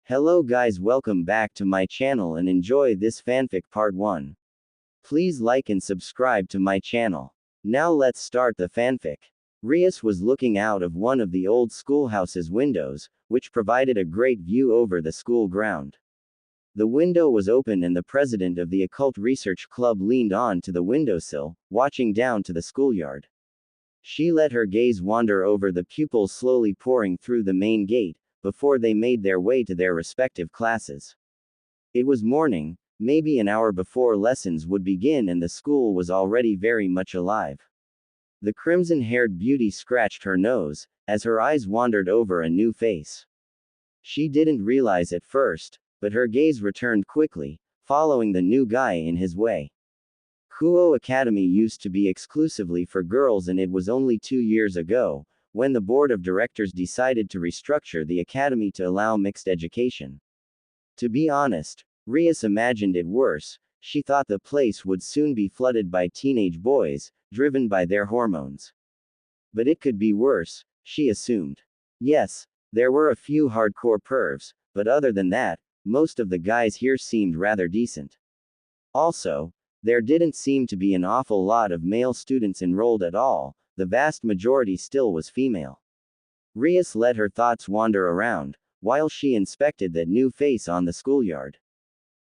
Hello guys, welcome back to my channel and enjoy this fanfic part 1. Please like and subscribe to my channel. Now let's start the fanfic. Rias was looking out of one of the old schoolhouse's windows, which provided a great view over the school ground. The window was open and the president of the Occult Research Club leaned on to the windowsill, watching down to the schoolyard. She let her gaze wander over the pupils slowly pouring through the main gate, before they made their way to their respective classes. It was morning, maybe an hour before lessons would begin, and the school was already very much alive. The crimson-haired beauty scratched her nose, as her eyes wandered over a new face. She didn't realize at first, but her gaze returned quickly, following the new guy in his way. Kuo Academy used to be exclusively for girls, and it was only 2 years ago, when the board of directors decided to restructure the academy to allow mixed education. To be honest, Rias imagined it worse. She thought the place would soon be flooded by teenage boys, driven by their hormones. But it could be worse, she assumed. Yes, there were a few hardcore pervs, but other than that, most of the guys here seemed rather decent. Also, there didn't seem to be an awful lot of male students enrolled at all. The vast majority still was female. Rias let her thoughts wander around, while she inspected that new face on the schoolyard.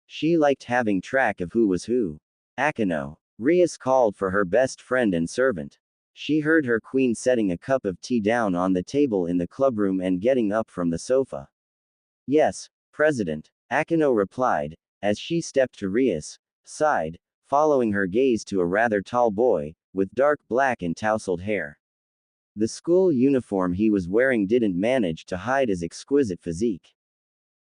She liked having track of who was who. Akeno. Rias called for her best friend and servant. She heard her queen setting a cup of tea down on the table in the clubroom and getting up from the sofa. Yes, President, Akeno replied, as she stepped to Rias' side, following her gaze to a rather tall boy, with dark black and tousled hair. The school uniform he was wearing didn't manage to hide his exquisite physique.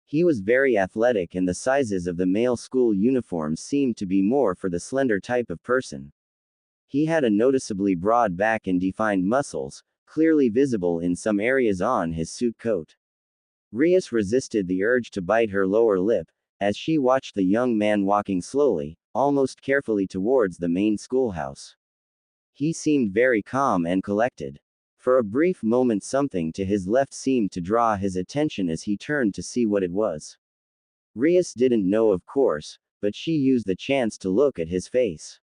He was very athletic, and the sizes of the male school uniforms seemed to be more for the slender type of person. He had a noticeably broad back and defined muscles, clearly visible in some areas on his suit coat. Rias resisted the urge to bite her lower lip, as she watched the young man walking slowly, almost carefully towards the main schoolhouse. He seemed very calm and collected. For a brief moment something to his left seemed to draw his attention as he turned to see what it was. Rias didn't know, of course, but she used the chance to look at his face.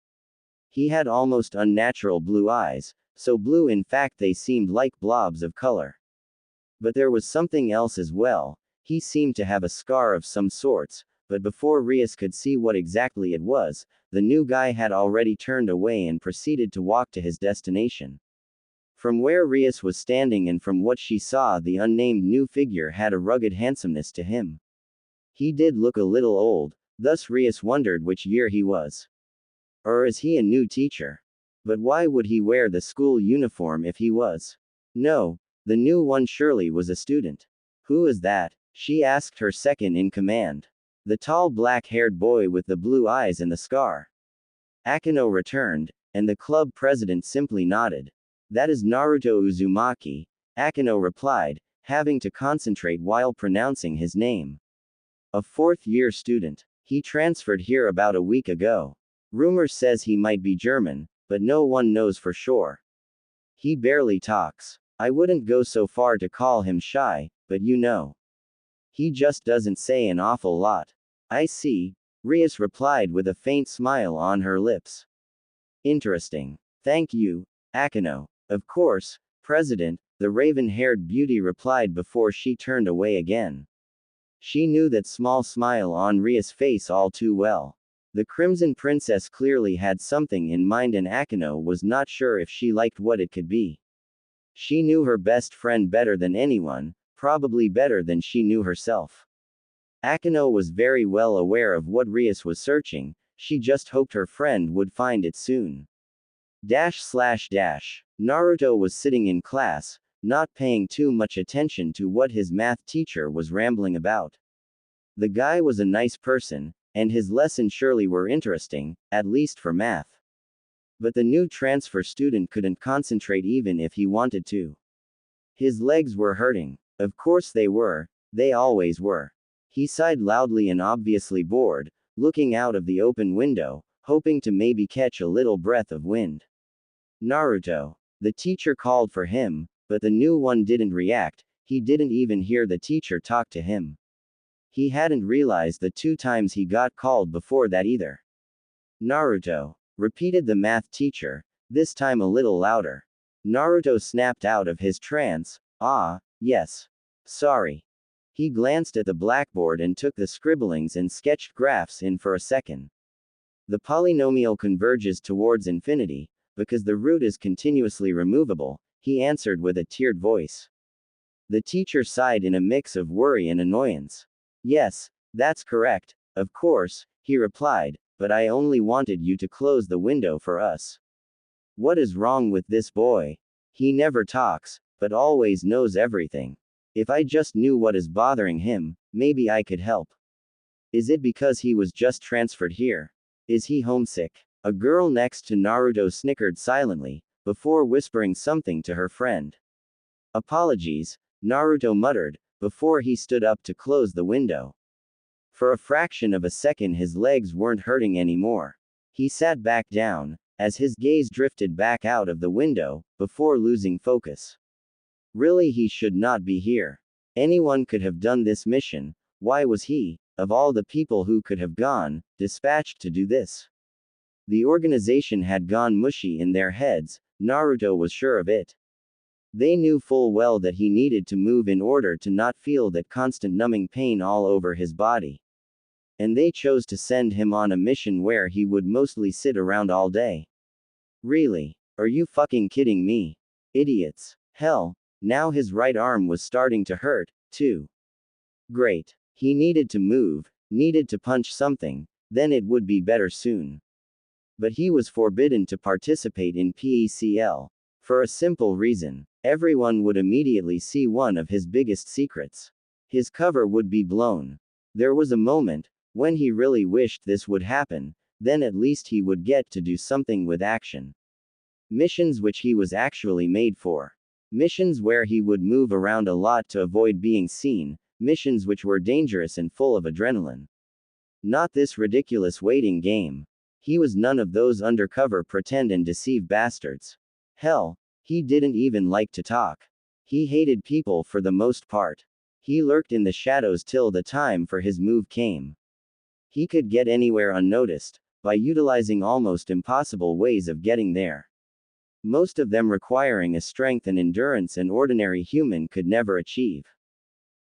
He had almost unnatural blue eyes, so blue in fact they seemed like blobs of color. But there was something else as well. He seemed to have a scar of some sorts, but before Rias could see what exactly it was, the new guy had already turned away and proceeded to walk to his destination. From where Rias was standing and from what she saw, the unnamed new figure had a rugged handsomeness to him. He did look a little old, thus Rias wondered which year he was. Or is he a new teacher? But why would he wear the school uniform if he was? No, the new one surely was a student. Who is that? She asked her second in command. The tall black-haired boy with the blue eyes and the scar. Akeno returned, and the club president simply nodded. That is Naruto Uzumaki, Akeno replied, having to concentrate while pronouncing his name. A fourth-year student. He transferred here about a week ago. Rumor says he might be German, but no one knows for sure. He barely talks. I wouldn't go so far to call him shy, but you know. He just doesn't say an awful lot. I see, Rias replied with a faint smile on her lips. Interesting. Thank you, Akeno. Of course, President, the raven-haired beauty replied before she turned away again. She knew that small smile on Rias' face all too well. The Crimson Princess clearly had something in mind, and Akeno was not sure if she liked what it could be. She knew her best friend better than anyone, probably better than she knew herself. Akeno was very well aware of what Rias was searching. She just hoped her friend would find it soon. Naruto was sitting in class, not paying too much attention to what his math teacher was rambling about. The guy was a nice person, and his lessons surely were interesting, at least for math. But the new transfer student couldn't concentrate even if he wanted to. His legs were hurting. Of course they were, they always were. He sighed loudly and obviously bored, looking out of the open window, hoping to maybe catch a little breath of wind. Naruto. The teacher called for him, but the new one didn't react. He didn't even hear the teacher talk to him. He hadn't realized the 2 times he got called before that either. Naruto, repeated the math teacher, this time a little louder. Naruto snapped out of his trance. Ah, yes. Sorry. He glanced at the blackboard and took the scribblings and sketched graphs in for a second. The polynomial converges towards infinity, because the root is continuously removable, he answered with a tiered voice. The teacher sighed in a mix of worry and annoyance. Yes, that's correct, of course, he replied, but I only wanted you to close the window for us. What is wrong with this boy? He never talks, but always knows everything. If I just knew what is bothering him, maybe I could help. Is it because he was just transferred here? Is he homesick? A girl next to Naruto snickered silently, before whispering something to her friend. Apologies, Naruto muttered, before he stood up to close the window. For a fraction of a second his legs weren't hurting anymore. He sat back down, as his gaze drifted back out of the window, before losing focus. Really, he should not be here. Anyone could have done this mission. Why was he, of all the people who could have gone, dispatched to do this? The organization had gone mushy in their heads, Naruto was sure of it. They knew full well that he needed to move in order to not feel that constant numbing pain all over his body. And they chose to send him on a mission where he would mostly sit around all day. Really? Are you fucking kidding me? Idiots. Hell, now his right arm was starting to hurt, too. Great. He needed to move, needed to punch something, then it would be better soon. But he was forbidden to participate in PECL. For a simple reason. Everyone would immediately see one of his biggest secrets. His cover would be blown. There was a moment, when he really wished this would happen, then at least he would get to do something with action. Missions which he was actually made for. Missions where he would move around a lot to avoid being seen, missions which were dangerous and full of adrenaline. Not this ridiculous waiting game. He was none of those undercover pretend and deceive bastards. Hell, he didn't even like to talk. He hated people for the most part. He lurked in the shadows till the time for his move came. He could get anywhere unnoticed, by utilizing almost impossible ways of getting there. Most of them requiring a strength and endurance an ordinary human could never achieve.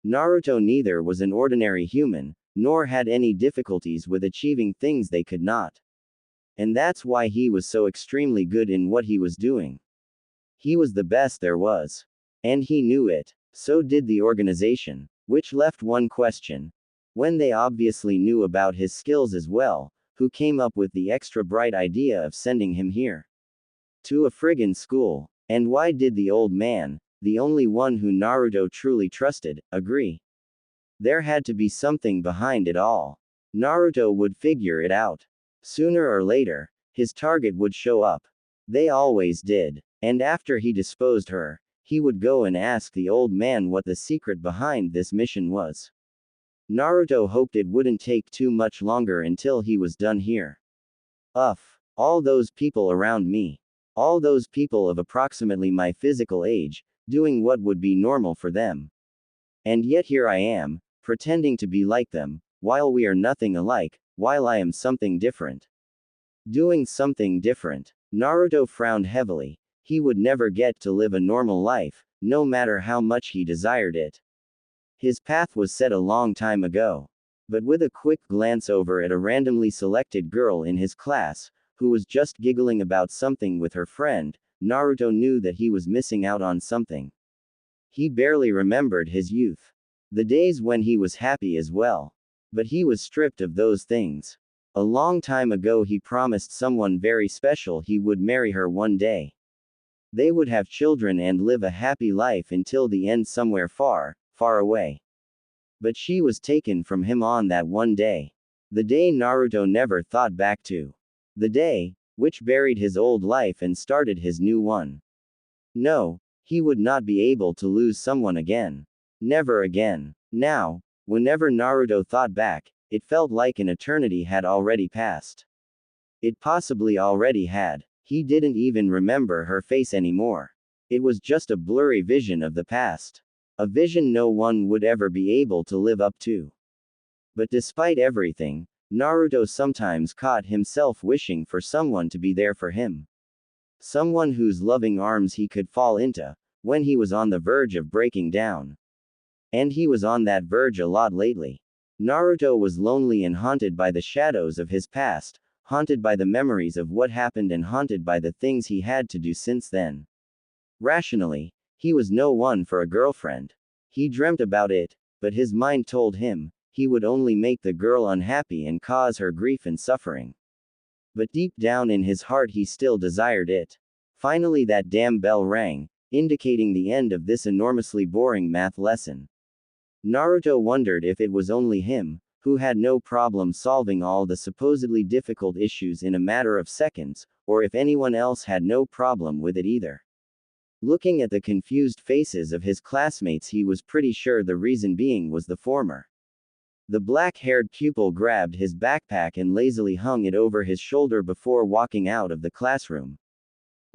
Naruto neither was an ordinary human, nor had any difficulties with achieving things they could not. And that's why he was so extremely good in what he was doing. He was the best there was. And he knew it. So did the organization. Which left one question. When they obviously knew about his skills as well, who came up with the extra bright idea of sending him here? To a friggin' school. And why did the old man, the only one who Naruto truly trusted, agree? There had to be something behind it all. Naruto would figure it out. Sooner or later, his target would show up. They always did. And after he disposed her, he would go and ask the old man what the secret behind this mission was. Naruto hoped it wouldn't take too much longer until he was done here. All those people around me. All those people of approximately my physical age, doing what would be normal for them. And yet here I am, pretending to be like them, while we are nothing alike, while I am something different. Doing something different. Naruto frowned heavily. He would never get to live a normal life, no matter how much he desired it. His path was set a long time ago. But with a quick glance over at a randomly selected girl in his class, who was just giggling about something with her friend, Naruto knew that he was missing out on something. He barely remembered his youth. The days when he was happy as well. But he was stripped of those things. A long time ago he promised someone very special he would marry her one day. They would have children and live a happy life until the end somewhere far, far away. But she was taken from him on that one day. The day Naruto never thought back to. The day, which buried his old life and started his new one. No, he would not be able to lose someone again. Never again. Now, whenever Naruto thought back, it felt like an eternity had already passed. It possibly already had. He didn't even remember her face anymore. It was just a blurry vision of the past. A vision no one would ever be able to live up to. But despite everything, Naruto sometimes caught himself wishing for someone to be there for him. Someone whose loving arms he could fall into, when he was on the verge of breaking down. And he was on that verge a lot lately. Naruto was lonely and haunted by the shadows of his past, haunted by the memories of what happened and haunted by the things he had to do since then. Rationally, he was no one for a girlfriend. He dreamt about it, but his mind told him, he would only make the girl unhappy and cause her grief and suffering. But deep down in his heart he still desired it. Finally that damn bell rang, indicating the end of this enormously boring math lesson. Naruto wondered if it was only him, who had no problem solving all the supposedly difficult issues in a matter of seconds, or if anyone else had no problem with it either. Looking at the confused faces of his classmates, he was pretty sure the reason being was the former. The black-haired pupil grabbed his backpack and lazily hung it over his shoulder before walking out of the classroom.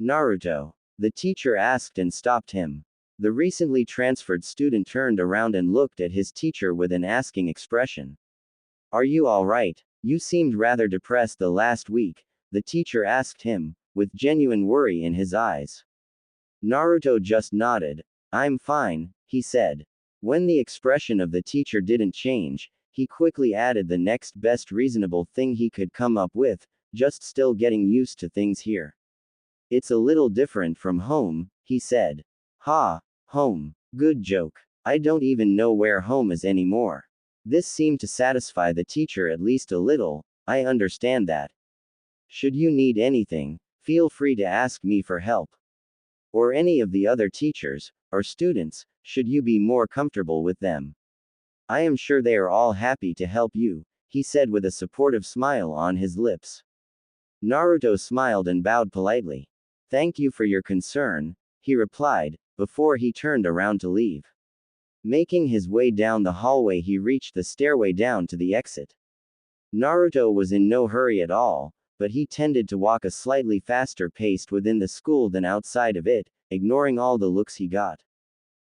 Naruto, the teacher asked and stopped him. The recently transferred student turned around and looked at his teacher with an asking expression. Are you all right? You seemed rather depressed the last week, the teacher asked him, with genuine worry in his eyes. Naruto just nodded. I'm fine, he said. When the expression of the teacher didn't change, he quickly added the next best reasonable thing he could come up with, just still getting used to things here. It's a little different from home, he said. Ha, home. Good joke. I don't even know where home is anymore. This seemed to satisfy the teacher at least a little. I understand that. Should you need anything, feel free to ask me for help. Or any of the other teachers, or students, should you be more comfortable with them. I am sure they are all happy to help you, he said with a supportive smile on his lips. Naruto smiled and bowed politely. Thank you for your concern, he replied, before he turned around to leave. Making his way down the hallway, he reached the stairway down to the exit. Naruto was in no hurry at all, but he tended to walk a slightly faster pace within the school than outside of it, ignoring all the looks he got.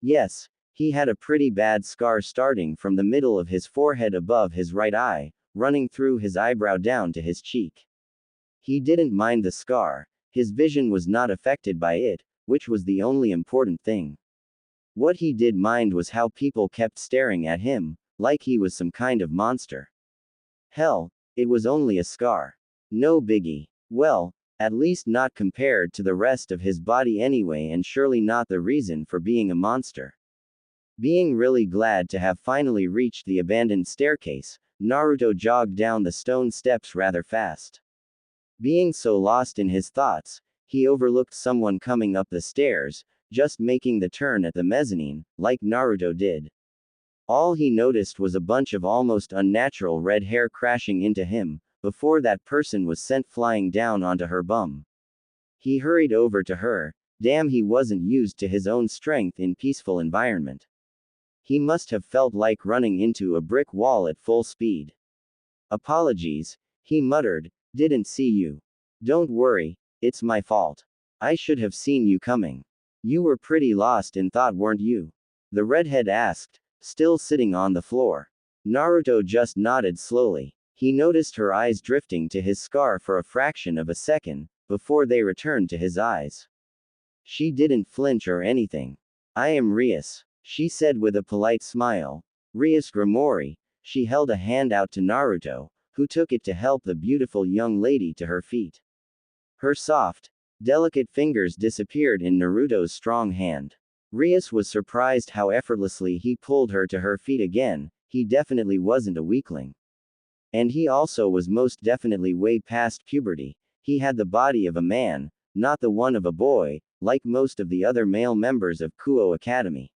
Yes, he had a pretty bad scar starting from the middle of his forehead above his right eye, running through his eyebrow down to his cheek. He didn't mind the scar, his vision was not affected by it, which was the only important thing. What he did mind was how people kept staring at him, like he was some kind of monster. Hell, it was only a scar. No biggie. Well, at least not compared to the rest of his body anyway, and surely not the reason for being a monster. Being really glad to have finally reached the abandoned staircase, Naruto jogged down the stone steps rather fast. Being so lost in his thoughts, he overlooked someone coming up the stairs, just making the turn at the mezzanine, like Naruto did. All he noticed was a bunch of almost unnatural red hair crashing into him, before that person was sent flying down onto her bum. He hurried over to her. Damn, he wasn't used to his own strength in peaceful environment. He must have felt like running into a brick wall at full speed. Apologies, he muttered, didn't see you. Don't worry, it's my fault. I should have seen you coming. You were pretty lost in thought, weren't you? The redhead asked, still sitting on the floor. Naruto just nodded slowly. He noticed her eyes drifting to his scar for a fraction of a second, before they returned to his eyes. She didn't flinch or anything. I am Rias, she said with a polite smile. Rias Grimori. She held a hand out to Naruto, who took it to help the beautiful young lady to her feet. Her soft, delicate fingers disappeared in Naruto's strong hand. Rias was surprised how effortlessly he pulled her to her feet again. He definitely wasn't a weakling. And he also was most definitely way past puberty. He had the body of a man, not the one of a boy, like most of the other male members of Kuo Academy.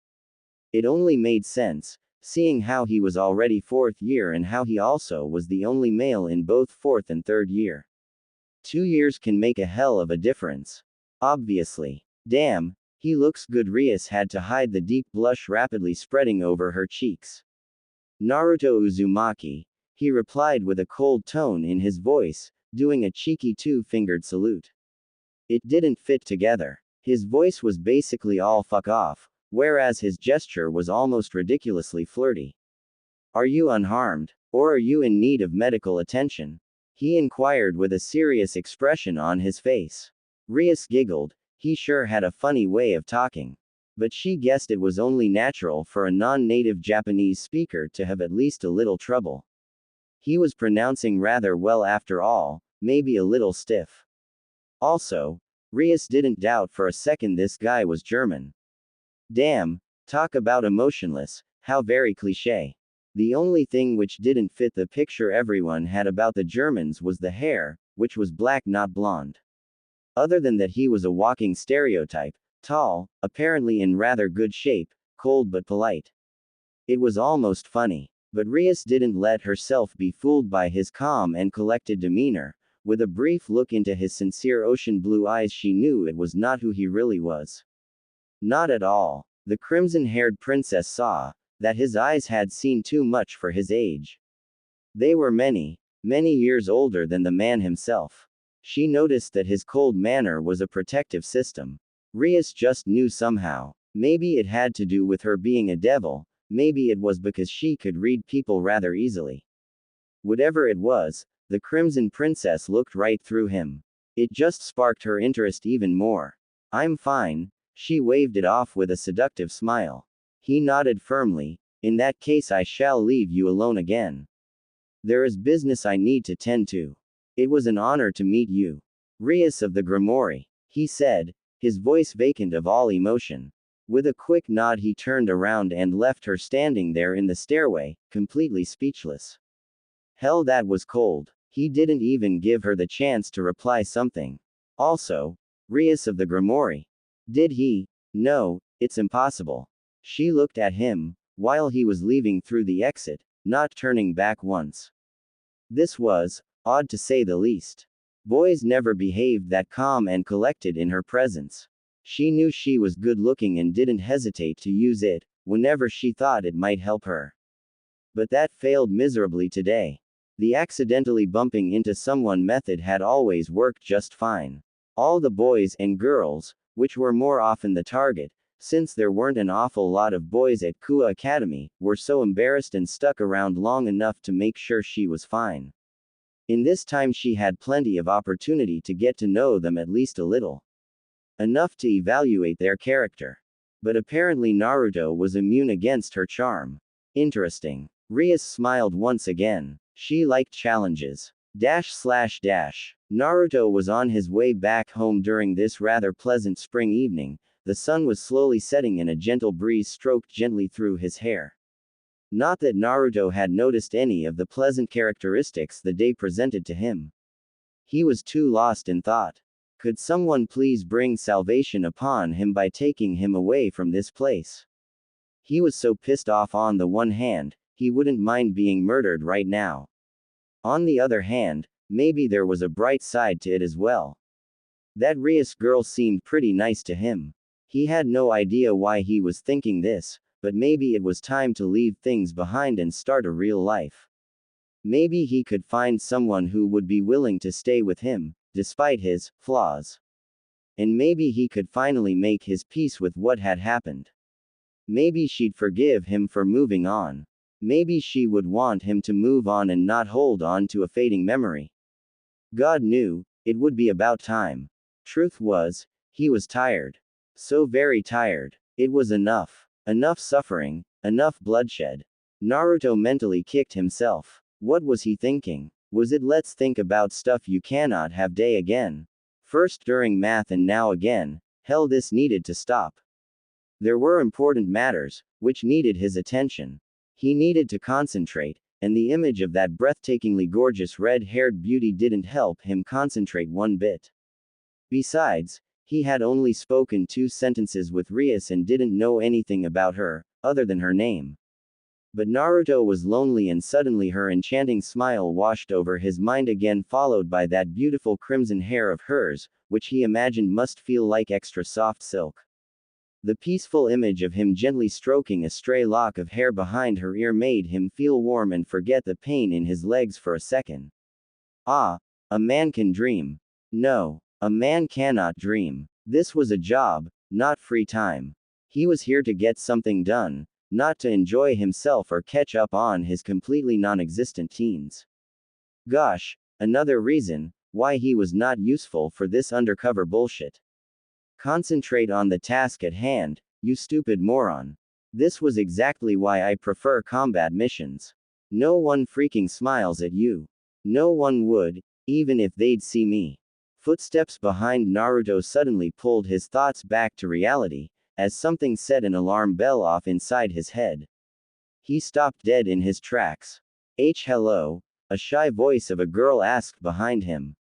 It only made sense, seeing how he was already 4th year and how he also was the only male in both 4th and 3rd year. 2 years can make a hell of a difference. Obviously. Damn, he looks good. Rias had to hide the deep blush rapidly spreading over her cheeks. Naruto Uzumaki, he replied with a cold tone in his voice, doing a cheeky two-fingered salute. It didn't fit together. His voice was basically all fuck off, whereas his gesture was almost ridiculously flirty. Are you unharmed? Or are you in need of medical attention? He inquired with a serious expression on his face. Rias giggled. He sure had a funny way of talking. But she guessed it was only natural for a non-native Japanese speaker to have at least a little trouble. He was pronouncing rather well after all, maybe a little stiff. Also, Rias didn't doubt for a second this guy was German. Damn, talk about emotionless, how very cliché. The only thing which didn't fit the picture everyone had about the Germans was the hair, which was black not blonde. Other than that, he was a walking stereotype, tall, apparently in rather good shape, cold but polite. It was almost funny. But Rias didn't let herself be fooled by his calm and collected demeanor. With a brief look into his sincere ocean blue eyes, she knew it was not who he really was. Not at all. The crimson-haired princess saw that his eyes had seen too much for his age. They were many, many years older than the man himself. She noticed that his cold manner was a protective system. Rias just knew somehow. Maybe it had to do with her being a devil. Maybe it was because she could read people rather easily. Whatever it was, the Crimson Princess looked right through him. It just sparked her interest even more. I'm fine. She waved it off with a seductive smile. He nodded firmly. In that case, I shall leave you alone again. There is business I need to tend to. It was an honor to meet you. Rias of the Grimoire, he said, his voice vacant of all emotion. With a quick nod, he turned around and left her standing there in the stairway, completely speechless. Hell, that was cold. He didn't even give her the chance to reply something. Also, Rias of the Grimoire. Did he? No, it's impossible. She looked at him, while he was leaving through the exit, not turning back once. This was odd to say the least. Boys never behaved that calm and collected in her presence. She knew she was good looking and didn't hesitate to use it, whenever she thought it might help her. But that failed miserably today. The accidentally bumping into someone method had always worked just fine. All the boys and girls, which were more often the target, since there weren't an awful lot of boys at Kua Academy, were so embarrassed and stuck around long enough to make sure she was fine. In this time she had plenty of opportunity to get to know them at least a little. Enough to evaluate their character. But apparently Naruto was immune against her charm. Interesting. Rias smiled once again. She liked challenges. Naruto was on his way back home during this rather pleasant spring evening. The sun was slowly setting and a gentle breeze stroked gently through his hair. Not that Naruto had noticed any of the pleasant characteristics the day presented to him. He was too lost in thought. Could someone please bring salvation upon him by taking him away from this place? He was so pissed off. On the one hand, he wouldn't mind being murdered right now. On the other hand, maybe there was a bright side to it as well. That Rias girl seemed pretty nice to him. He had no idea why he was thinking this, but maybe it was time to leave things behind and start a real life. Maybe he could find someone who would be willing to stay with him, despite his flaws. And maybe he could finally make his peace with what had happened. Maybe she'd forgive him for moving on. Maybe she would want him to move on and not hold on to a fading memory. God knew, it would be about time. Truth was, he was tired. So very tired. It was enough. Enough suffering, enough bloodshed. Naruto mentally kicked himself. What was he thinking? Was it let's think about stuff you cannot have day again? First during math and now again. Hell, this needed to stop. There were important matters, which needed his attention. He needed to concentrate, and the image of that breathtakingly gorgeous red-haired beauty didn't help him concentrate one bit. Besides, he had only spoken 2 sentences with Rias and didn't know anything about her, other than her name. But Naruto was lonely and suddenly her enchanting smile washed over his mind again, followed by that beautiful crimson hair of hers, which he imagined must feel like extra soft silk. The peaceful image of him gently stroking a stray lock of hair behind her ear made him feel warm and forget the pain in his legs for a second. Ah, a man can dream. No, a man cannot dream. This was a job, not free time. He was here to get something done, not to enjoy himself or catch up on his completely non-existent teens. Gosh, another reason why he was not useful for this undercover bullshit. Concentrate on the task at hand, you stupid moron. This was exactly why I prefer combat missions. No one freaking smiles at you. No one would, even if they'd see me. Footsteps behind Naruto suddenly pulled his thoughts back to reality, as something set an alarm bell off inside his head. He stopped dead in his tracks. Hello? A shy voice of a girl asked behind him.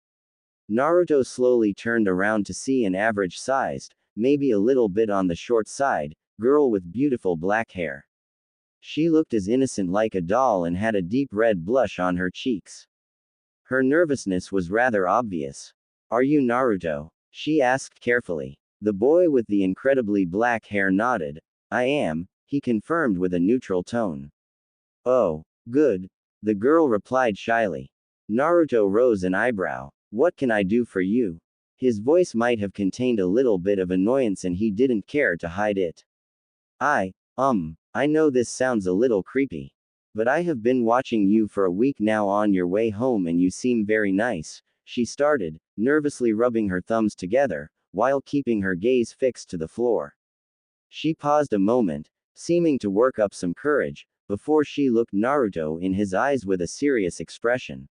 Naruto slowly turned around to see an average-sized, maybe a little bit on the short side, girl with beautiful black hair. She looked as innocent like a doll and had a deep red blush on her cheeks. Her nervousness was rather obvious. Are you Naruto? She asked carefully. The boy with the incredibly black hair nodded. I am, he confirmed with a neutral tone. Oh, good. The girl replied shyly. Naruto rose an eyebrow. What can I do for you? His voice might have contained a little bit of annoyance and he didn't care to hide it. I know this sounds a little creepy. But I have been watching you for a week now on your way home and you seem very nice, she started, nervously rubbing her thumbs together, while keeping her gaze fixed to the floor. She paused a moment, seeming to work up some courage, before she looked Naruto in his eyes with a serious expression.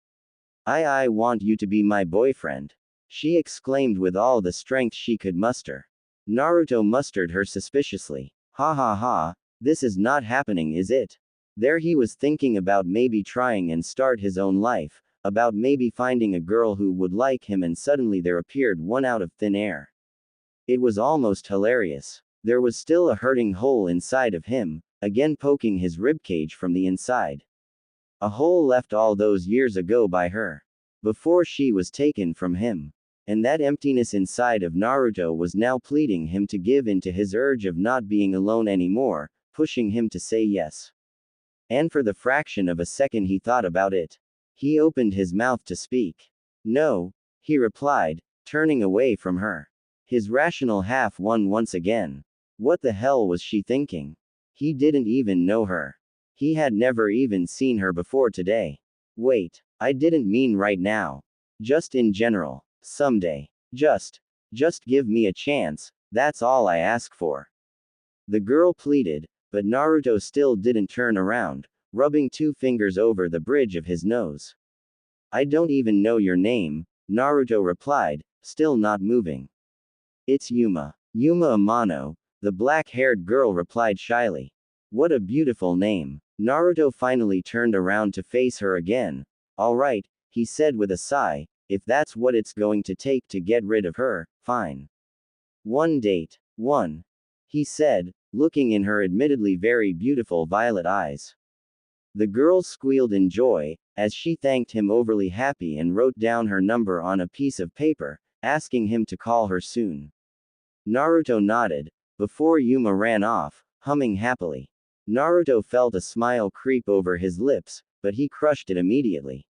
I want you to be my boyfriend, she exclaimed with all the strength she could muster. Naruto mustered her suspiciously. Ha ha ha, this is not happening, is it? There he was thinking about maybe trying and start his own life, about maybe finding a girl who would like him, and suddenly there appeared one out of thin air. It was almost hilarious. There was still a hurting hole inside of him, again poking his ribcage from the inside. A hole left all those years ago by her, before she was taken from him. And that emptiness inside of Naruto was now pleading him to give in to his urge of not being alone anymore, pushing him to say yes. And for the fraction of a second he thought about it. He opened his mouth to speak. No, he replied, turning away from her. His rational half won once again. What the hell was she thinking? He didn't even know her. He had never even seen her before today. Wait, I didn't mean right now. Just in general. Someday. Just give me a chance, that's all I ask for. The girl pleaded, but Naruto still didn't turn around, rubbing 2 fingers over the bridge of his nose. I don't even know your name, Naruto replied, still not moving. It's Yuma. Yuma Amano, the black-haired girl replied shyly. What a beautiful name. Naruto finally turned around to face her again. All right, he said with a sigh, if that's what it's going to take to get rid of her, fine. One date. One. He said, looking in her admittedly very beautiful violet eyes. The girl squealed in joy, as she thanked him overly happy and wrote down her number on a piece of paper, asking him to call her soon. Naruto nodded, before Yuma ran off, humming happily. Naruto felt a smile creep over his lips, but he crushed it immediately.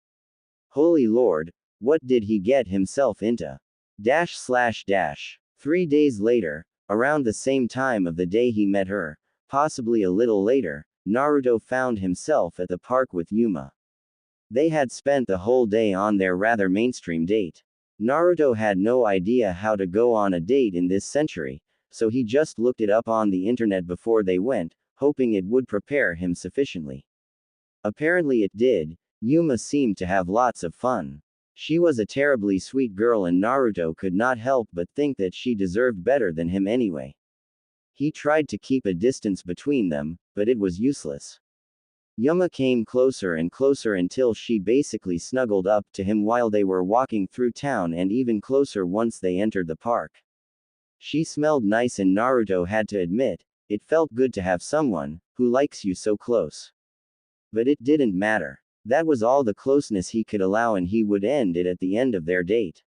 Holy Lord, what did he get himself into? 3 days later, around the same time of the day he met her, possibly a little later, Naruto found himself at the park with Yuma. They had spent the whole day on their rather mainstream date. Naruto had no idea how to go on a date in this century, so he just looked it up on the internet before they went, hoping it would prepare him sufficiently. Apparently it did. Yuma seemed to have lots of fun. She was a terribly sweet girl and Naruto could not help but think that she deserved better than him anyway. He tried to keep a distance between them, but it was useless. Yuma came closer and closer until she basically snuggled up to him while they were walking through town, and even closer once they entered the park. She smelled nice and Naruto had to admit, it felt good to have someone who likes you so close. But it didn't matter. That was all the closeness he could allow, and he would end it at the end of their date.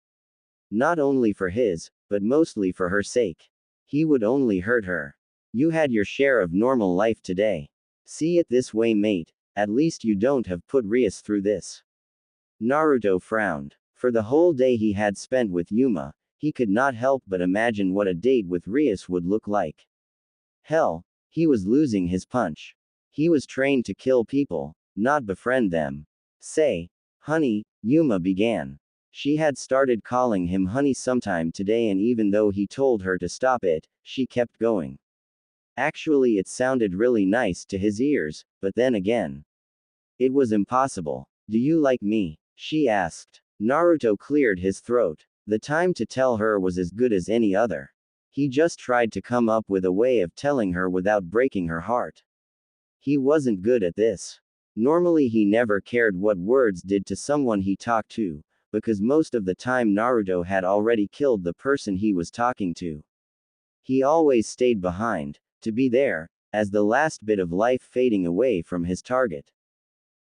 Not only for his, but mostly for her sake. He would only hurt her. You had your share of normal life today. See it this way, mate, at least you don't have put Rias through this. Naruto frowned. For the whole day he had spent with Yuma, he could not help but imagine what a date with Rias would look like. Hell, He was losing his punch. He was trained to kill people, not befriend them. Say, honey, Yuma began. She had started calling him honey sometime today, and even though he told her to stop it, she kept going. Actually, it sounded really nice to his ears, but then again, it was impossible. Do you like me? She asked. Naruto cleared his throat. The time to tell her was as good as any other. He just tried to come up with a way of telling her without breaking her heart. He wasn't good at this. Normally he never cared what words did to someone he talked to, because most of the time Naruto had already killed the person he was talking to. He always stayed behind, to be there, as the last bit of life fading away from his target.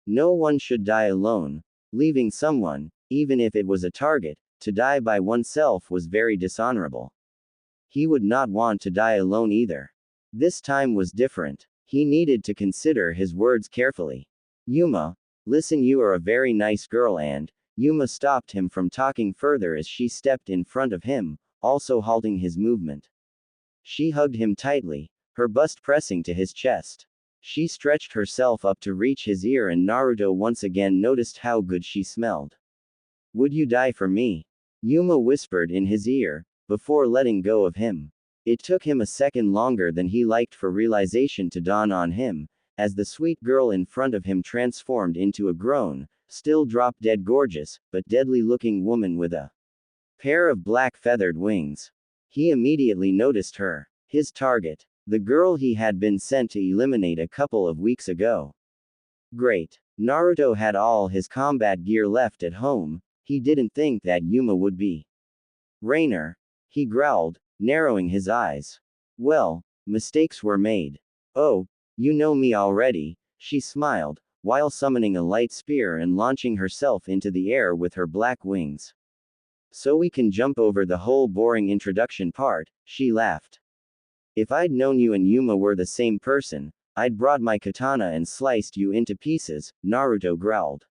No one should die alone. Leaving someone, even if it was a target, to die by oneself was very dishonorable. He would not want to die alone either. This time was different. He needed to consider his words carefully. Yuma, listen, you are a very nice girl, and Yuma stopped him from talking further as she stepped in front of him, also halting his movement. She hugged him tightly, her bust pressing to his chest. She stretched herself up to reach his ear, and Naruto once again noticed how good she smelled. Would you die for me? Yuma whispered in his ear, before letting go of him. It took him a second longer than he liked for realization to dawn on him, as the sweet girl in front of him transformed into a grown, still drop-dead gorgeous, but deadly-looking woman with a pair of black feathered wings. He immediately noticed her, his target, the girl he had been sent to eliminate a couple of weeks ago. Great. Naruto had all his combat gear left at home. He didn't think that Yuma would be Raynare. He growled, narrowing his eyes. Well, mistakes were made. Oh, you know me already, she smiled, while summoning a light spear and launching herself into the air with her black wings. So we can jump over the whole boring introduction part, she laughed. If I'd known you and Yuma were the same person, I'd brought my katana and sliced you into pieces, Naruto growled.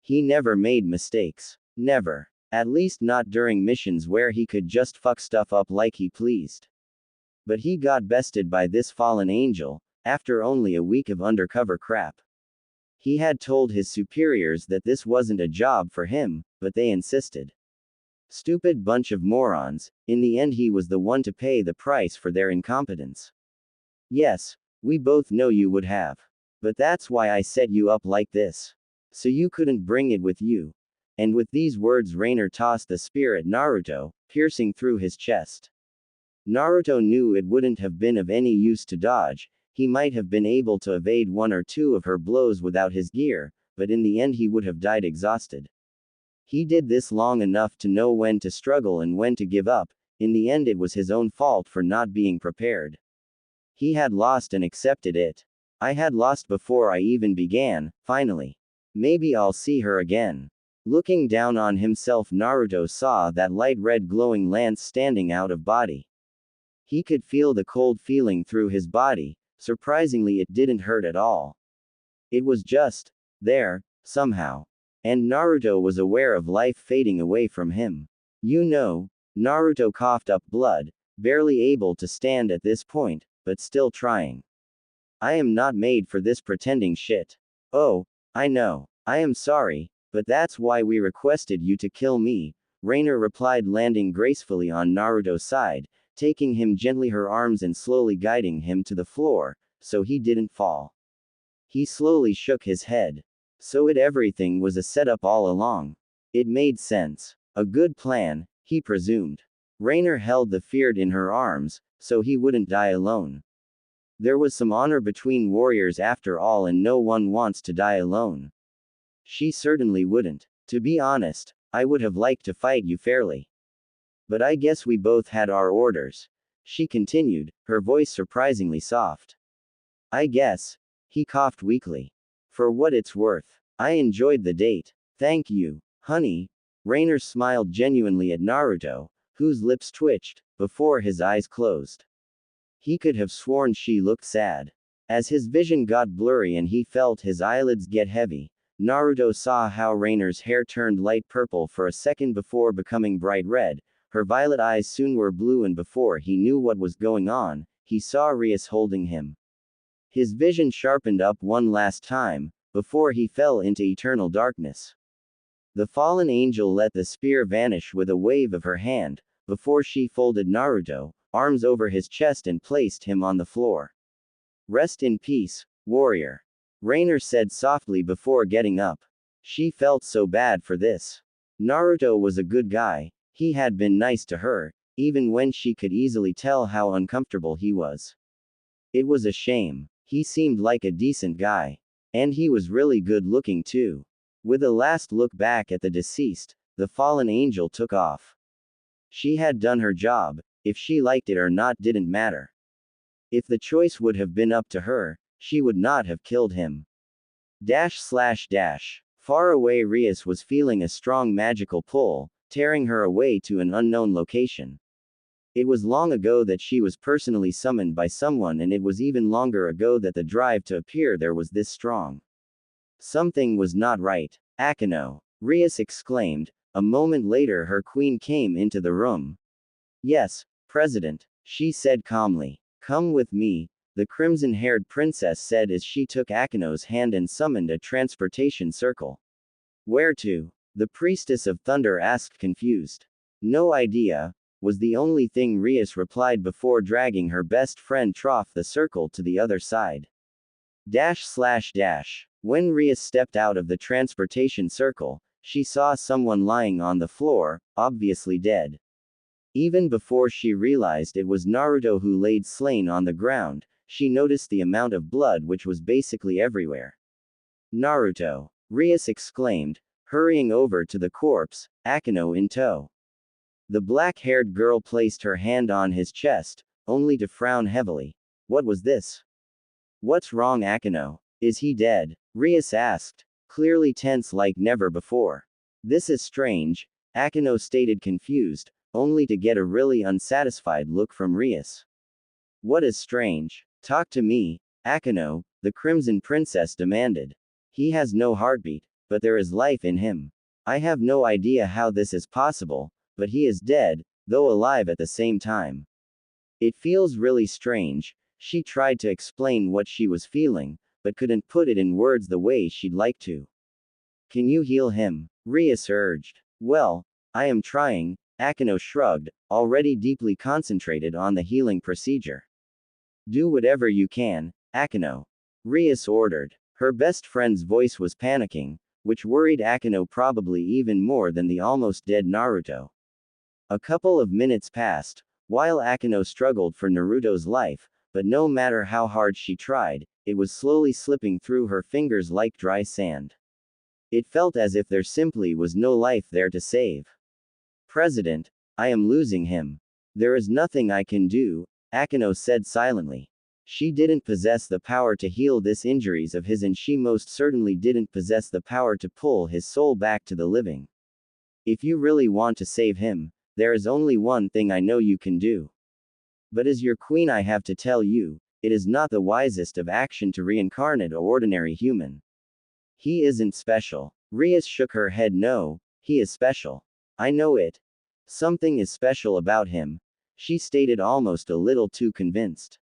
He never made mistakes. Never. At least not during missions where he could just fuck stuff up like he pleased. But he got bested by this fallen angel, after only a week of undercover crap. He had told his superiors that this wasn't a job for him, but they insisted. Stupid bunch of morons. In the end he was the one to pay the price for their incompetence. Yes, we both know you would have. But that's why I set you up like this. So you couldn't bring it with you. And with these words Raynare tossed the spear at Naruto, piercing through his chest. Naruto knew it wouldn't have been of any use to dodge. He might have been able to evade one or two of her blows without his gear, but in the end he would have died exhausted. He did this long enough to know when to struggle and when to give up. In the end it was his own fault for not being prepared. He had lost and accepted it. I had lost before I even began, finally. Maybe I'll see her again. Looking down on himself, Naruto saw that light red glowing lance standing out of body. He could feel the cold feeling through his body. Surprisingly, it didn't hurt at all. It was just there, somehow. And Naruto was aware of life fading away from him. You know, Naruto coughed up blood, barely able to stand at this point, but still trying. I am not made for this pretending shit. Oh, I know. I am sorry, but that's why we requested you to kill me, Raynare replied, landing gracefully on Naruto's side, taking him gently her arms and slowly guiding him to the floor, so he didn't fall. He slowly shook his head. So everything was a setup all along. It made sense. A good plan, he presumed. Raynare held the feared in her arms, so he wouldn't die alone. There was some honor between warriors after all, and no one wants to die alone. She certainly wouldn't. To be honest, I would have liked to fight you fairly. But I guess we both had our orders. She continued, her voice surprisingly soft. I guess. He coughed weakly. For what it's worth, I enjoyed the date. Thank you, honey. Raynare smiled genuinely at Naruto, whose lips twitched, before his eyes closed. He could have sworn she looked sad. As his vision got blurry and he felt his eyelids get heavy, Naruto saw how Raynare's hair turned light purple for a second before becoming bright red. Her violet eyes soon were blue, and before he knew what was going on, he saw Rias holding him. His vision sharpened up one last time, before he fell into eternal darkness. The fallen angel let the spear vanish with a wave of her hand, before she folded Naruto, arms over his chest and placed him on the floor. Rest in peace, warrior. Raynare said softly before getting up. She felt so bad for this. Naruto was a good guy, he had been nice to her, even when she could easily tell how uncomfortable he was. It was a shame. He seemed like a decent guy. And he was really good looking too. With a last look back at the deceased, the fallen angel took off. She had done her job, if she liked it or not didn't matter. If the choice would have been up to her, she would not have killed him. Far away, Rias was feeling a strong magical pull, tearing her away to an unknown location. It was long ago that she was personally summoned by someone, and it was even longer ago that the drive to appear there was this strong. Something was not right. Akeno, Rias exclaimed. A moment later her queen came into the room. Yes, President, she said calmly. Come with me, the crimson-haired princess said as she took Akeno's hand and summoned a transportation circle. Where to? The priestess of thunder asked confused. No idea, was the only thing Rias replied before dragging her best friend Trough the circle to the other side. When Rias stepped out of the transportation circle, she saw someone lying on the floor, obviously dead. Even before she realized it was Naruto who laid slain on the ground, she noticed the amount of blood which was basically everywhere. Naruto! Rias exclaimed, hurrying over to the corpse, Akeno in tow. The black-haired girl placed her hand on his chest, only to frown heavily. What was this? What's wrong, Akeno? Is he dead? Rias asked, clearly tense like never before. This is strange, Akeno stated confused, only to get a really unsatisfied look from Rias. What is strange? Talk to me, Akeno, the Crimson Princess demanded. He has no heartbeat, but there is life in him. I have no idea how this is possible, but he is dead, though alive at the same time. It feels really strange. She tried to explain what she was feeling, but couldn't put it in words the way she'd like to. Can you heal him? Rias urged. Well, I am trying, Akeno shrugged, already deeply concentrated on the healing procedure. Do whatever you can, Akeno. Rias ordered. Her best friend's voice was panicking, which worried Akeno probably even more than the almost dead Naruto. A couple of minutes passed, while Akeno struggled for Naruto's life, but no matter how hard she tried, it was slowly slipping through her fingers like dry sand. It felt as if there simply was no life there to save. President, I am losing him. There is nothing I can do, Akeno said silently. She didn't possess the power to heal this injuries of his, and she most certainly didn't possess the power to pull his soul back to the living. If you really want to save him, there is only one thing I know you can do. But as your queen I have to tell you, it is not the wisest of action to reincarnate an ordinary human. He isn't special. Rias shook her head. No, he is special. I know it. Something is special about him, she stated almost a little too convinced.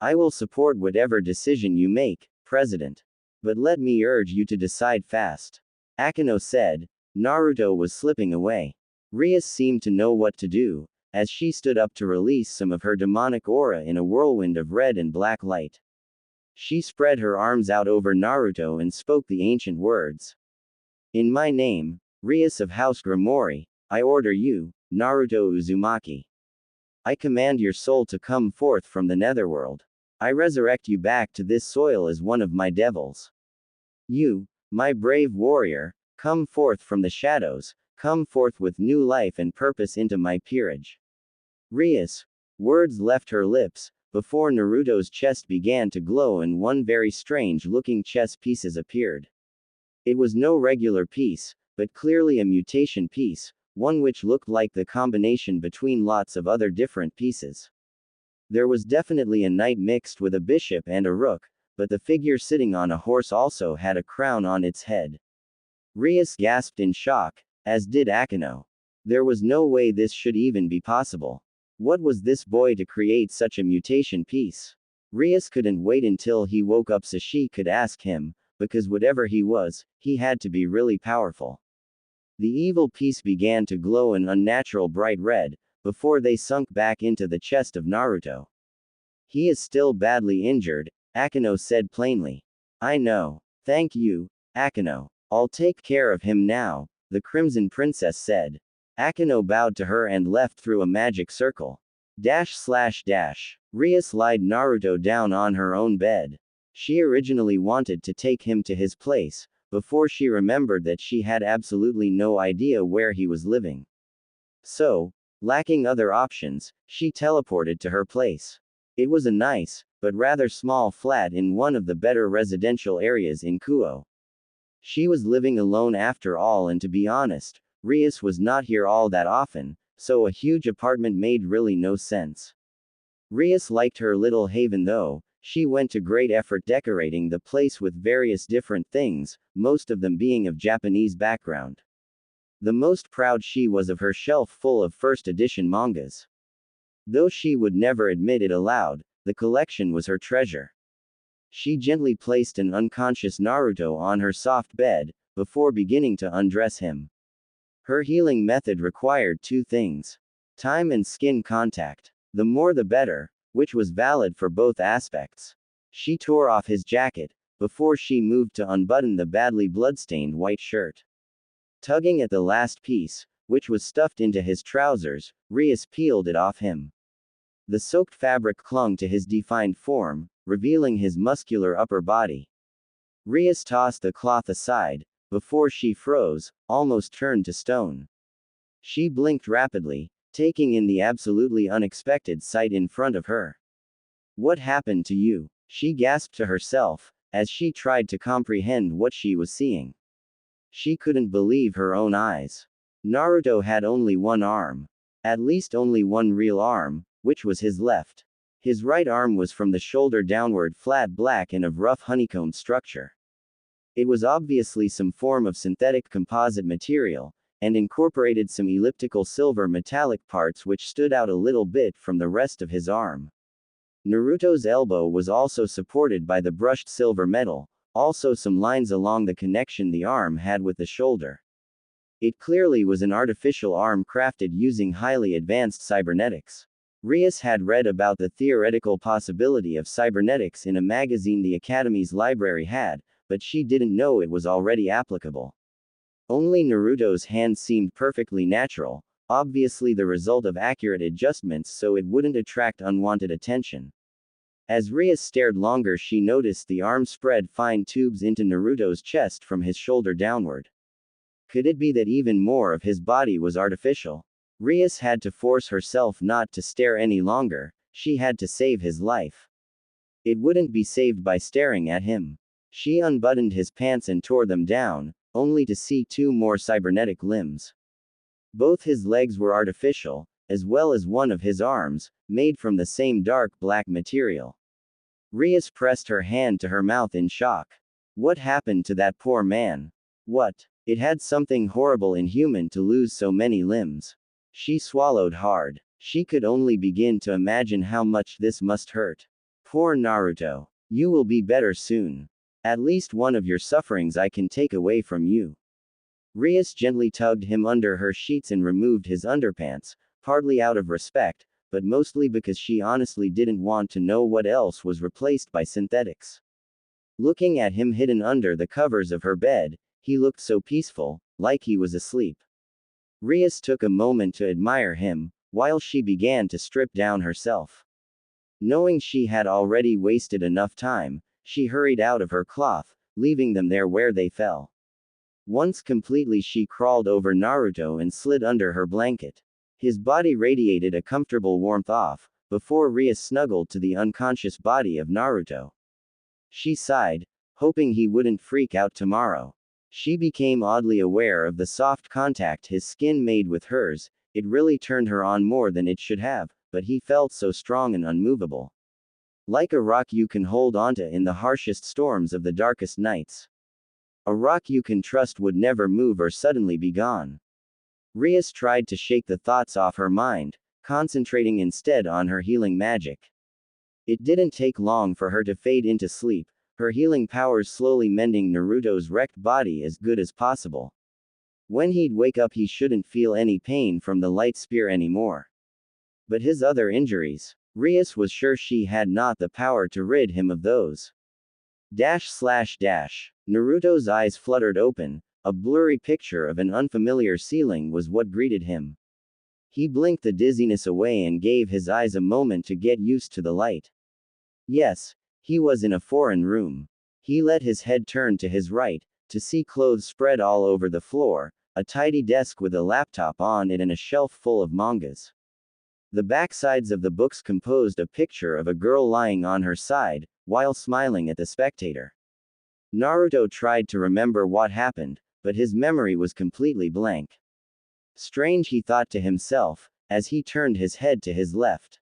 I will support whatever decision you make, President. But let me urge you to decide fast. Akeno said. Naruto was slipping away. Rias seemed to know what to do, as she stood up to release some of her demonic aura in a whirlwind of red and black light. She spread her arms out over Naruto and spoke the ancient words. In my name, Rias of House Gremory, I order you, Naruto Uzumaki. I command your soul to come forth from the netherworld. I resurrect you back to this soil as one of my devils. You, my brave warrior, come forth from the shadows, come forth with new life and purpose into my peerage. Rias. Words left her lips, before Naruto's chest began to glow and one very strange-looking chess pieces appeared. It was no regular piece, but clearly a mutation piece, one which looked like the combination between lots of other different pieces. There was definitely a knight mixed with a bishop and a rook, but the figure sitting on a horse also had a crown on its head. Rias gasped in shock, as did Akeno. There was no way this should even be possible. What was this boy to create such a mutation piece? Rias couldn't wait until he woke up so she could ask him, because whatever he was, he had to be really powerful. The evil piece began to glow an unnatural bright red, before they sunk back into the chest of Naruto. He is still badly injured, Akeno said plainly. I know. Thank you, Akeno. I'll take care of him now, the Crimson Princess said. Akeno bowed to her and left through a magic circle. // Rias lied Naruto down on her own bed. She originally wanted to take him to his place, before she remembered that she had absolutely no idea where he was living. So, lacking other options, she teleported to her place. It was a nice, but rather small flat in one of the better residential areas in Kuo. She was living alone after all, and to be honest, Rias was not here all that often, so a huge apartment made really no sense. Rias liked her little haven though. She went to great effort decorating the place with various different things, most of them being of Japanese background. The most proud she was of her shelf full of first edition mangas. Though she would never admit it aloud, the collection was her treasure. She gently placed an unconscious Naruto on her soft bed, before beginning to undress him. Her healing method required two things: time and skin contact. The more the better, which was valid for both aspects. She tore off his jacket, before she moved to unbutton the badly bloodstained white shirt. Tugging at the last piece, which was stuffed into his trousers, Rias peeled it off him. The soaked fabric clung to his defined form, revealing his muscular upper body. Rias tossed the cloth aside, before she froze, almost turned to stone. She blinked rapidly, taking in the absolutely unexpected sight in front of her. What happened to you? She gasped to herself, as she tried to comprehend what she was seeing. She couldn't believe her own eyes. Naruto had only one arm. At least only one real arm, which was his left. His right arm was from the shoulder downward flat black and of rough honeycomb structure. It was obviously some form of synthetic composite material, and incorporated some elliptical silver metallic parts which stood out a little bit from the rest of his arm. Naruto's elbow was also supported by the brushed silver metal, also some lines along the connection the arm had with the shoulder. It clearly was an artificial arm crafted using highly advanced cybernetics. Rias had read about the theoretical possibility of cybernetics in a magazine the Academy's library had, but she didn't know it was already applicable. Only Naruto's hand seemed perfectly natural, obviously the result of accurate adjustments so it wouldn't attract unwanted attention. As Rias stared longer, she noticed the arm spread fine tubes into Naruto's chest from his shoulder downward. Could it be that even more of his body was artificial? Rias had to force herself not to stare any longer. She had to save his life. It wouldn't be saved by staring at him. She unbuttoned his pants and tore them down, only to see two more cybernetic limbs. Both his legs were artificial, as well as one of his arms, made from the same dark black material. Rias pressed her hand to her mouth in shock. What happened to that poor man? What? It had something horrible inhuman to lose so many limbs. She swallowed hard. She could only begin to imagine how much this must hurt. Poor Naruto. You will be better soon. At least one of your sufferings I can take away from you. Rias gently tugged him under her sheets and removed his underpants, partly out of respect, but mostly because she honestly didn't want to know what else was replaced by synthetics. Looking at him hidden under the covers of her bed, he looked so peaceful, like he was asleep. Rias took a moment to admire him, while she began to strip down herself. Knowing she had already wasted enough time, she hurried out of her cloth, leaving them there where they fell. Once completely, she crawled over Naruto and slid under her blanket. His body radiated a comfortable warmth before Rias snuggled to the unconscious body of Naruto. She sighed, hoping he wouldn't freak out tomorrow. She became oddly aware of the soft contact his skin made with hers. It really turned her on more than it should have, but he felt so strong and unmovable. Like a rock you can hold onto in the harshest storms of the darkest nights. A rock you can trust would never move or suddenly be gone. Rias tried to shake the thoughts off her mind, concentrating instead on her healing magic. It didn't take long for her to fade into sleep, her healing powers slowly mending Naruto's wrecked body as good as possible. When he'd wake up, he shouldn't feel any pain from the light spear anymore. But his other injuries, Rias was sure she had not the power to rid him of those. Naruto's eyes fluttered open, a blurry picture of an unfamiliar ceiling was what greeted him. He blinked the dizziness away and gave his eyes a moment to get used to the light. Yes, he was in a foreign room. He let his head turn to his right, to see clothes spread all over the floor, a tidy desk with a laptop on it and a shelf full of mangas. The backsides of the books composed a picture of a girl lying on her side, while smiling at the spectator. Naruto tried to remember what happened, but his memory was completely blank. Strange, he thought to himself, as he turned his head to his left.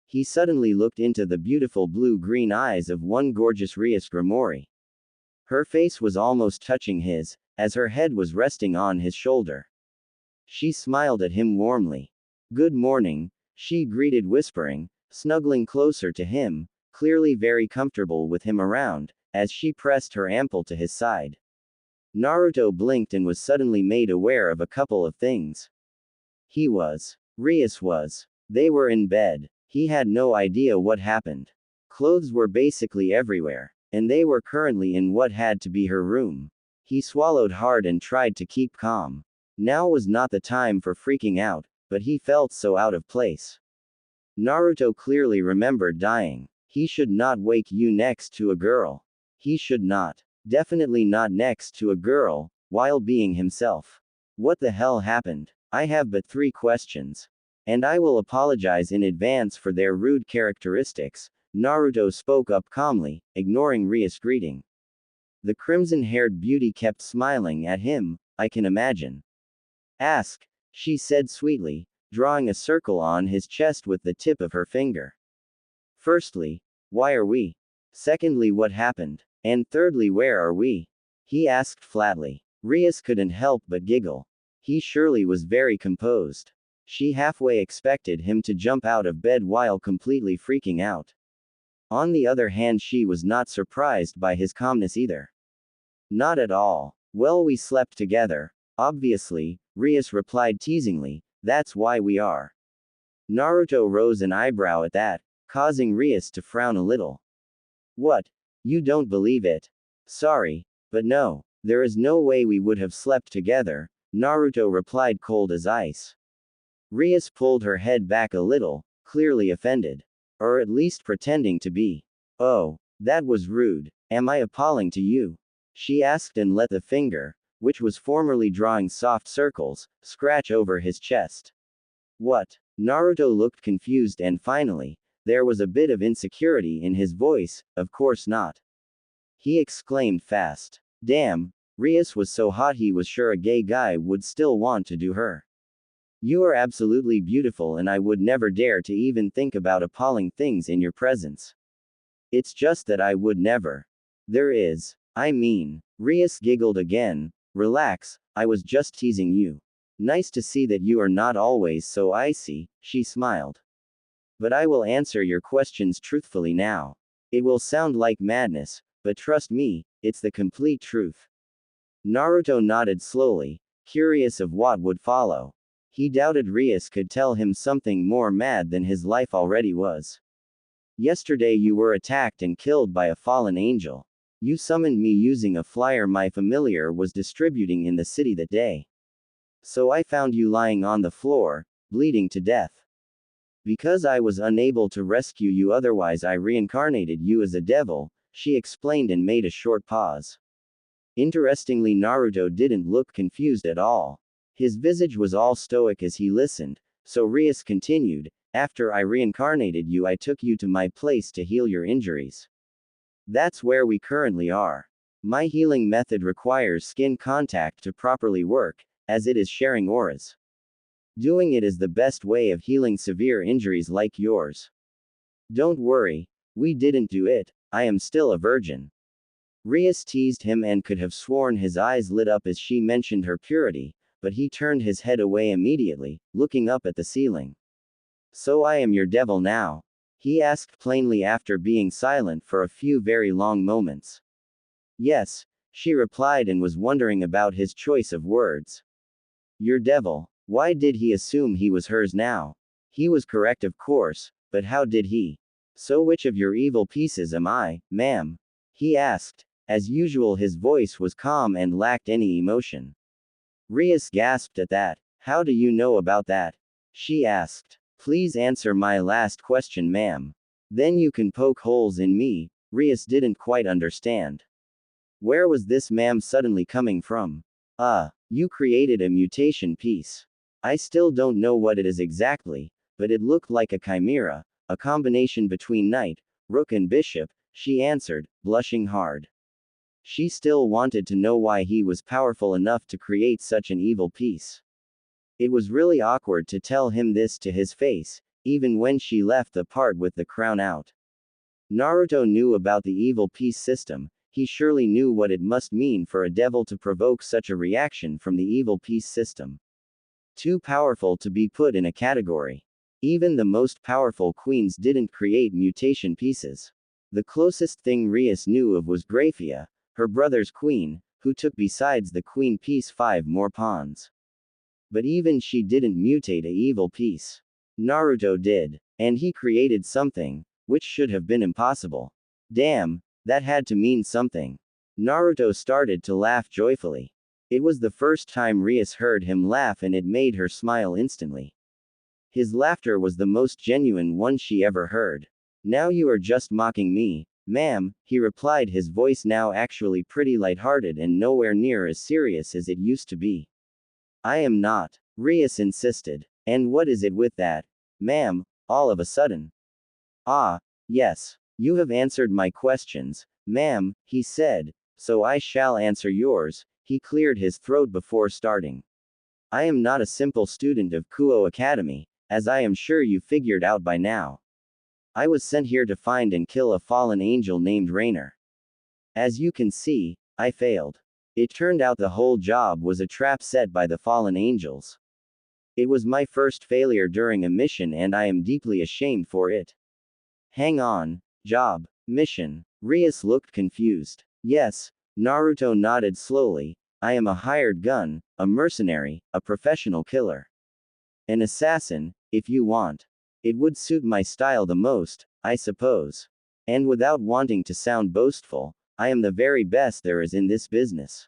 He suddenly looked into the beautiful blue-green eyes of one gorgeous Rias Grimori. Her face was almost touching his, as her head was resting on his shoulder. She smiled at him warmly. "Good morning," she greeted, whispering, snuggling closer to him, clearly very comfortable with him around, as she pressed her ample to his side. Naruto blinked and was suddenly made aware of a couple of things. Rias was. They were in bed. He had no idea what happened. Clothes were basically everywhere, and they were currently in what had to be her room. He swallowed hard and tried to keep calm. Now was not the time for freaking out, but he felt so out of place. Naruto clearly remembered dying. He should not wake you next to a girl. He should not. Definitely not next to a girl, while being himself. What the hell happened? I have but 3 questions. And I will apologize in advance for their rude characteristics, Naruto spoke up calmly, ignoring Rias' greeting. The crimson-haired beauty kept smiling at him. "I can imagine." "Ask," she said sweetly, drawing a circle on his chest with the tip of her finger. "Firstly, why are we? Secondly, what happened? And thirdly, where are we?" he asked flatly. Rias couldn't help but giggle. He surely was very composed. She halfway expected him to jump out of bed while completely freaking out. On the other hand, she was not surprised by his calmness either. "Not at all. Well, we slept together. Obviously," Rias replied teasingly, "that's why we are." Naruto rose an eyebrow at that, causing Rias to frown a little. "What? You don't believe it?" "Sorry, but no. There is no way we would have slept together," Naruto replied, cold as ice. Rias pulled her head back a little, clearly offended. Or at least pretending to be. "Oh, that was rude. Am I appalling to you?" she asked and let the finger, which was formerly drawing soft circles, scratch over his chest. "What?" Naruto looked confused and finally, there was a bit of insecurity in his voice. "Of course not," he exclaimed fast. Damn, Rias was so hot he was sure a gay guy would still want to do her. "You are absolutely beautiful and I would never dare to even think about appalling things in your presence. It's just that I would never." Rias giggled again. "Relax, I was just teasing you. Nice to see that you are not always so icy," she smiled. "But I will answer your questions truthfully now. It will sound like madness, but trust me, it's the complete truth." Naruto nodded slowly, curious of what would follow. He doubted Rias could tell him something more mad than his life already was. "Yesterday you were attacked and killed by a fallen angel. You summoned me using a flyer my familiar was distributing in the city that day. So I found you lying on the floor, bleeding to death. Because I was unable to rescue you, otherwise I reincarnated you as a devil," she explained and made a short pause. Interestingly, Naruto didn't look confused at all. His visage was all stoic as he listened, so Rias continued, "After I reincarnated you, I took you to my place to heal your injuries. That's where we currently are. My healing method requires skin contact to properly work, as it is sharing auras. Doing it is the best way of healing severe injuries like yours. Don't worry, we didn't do it, I am still a virgin." Rias teased him and could have sworn his eyes lit up as she mentioned her purity, but he turned his head away immediately, looking up at the ceiling. So I am your devil now? He asked plainly after being silent for a few very long moments. Yes, she replied and was wondering about his choice of words. Your devil. Why did he assume he was hers now? He was correct, of course, but how did he? So which of your evil pieces am I, ma'am? He asked. As usual, his voice was calm and lacked any emotion. Rias gasped at that. How do you know about that? She asked. Please answer my last question, ma'am. Then you can poke holes in me. Rias didn't quite understand. Where was this ma'am suddenly coming from? You created a mutation piece. I still don't know what it is exactly, but it looked like a chimera, a combination between knight, rook and bishop, she answered, blushing hard. She still wanted to know why he was powerful enough to create such an evil piece. It was really awkward to tell him this to his face, even when she left the part with the crown out. Naruto knew about the evil piece system. He surely knew what it must mean for a devil to provoke such a reaction from the evil piece system. Too powerful to be put in a category. Even the most powerful queens didn't create mutation pieces. The closest thing Rias knew of was Graphia, her brother's queen, who took besides the queen piece 5 more pawns. But even she didn't mutate a evil piece. Naruto did. And he created something, which should have been impossible. Damn, that had to mean something. Naruto started to laugh joyfully. It was the first time Rias heard him laugh and it made her smile instantly. His laughter was the most genuine one she ever heard. Now you are just mocking me, ma'am, he replied, his voice now actually pretty lighthearted and nowhere near as serious as it used to be. I am not, Rias insisted. And what is it with that, ma'am, all of a sudden? Ah, yes. You have answered my questions, ma'am, he said, so I shall answer yours. He cleared his throat before starting. I am not a simple student of Kuo Academy, as I am sure you figured out by now. I was sent here to find and kill a fallen angel named Raynare. As you can see, I failed. It turned out the whole job was a trap set by the fallen angels. It was my first failure during a mission and I am deeply ashamed for it. Hang on. Job. Mission. Rias looked confused. Yes, Naruto nodded slowly. I am a hired gun, a mercenary, a professional killer. An assassin, if you want. It would suit my style the most, I suppose. And without wanting to sound boastful, I am the very best there is in this business.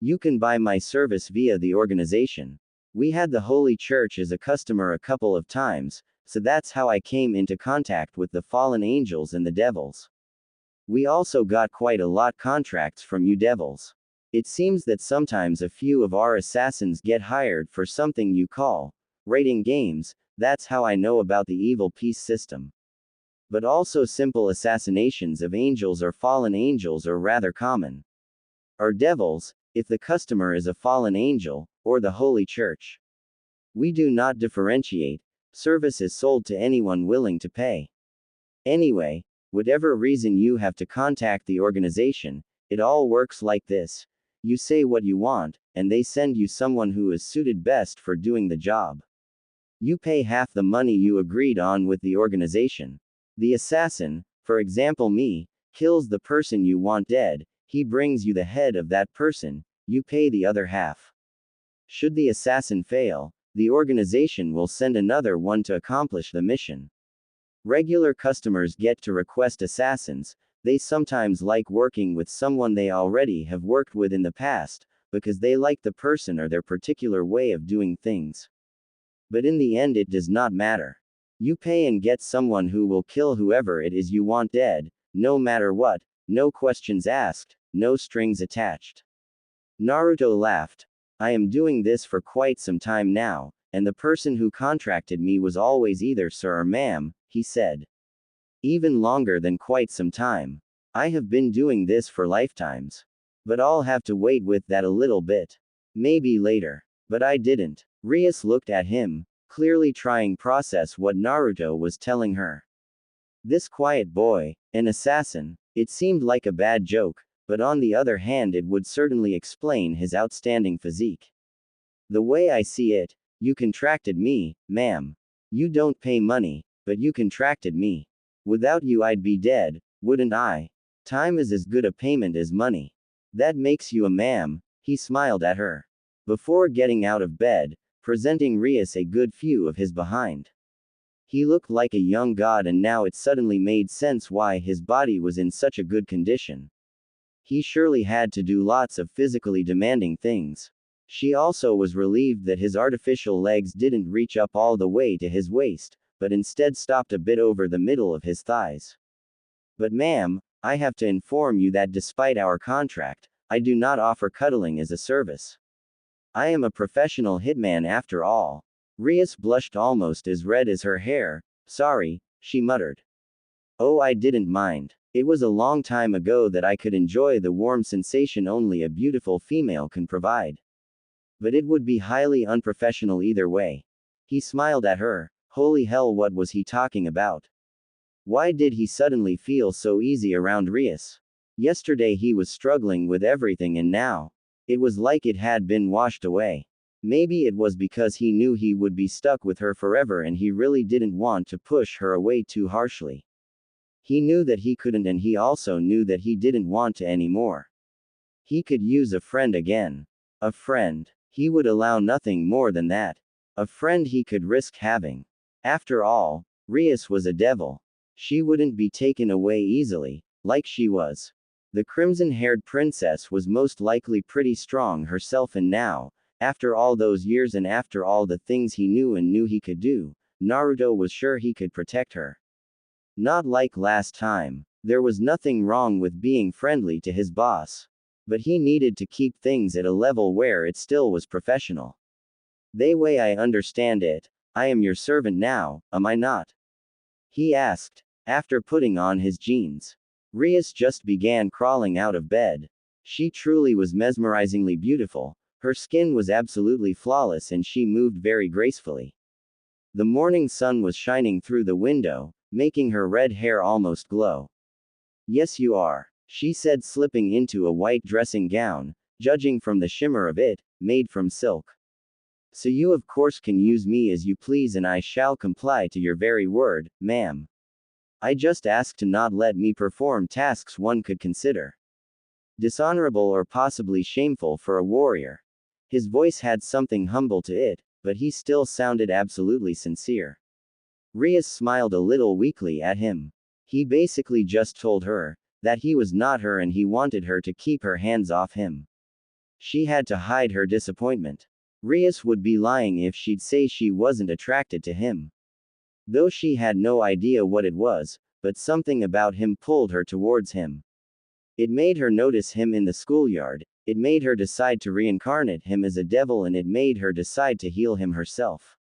You can buy my service via the organization. We had the Holy Church as a customer a couple of times, so that's how I came into contact with the fallen angels and the devils. We also got quite a lot contracts from you devils. It seems that sometimes a few of our assassins get hired for something you call raiding games. That's how I know about the evil piece system. But also simple assassinations of angels or fallen angels are rather common. Or devils, if the customer is a fallen angel, or the Holy Church. We do not differentiate. Service is sold to anyone willing to pay. Anyway, whatever reason you have to contact the organization, it all works like this. You say what you want, and they send you someone who is suited best for doing the job. You pay half the money you agreed on with the organization. The assassin, for example me, kills the person you want dead, he brings you the head of that person, you pay the other half. Should the assassin fail, the organization will send another one to accomplish the mission. Regular customers get to request assassins. They sometimes like working with someone they already have worked with in the past, because they like the person or their particular way of doing things. But in the end, it does not matter. You pay and get someone who will kill whoever it is you want dead, no matter what, no questions asked, no strings attached. Naruto laughed. I am doing this for quite some time now, and the person who contracted me was always either sir or ma'am, he said. Even longer than quite some time. I have been doing this for lifetimes. But I'll have to wait with that a little bit. Maybe later. But I didn't. Rias looked at him, clearly trying to process what Naruto was telling her. This quiet boy, an assassin, it seemed like a bad joke, but on the other hand it would certainly explain his outstanding physique. The way I see it, you contracted me, ma'am. You don't pay money, but you contracted me. Without you I'd be dead, wouldn't I? Time is as good a payment as money. That makes you a ma'am, he smiled at her. Before getting out of bed, presenting Rias a good view of his behind. He looked like a young god, and now it suddenly made sense why his body was in such a good condition. He surely had to do lots of physically demanding things. She also was relieved that his artificial legs didn't reach up all the way to his waist, but instead stopped a bit over the middle of his thighs. But ma'am, I have to inform you that despite our contract, I do not offer cuddling as a service. I am a professional hitman after all. Rias blushed almost as red as her hair. Sorry, she muttered. Oh, I didn't mind. It was a long time ago that I could enjoy the warm sensation only a beautiful female can provide. But it would be highly unprofessional either way. He smiled at her. Holy hell, what was he talking about? Why did he suddenly feel so easy around Rias? Yesterday he was struggling with everything, and now, it was like it had been washed away. Maybe it was because he knew he would be stuck with her forever and he really didn't want to push her away too harshly. He knew that he couldn't, and he also knew that he didn't want to anymore. He could use a friend again. A friend. He would allow nothing more than that. A friend he could risk having. After all, Rias was a devil. She wouldn't be taken away easily, like she was. The crimson-haired princess was most likely pretty strong herself, and now, after all those years and after all the things he knew he could do, Naruto was sure he could protect her. Not like last time. There was nothing wrong with being friendly to his boss. But he needed to keep things at a level where it still was professional. The way I understand it, I am your servant now, am I not? He asked, after putting on his jeans. Rias just began crawling out of bed. She truly was mesmerizingly beautiful. Her skin was absolutely flawless and she moved very gracefully. The morning sun was shining through the window, making her red hair almost glow. Yes, you are, she said, slipping into a white dressing gown, judging from the shimmer of it, made from silk. So you of course can use me as you please, and I shall comply to your very word, ma'am. I just ask to not let me perform tasks one could consider dishonorable or possibly shameful for a warrior. His voice had something humble to it, but he still sounded absolutely sincere. Rias smiled a little weakly at him. He basically just told her that he was not her and he wanted her to keep her hands off him. She had to hide her disappointment. Rias would be lying if she'd say she wasn't attracted to him. Though she had no idea what it was, but something about him pulled her towards him. It made her notice him in the schoolyard, it made her decide to reincarnate him as a devil, and it made her decide to heal him herself.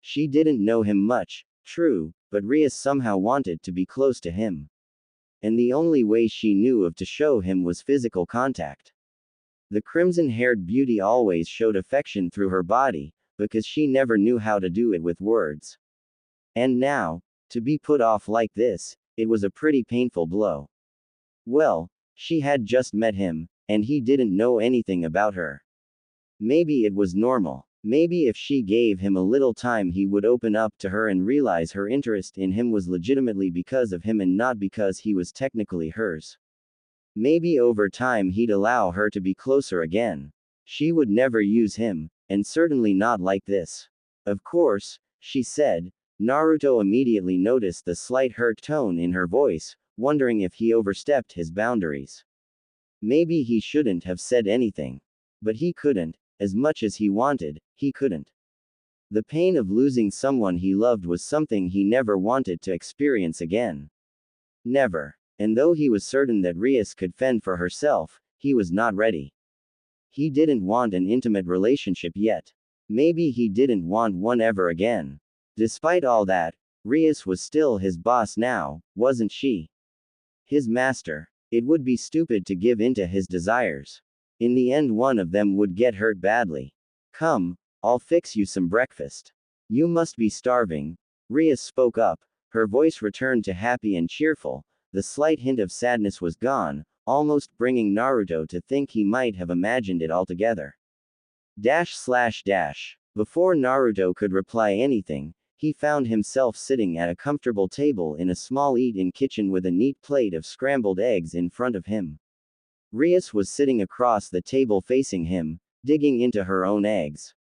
She didn't know him much, true, but Rias somehow wanted to be close to him. And the only way she knew of to show him was physical contact. The crimson-haired beauty always showed affection through her body, because she never knew how to do it with words. And now, to be put off like this, it was a pretty painful blow. Well, she had just met him, and he didn't know anything about her. Maybe it was normal. Maybe if she gave him a little time he would open up to her and realize her interest in him was legitimately because of him and not because he was technically hers. Maybe over time he'd allow her to be closer again. She would never use him, and certainly not like this. Of course, she said. Naruto immediately noticed the slight hurt tone in her voice, wondering if he overstepped his boundaries. Maybe he shouldn't have said anything. But he couldn't. As much as he wanted, he couldn't. The pain of losing someone he loved was something he never wanted to experience again. Never. And though he was certain that Rias could fend for herself, he was not ready. He didn't want an intimate relationship yet. Maybe he didn't want one ever again. Despite all that, Rias was still his boss now, wasn't she? His master. It would be stupid to give in to his desires. In the end, one of them would get hurt badly. Come, I'll fix you some breakfast. You must be starving. Rias spoke up. Her voice returned to happy and cheerful. The slight hint of sadness was gone, almost bringing Naruto to think he might have imagined it altogether. Before Naruto could reply anything, he found himself sitting at a comfortable table in a small eat-in kitchen with a neat plate of scrambled eggs in front of him. Rias was sitting across the table facing him, digging into her own eggs.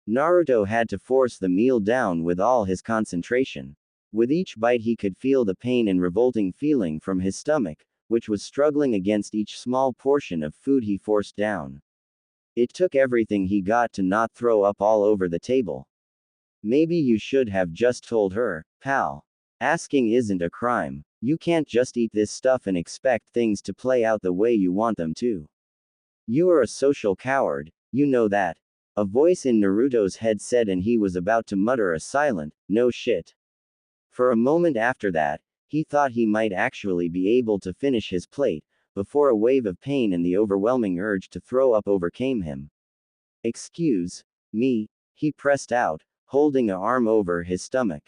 Naruto had to force the meal down with all his concentration. With each bite he could feel the pain and revolting feeling from his stomach, which was struggling against each small portion of food he forced down. It took everything he got to not throw up all over the table. Maybe you should have just told her, pal. Asking isn't a crime. You can't just eat this stuff and expect things to play out the way you want them to. You are a social coward, you know that. A voice in Naruto's head said, and he was about to mutter a silent, no shit. For a moment after that, he thought he might actually be able to finish his plate, before a wave of pain and the overwhelming urge to throw up overcame him. Excuse me, he pressed out, holding an arm over his stomach.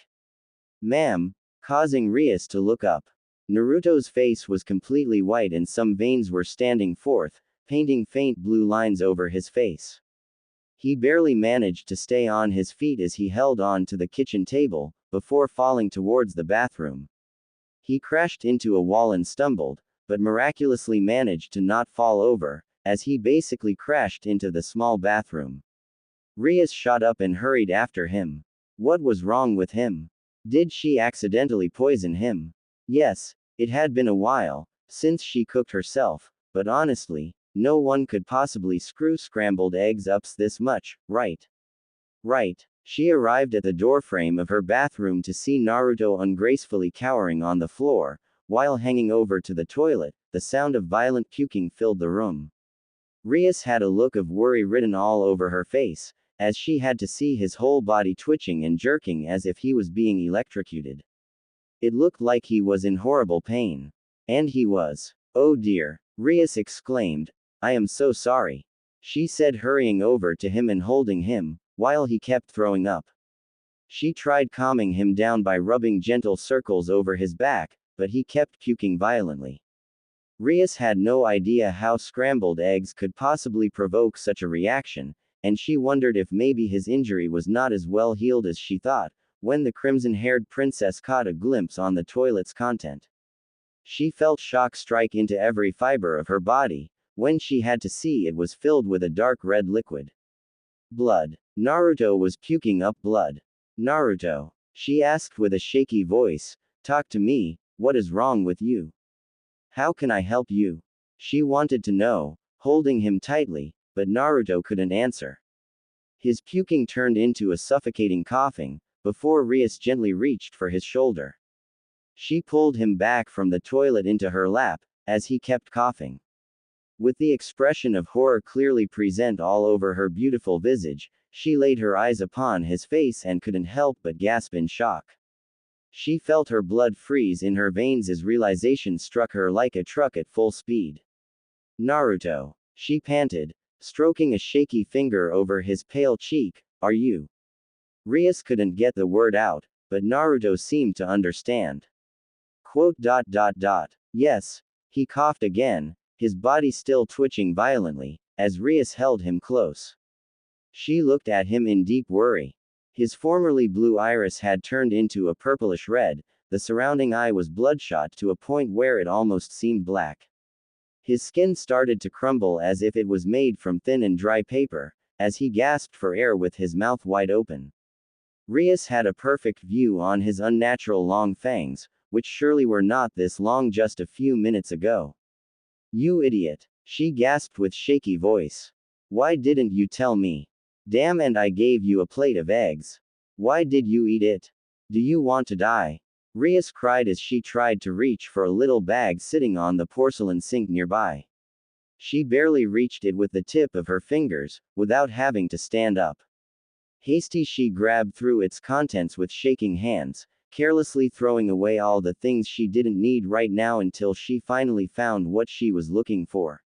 Ma'am, causing Rias to look up. Naruto's face was completely white and some veins were standing forth, painting faint blue lines over his face. He barely managed to stay on his feet as he held on to the kitchen table, before falling towards the bathroom. He crashed into a wall and stumbled, but miraculously managed to not fall over, as he basically crashed into the small bathroom. Rias shot up and hurried after him. What was wrong with him? Did she accidentally poison him? Yes, it had been a while since she cooked herself, but honestly, no one could possibly screw scrambled eggs up this much, right? Right. She arrived at the doorframe of her bathroom to see Naruto ungracefully cowering on the floor, while hanging over to the toilet. The sound of violent puking filled the room. Rias had a look of worry written all over her face, as she had to see his whole body twitching and jerking as if he was being electrocuted. It looked like he was in horrible pain. And he was. Oh dear, Rias exclaimed. I am so sorry. She said, hurrying over to him and holding him, while he kept throwing up. She tried calming him down by rubbing gentle circles over his back, but he kept puking violently. Rias had no idea how scrambled eggs could possibly provoke such a reaction, and she wondered if maybe his injury was not as well healed as she thought, when the crimson-haired princess caught a glimpse on the toilet's content. She felt shock strike into every fiber of her body, when she had to see it was filled with a dark red liquid. Blood. Naruto was puking up blood. Naruto, she asked with a shaky voice, talk to me, what is wrong with you? How can I help you? She wanted to know, holding him tightly, but Naruto couldn't answer. His puking turned into a suffocating coughing, before Rias gently reached for his shoulder. She pulled him back from the toilet into her lap, as he kept coughing. With the expression of horror clearly present all over her beautiful visage, she laid her eyes upon his face and couldn't help but gasp in shock. She felt her blood freeze in her veins as realization struck her like a truck at full speed. Naruto, she panted, stroking a shaky finger over his pale cheek, are you? Rias couldn't get the word out, but Naruto seemed to understand. Yes, he coughed again, his body still twitching violently, as Rias held him close. She looked at him in deep worry. His formerly blue iris had turned into a purplish red, the surrounding eye was bloodshot to a point where it almost seemed black. His skin started to crumble as if it was made from thin and dry paper, as he gasped for air with his mouth wide open. Rias had a perfect view on his unnatural long fangs, which surely were not this long just a few minutes ago. You idiot, she gasped with shaky voice. Why didn't you tell me? Damn, and I gave you a plate of eggs. Why did you eat it? Do you want to die? Rias cried as she tried to reach for a little bag sitting on the porcelain sink nearby. She barely reached it with the tip of her fingers, without having to stand up. Hasty, she grabbed through its contents with shaking hands, carelessly throwing away all the things she didn't need right now until she finally found what she was looking for.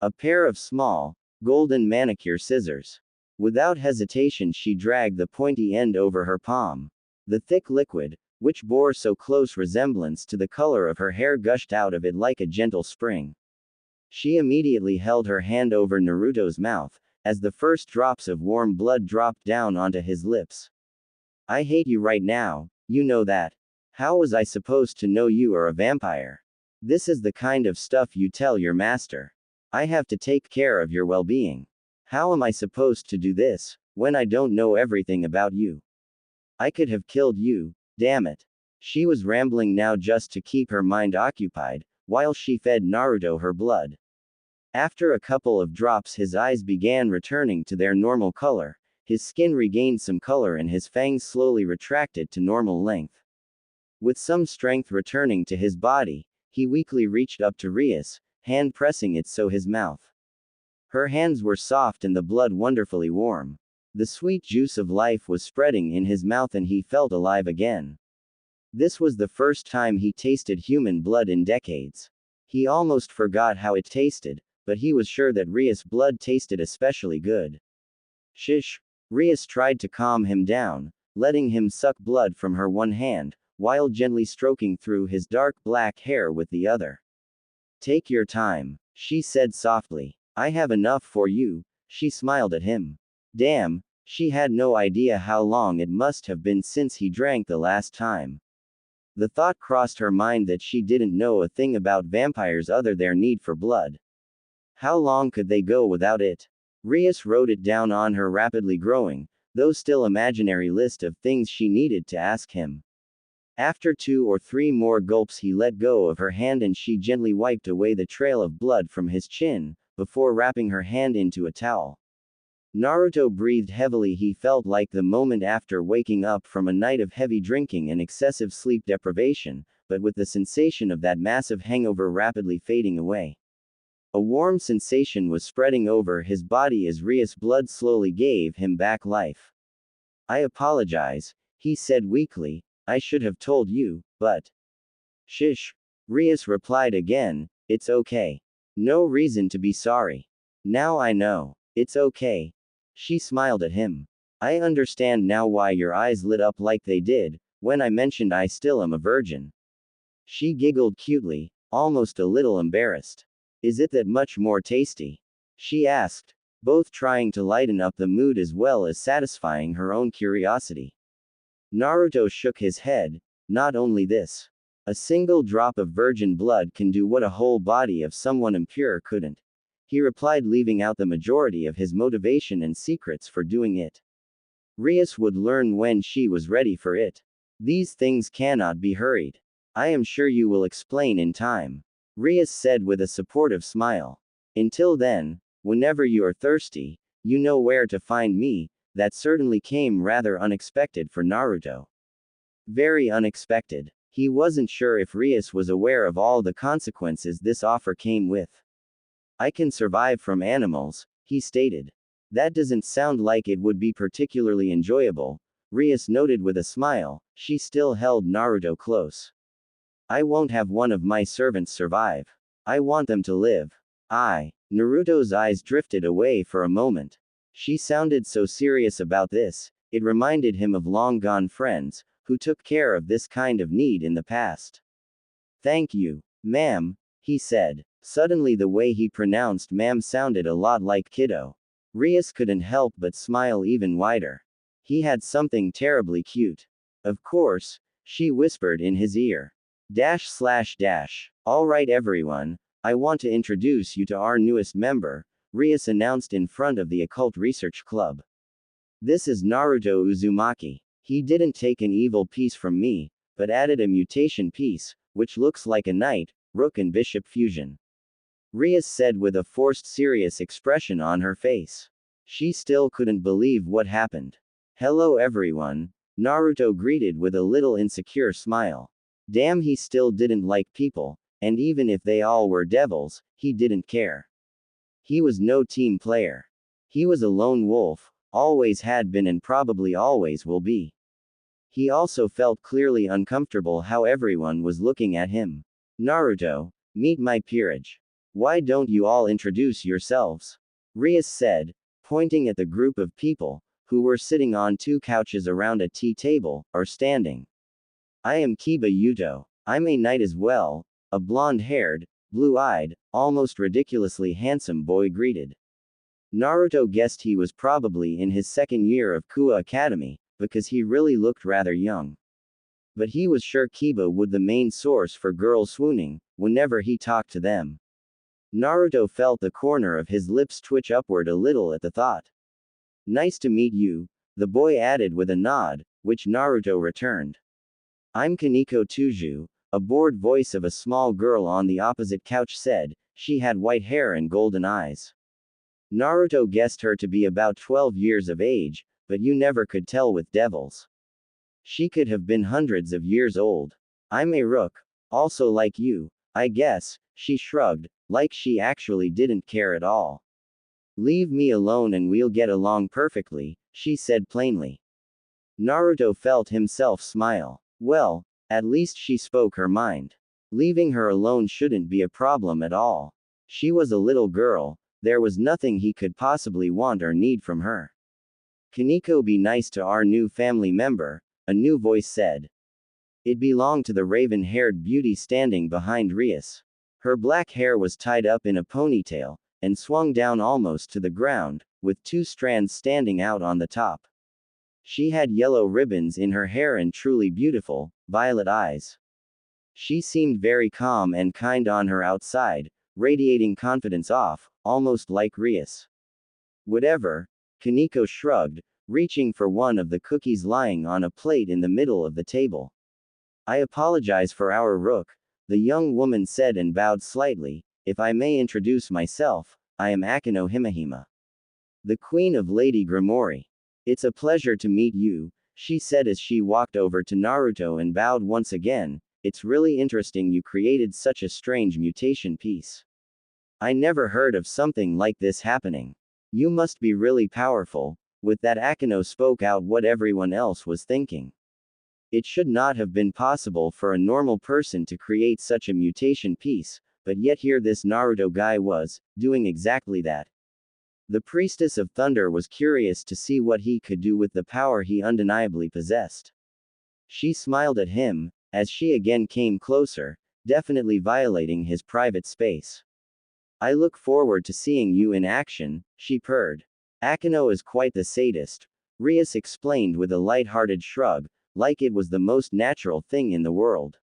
A pair of small, golden manicure scissors. Without hesitation, she dragged the pointy end over her palm. The thick liquid, which bore so close resemblance to the color of her hair, gushed out of it like a gentle spring. She immediately held her hand over Naruto's mouth, as the first drops of warm blood dropped down onto his lips. I hate you right now, you know that. How was I supposed to know you are a vampire? This is the kind of stuff you tell your master. I have to take care of your well-being. How am I supposed to do this, when I don't know everything about you? I could have killed you, damn it. She was rambling now just to keep her mind occupied, while she fed Naruto her blood. After a couple of drops his eyes began returning to their normal color, his skin regained some color and his fangs slowly retracted to normal length. With some strength returning to his body, he weakly reached up to Rias, hand pressing it so his mouth. Her hands were soft and the blood wonderfully warm. The sweet juice of life was spreading in his mouth and he felt alive again. This was the first time he tasted human blood in decades. He almost forgot how it tasted, but he was sure that Rias' blood tasted especially good. Shish! Rias tried to calm him down, letting him suck blood from her one hand, while gently stroking through his dark black hair with the other. Take your time, she said softly. I have enough for you. She smiled at him. Damn, she had no idea how long it must have been since he drank the last time. The thought crossed her mind that she didn't know a thing about vampires other than their need for blood. How long could they go without it? Rias wrote it down on her rapidly growing, though still imaginary list of things she needed to ask him. After 2 or 3 more gulps he let go of her hand and she gently wiped away the trail of blood from his chin, before wrapping her hand into a towel. Naruto breathed heavily. He felt like the moment after waking up from a night of heavy drinking and excessive sleep deprivation, but with the sensation of that massive hangover rapidly fading away. A warm sensation was spreading over his body as Rias' blood slowly gave him back life. I apologize, he said weakly, I should have told you, but. Shish. Rias replied again, it's okay. No reason to be sorry. Now I know. It's okay. She smiled at him. I understand now why your eyes lit up like they did, when I mentioned I still am a virgin. She giggled cutely, almost a little embarrassed. Is it that much more tasty? She asked, both trying to lighten up the mood as well as satisfying her own curiosity. Naruto shook his head, not only this. A single drop of virgin blood can do what a whole body of someone impure couldn't. He replied, leaving out the majority of his motivation and secrets for doing it. Rias would learn when she was ready for it. These things cannot be hurried. I am sure you will explain in time. Rias said with a supportive smile. Until then, whenever you are thirsty, you know where to find me. That certainly came rather unexpected for Naruto. Very unexpected. He wasn't sure if Rias was aware of all the consequences this offer came with. I can survive from animals, he stated. That doesn't sound like it would be particularly enjoyable, Rias noted with a smile. She still held Naruto close. I won't have one of my servants survive. I want them to live. Naruto's eyes drifted away for a moment. She sounded so serious about this, it reminded him of long-gone friends, who took care of this kind of need in the past. Thank you, ma'am, he said. Suddenly the way he pronounced ma'am sounded a lot like kiddo. Rias couldn't help but smile even wider. He had something terribly cute. Of course, she whispered in his ear. All right everyone, I want to introduce you to our newest member, Rias announced in front of the Occult Research Club. This is Naruto Uzumaki. He didn't take an evil piece from me, but added a mutation piece, which looks like a knight, rook and bishop fusion. Rias said with a forced serious expression on her face. She still couldn't believe what happened. Hello everyone, Naruto greeted with a little insecure smile. Damn, he still didn't like people, and even if they all were devils, he didn't care. He was no team player. He was a lone wolf, always had been and probably always will be. He also felt clearly uncomfortable how everyone was looking at him. Naruto, meet my peerage. Why don't you all introduce yourselves? Rias said, pointing at the group of people, who were sitting on 2 couches around a tea table, or standing. I am Kiba Yuto. I'm a knight as well, a blonde-haired, blue-eyed, almost ridiculously handsome boy greeted. Naruto guessed he was probably in his 2nd year of Kua Academy, because he really looked rather young. But he was sure Kiba would the main source for girls swooning, whenever he talked to them. Naruto felt the corner of his lips twitch upward a little at the thought. Nice to meet you, the boy added with a nod, which Naruto returned. I'm Kaneko Tuju, a bored voice of a small girl on the opposite couch said. She had white hair and golden eyes. Naruto guessed her to be about 12 years of age, but you never could tell with devils. She could have been hundreds of years old. I'm a rook, also like you, I guess, she shrugged, like she actually didn't care at all. Leave me alone and we'll get along perfectly, she said plainly. Naruto felt himself smile. Well, at least she spoke her mind. Leaving her alone shouldn't be a problem at all. She was a little girl, there was nothing he could possibly want or need from her. Kaneko, be nice to our new family member, a new voice said. It belonged to the raven-haired beauty standing behind Rias. Her black hair was tied up in a ponytail, and swung down almost to the ground, with 2 strands standing out on the top. She had yellow ribbons in her hair and truly beautiful, violet eyes. She seemed very calm and kind on her outside, radiating confidence off, almost like Rias. Whatever, Kaneko shrugged, reaching for one of the cookies lying on a plate in the middle of the table. I apologize for our rook, the young woman said and bowed slightly. If I may introduce myself, I am Akeno Himehima, the queen of Lady Grimori. It's a pleasure to meet you, she said as she walked over to Naruto and bowed once again. It's really interesting you created such a strange mutation piece. I never heard of something like this happening. You must be really powerful. With that, Akeno spoke out what everyone else was thinking. It should not have been possible for a normal person to create such a mutation piece, but yet here this Naruto guy was, doing exactly that. The Priestess of Thunder was curious to see what he could do with the power he undeniably possessed. She smiled at him, as she again came closer, definitely violating his private space. I look forward to seeing you in action, she purred. Akeno is quite the sadist, Rias explained with a light-hearted shrug, like it was the most natural thing in the world.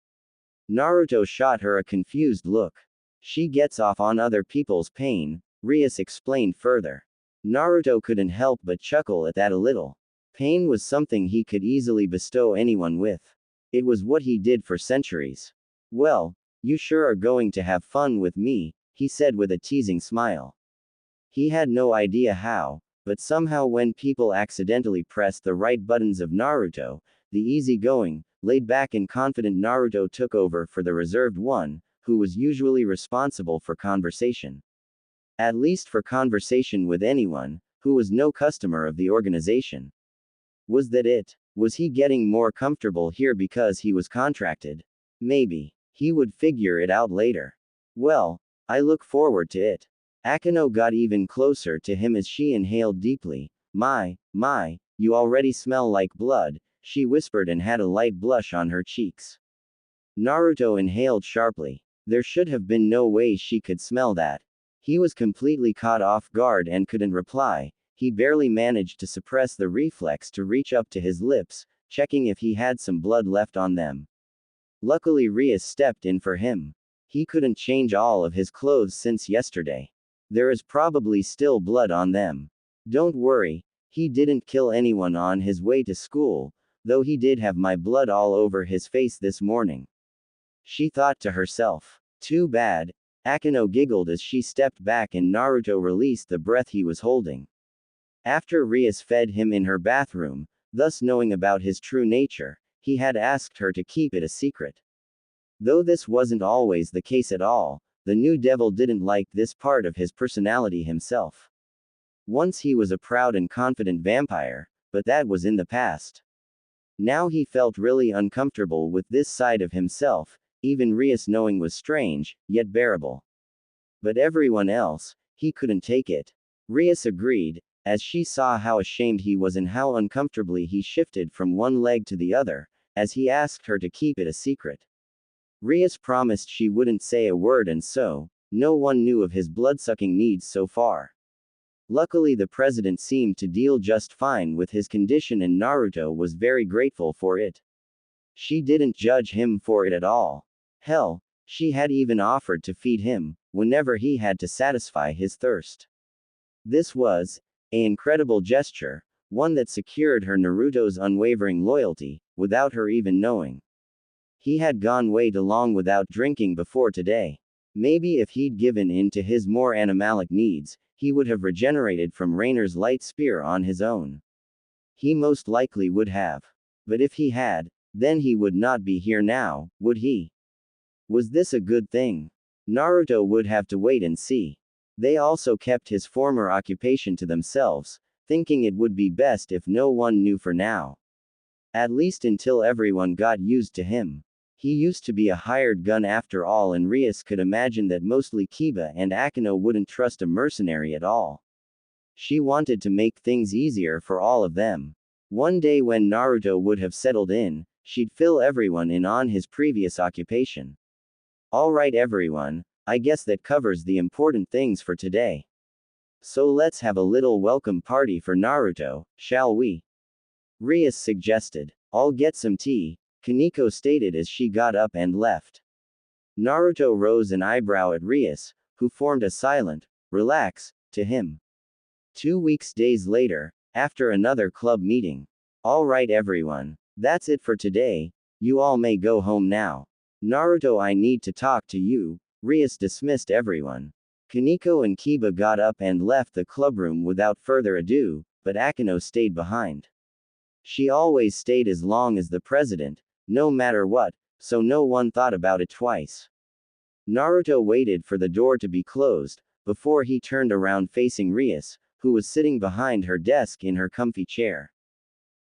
Naruto shot her a confused look. She gets off on other people's pain, Rias explained further. Naruto couldn't help but chuckle at that a little. Pain was something he could easily bestow anyone with. It was what he did for centuries. Well, you sure are going to have fun with me, he said with a teasing smile. He had no idea how, but somehow when people accidentally pressed the right buttons of Naruto, the easygoing, laid-back and confident Naruto took over for the reserved one, who was usually responsible for conversation. At least for conversation with anyone, who was no customer of the organization. Was that it? Was he getting more comfortable here because he was contracted? Maybe. He would figure it out later. Well, I look forward to it. Akeno got even closer to him as she inhaled deeply. My, you already smell like blood, she whispered and had a light blush on her cheeks. Naruto inhaled sharply. There should have been no way she could smell that. He was completely caught off guard and couldn't reply. He barely managed to suppress the reflex to reach up to his lips, checking if he had some blood left on them. Luckily Rias stepped in for him. He couldn't change all of his clothes since yesterday. There is probably still blood on them. Don't worry, he didn't kill anyone on his way to school, though he did have my blood all over his face this morning. She thought to herself. Too bad. Akeno giggled as she stepped back and Naruto released the breath he was holding. After Rias fed him in her bathroom, thus knowing about his true nature, he had asked her to keep it a secret. Though this wasn't always the case at all, the new devil didn't like this part of his personality himself. Once he was a proud and confident vampire, but that was in the past. Now he felt really uncomfortable with this side of himself, even Rias knowing was strange, yet bearable. But everyone else, he couldn't take it. Rias agreed, as she saw how ashamed he was and how uncomfortably he shifted from one leg to the other, as he asked her to keep it a secret. Rias promised she wouldn't say a word and so, no one knew of his blood-sucking needs so far. Luckily, the president seemed to deal just fine with his condition, and Naruto was very grateful for it. She didn't judge him for it at all. Hell, she had even offered to feed him whenever he had to satisfy his thirst. This was an incredible gesture, one that secured her Naruto's unwavering loyalty, without her even knowing. He had gone way too long without drinking before today. Maybe if he'd given in to his more animalic needs, he would have regenerated from Raynare's light spear on his own. He most likely would have. But if he had, then he would not be here now, would he? Was this a good thing? Naruto would have to wait and see. They also kept his former occupation to themselves, thinking it would be best if no one knew for now. At least until everyone got used to him. He used to be a hired gun after all, and Rias could imagine that mostly Kiba and Akeno wouldn't trust a mercenary at all. She wanted to make things easier for all of them. One day when Naruto would have settled in, she'd fill everyone in on his previous occupation. Alright everyone, I guess that covers the important things for today. So let's have a little welcome party for Naruto, shall we? Rias suggested. I'll get some tea, Kaneko stated as she got up and left. Naruto rose an eyebrow at Rias, who formed a silent, relax, to him. 2 days later, after another club meeting. Alright everyone, that's it for today, you all may go home now. Naruto, I need to talk to you. Rias dismissed everyone. Kaneko and Kiba got up and left the clubroom without further ado, but Akeno stayed behind. She always stayed as long as the president, no matter what, so no one thought about it twice. Naruto waited for the door to be closed, before he turned around facing Rias, who was sitting behind her desk in her comfy chair.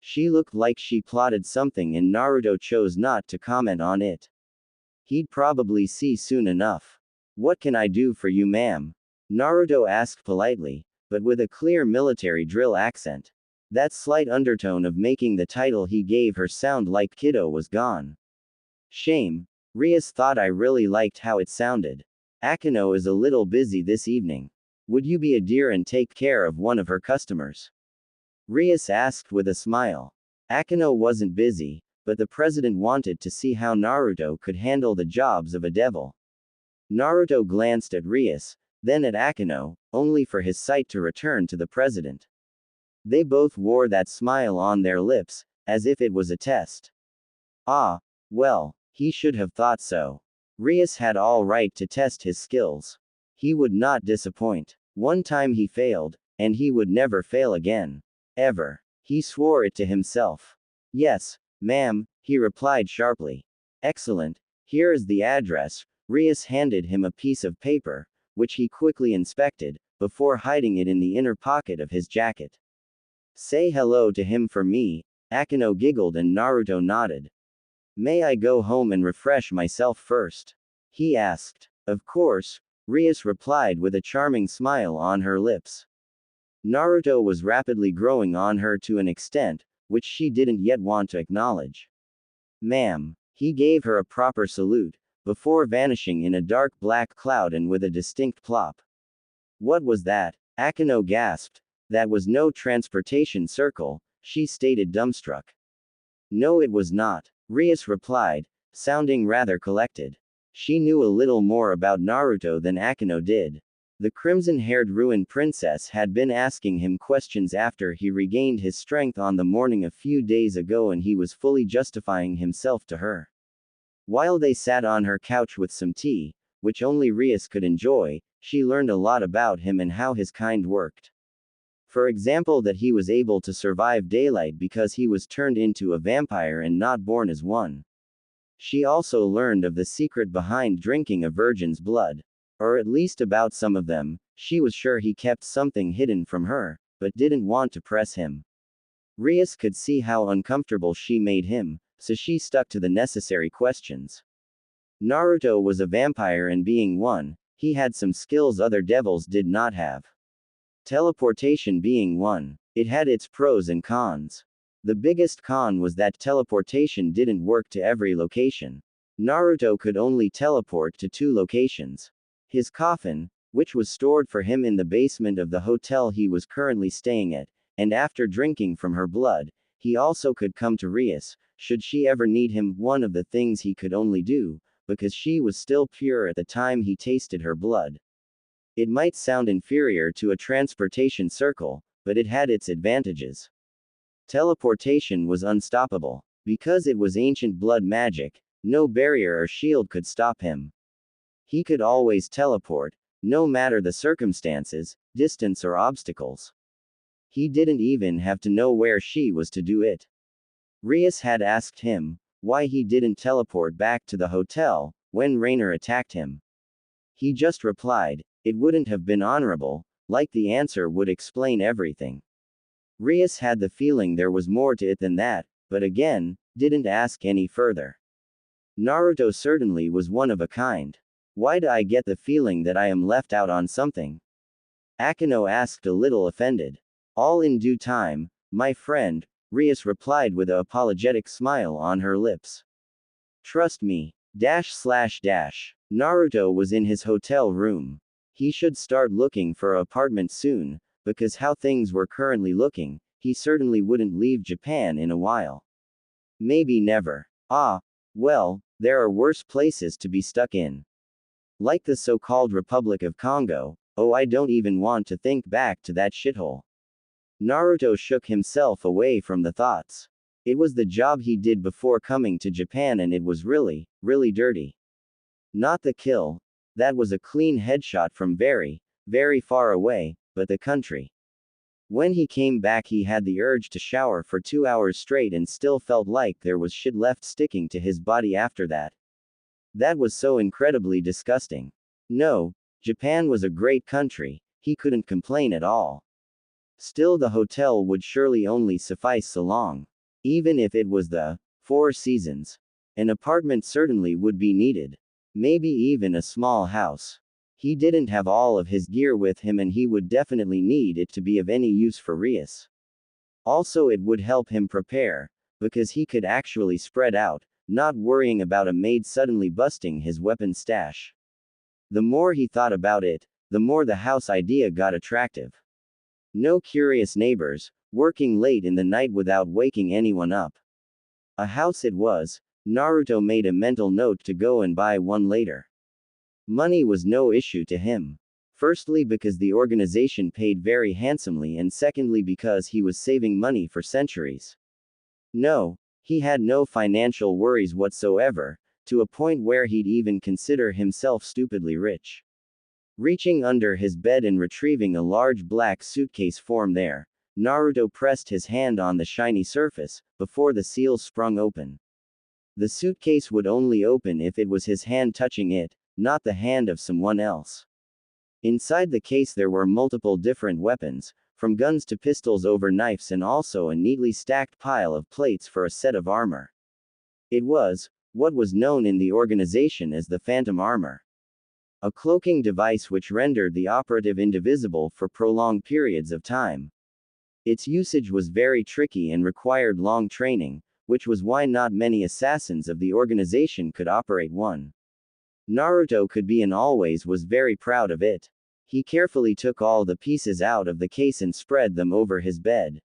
She looked like she plotted something, and Naruto chose not to comment on it. He'd probably see soon enough. What can I do for you, ma'am? Naruto asked politely, but with a clear military drill accent. That slight undertone of making the title he gave her sound like kiddo was gone. Shame. Rias thought I really liked how it sounded. Akeno is a little busy this evening. Would you be a dear and take care of one of her customers? Rias asked with a smile. Akeno wasn't busy, but the president wanted to see how Naruto could handle the jobs of a devil. Naruto glanced at Rias, then at Akeno, only for his sight to return to the president. They both wore that smile on their lips, as if it was a test. Ah, well, he should have thought so. Rias had all right to test his skills. He would not disappoint. One time he failed, and he would never fail again. Ever. He swore it to himself. Yes, ma'am, he replied sharply. Excellent. Here is the address. Rias handed him a piece of paper, which he quickly inspected, before hiding it in the inner pocket of his jacket. Say hello to him for me. Akeno giggled and Naruto nodded. May I go home and refresh myself first? He asked. Of course, Rias replied with a charming smile on her lips. Naruto was rapidly growing on her to an extent, which she didn't yet want to acknowledge. Ma'am. He gave her a proper salute, before vanishing in a dark black cloud and with a distinct plop. What was that? Akeno gasped. That was no transportation circle, she stated dumbstruck. No, it was not, Rias replied, sounding rather collected. She knew a little more about Naruto than Akeno did. The crimson-haired ruined princess had been asking him questions after he regained his strength on the morning a few days ago, and he was fully justifying himself to her. While they sat on her couch with some tea, which only Rias could enjoy, she learned a lot about him and how his kind worked. For example, that he was able to survive daylight because he was turned into a vampire and not born as one. She also learned of the secret behind drinking a virgin's blood. Or at least about some of them. She was sure he kept something hidden from her, but didn't want to press him. Rias could see how uncomfortable she made him, so she stuck to the necessary questions. Naruto was a vampire, and being one, he had some skills other devils did not have. Teleportation being one. It had its pros and cons. The biggest con was that teleportation didn't work to every location. Naruto could only teleport to 2 locations. His coffin, which was stored for him in the basement of the hotel he was currently staying at, and after drinking from her blood, he also could come to Rias, should she ever need him, one of the things he could only do, because she was still pure at the time he tasted her blood. It might sound inferior to a transportation circle, but it had its advantages. Teleportation was unstoppable. Because it was ancient blood magic, no barrier or shield could stop him. He could always teleport, no matter the circumstances, distance or obstacles. He didn't even have to know where she was to do it. Rias had asked him why he didn't teleport back to the hotel when Raynare attacked him. He just replied, it wouldn't have been honorable, like the answer would explain everything. Rias had the feeling there was more to it than that, but again, didn't ask any further. Naruto certainly was one of a kind. Why do I get the feeling that I am left out on something? Akeno asked, a little offended. All in due time, my friend, Rias replied with an apologetic smile on her lips. Trust me. Naruto was in his hotel room. He should start looking for an apartment soon, because how things were currently looking, he certainly wouldn't leave Japan in a while. Maybe never. Well, there are worse places to be stuck in. Like the so-called Republic of Congo. Oh, I don't even want to think back to that shithole. Naruto shook himself away from the thoughts. It was the job he did before coming to Japan, and it was really, really dirty. Not the kill. That was a clean headshot from very, very far away, but the country. When he came back, he had the urge to shower for 2 hours straight and still felt like there was shit left sticking to his body after that. That was so incredibly disgusting. No, Japan was a great country, he couldn't complain at all. Still, the hotel would surely only suffice so long. Even if it was the Four Seasons. An apartment certainly would be needed. Maybe even a small house. He didn't have all of his gear with him, and he would definitely need it to be of any use for Rias. Also, it would help him prepare, because he could actually spread out, not worrying about a maid suddenly busting his weapon stash. The more he thought about it, the more the house idea got attractive. No curious neighbors, working late in the night without waking anyone up. A house it was. Naruto made a mental note to go and buy one later. Money was no issue to him. Firstly, because the organization paid very handsomely, and secondly, because he was saving money for centuries. No, he had no financial worries whatsoever, to a point where he'd even consider himself stupidly rich. Reaching under his bed and retrieving a large black suitcase from there, Naruto pressed his hand on the shiny surface, before the seal sprung open. The suitcase would only open if it was his hand touching it, not the hand of someone else. Inside the case there were multiple different weapons, from guns to pistols over knives, and also a neatly stacked pile of plates for a set of armor. It was what was known in the organization as the Phantom Armor. A cloaking device which rendered the operative indivisible for prolonged periods of time. Its usage was very tricky and required long training, which was why not many assassins of the organization could operate one. Naruto could be and always was very proud of it. He carefully took all the pieces out of the case and spread them over his bed.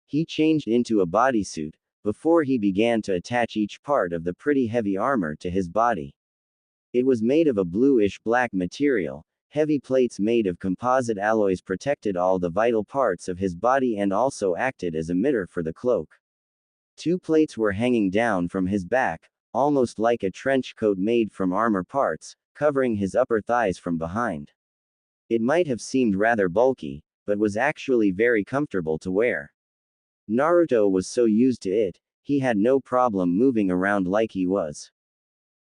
He changed into a bodysuit, before he began to attach each part of the pretty heavy armor to his body. It was made of a bluish-black material. Heavy plates made of composite alloys protected all the vital parts of his body and also acted as a mirror for the cloak. 2 plates were hanging down from his back, almost like a trench coat made from armor parts, covering his upper thighs from behind. It might have seemed rather bulky, but was actually very comfortable to wear. Naruto was so used to it, he had no problem moving around like he was.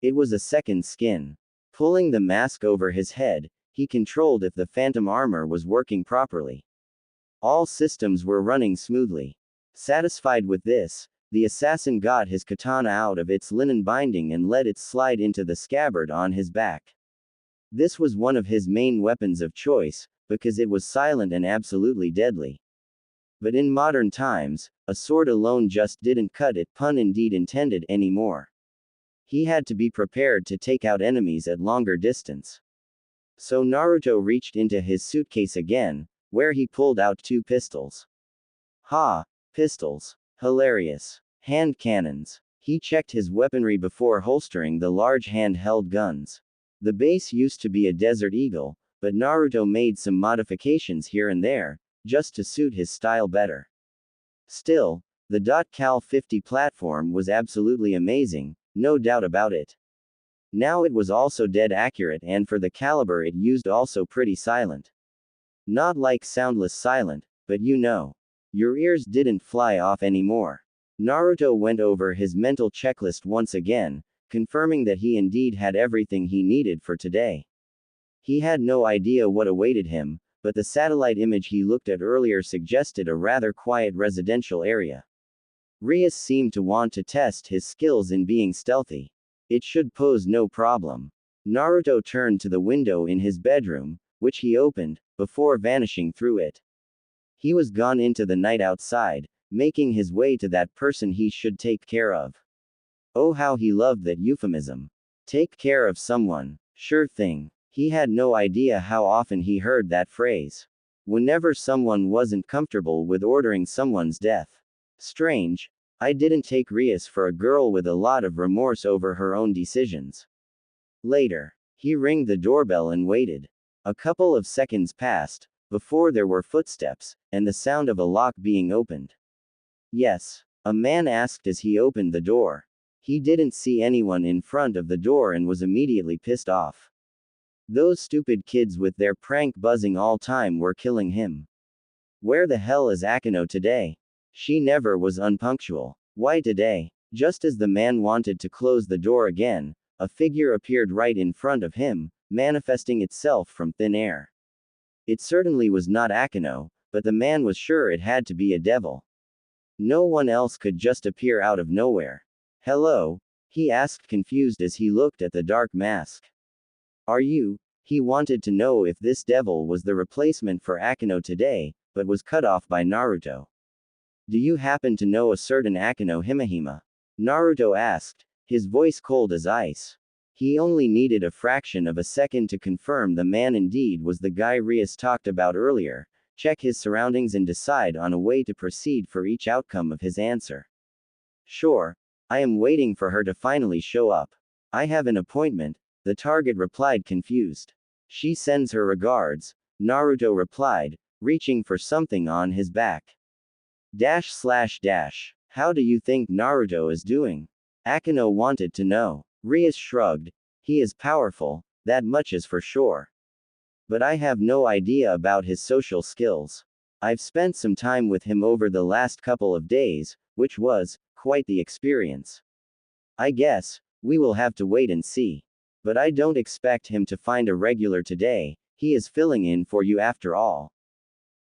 It was a second skin. Pulling the mask over his head, he controlled if the phantom armor was working properly. All systems were running smoothly. Satisfied with this, the assassin got his katana out of its linen binding and let it slide into the scabbard on his back. This was one of his main weapons of choice, because it was silent and absolutely deadly. But in modern times, a sword alone just didn't cut it, pun indeed intended, anymore. He had to be prepared to take out enemies at longer distance. So Naruto reached into his suitcase again, where he pulled out 2 pistols. Ha! Pistols. Hilarious. Hand cannons. He checked his weaponry before holstering the large hand-held guns. The base used to be a Desert Eagle, but Naruto made some modifications here and there, just to suit his style better. Still, the .Cal 50 platform was absolutely amazing, no doubt about it. Now it was also dead accurate, and for the caliber it used also pretty silent. Not like soundless silent, but you know. Your ears didn't fly off anymore. Naruto went over his mental checklist once again, confirming that he indeed had everything he needed for today. He had no idea what awaited him, but the satellite image he looked at earlier suggested a rather quiet residential area. Rias seemed to want to test his skills in being stealthy. It should pose no problem. Naruto turned to the window in his bedroom, which he opened, before vanishing through it. He was gone into the night outside, making his way to that person he should take care of. Oh, how he loved that euphemism. Take care of someone. Sure thing. He had no idea how often he heard that phrase. Whenever someone wasn't comfortable with ordering someone's death. Strange. I didn't take Rias for a girl with a lot of remorse over her own decisions. Later, he rang the doorbell and waited. A couple of seconds passed, before there were footsteps, and the sound of a lock being opened. Yes, a man asked as he opened the door. He didn't see anyone in front of the door and was immediately pissed off. Those stupid kids with their prank buzzing all time were killing him. Where the hell is Akeno today? She never was unpunctual. Why today? Just as the man wanted to close the door again, a figure appeared right in front of him, manifesting itself from thin air. It certainly was not Akeno, but the man was sure it had to be a devil. No one else could just appear out of nowhere. Hello? He asked, confused as he looked at the dark mask. Are you? He wanted to know if this devil was the replacement for Akeno today, but was cut off by Naruto. Do you happen to know a certain Akeno Himehime? Naruto asked, his voice cold as ice. He only needed a fraction of a second to confirm the man indeed was the guy Rias talked about earlier, check his surroundings and decide on a way to proceed for each outcome of his answer. Sure. I am waiting for her to finally show up. I have an appointment, the target replied, confused. She sends her regards, Naruto replied, reaching for something on his back. // How do you think Naruto is doing? Akeno wanted to know. Rias shrugged. He is powerful, that much is for sure. But I have no idea about his social skills. I've spent some time with him over the last couple of days, which was quite the experience. I guess we will have to wait and see. But I don't expect him to find a regular today, he is filling in for you after all.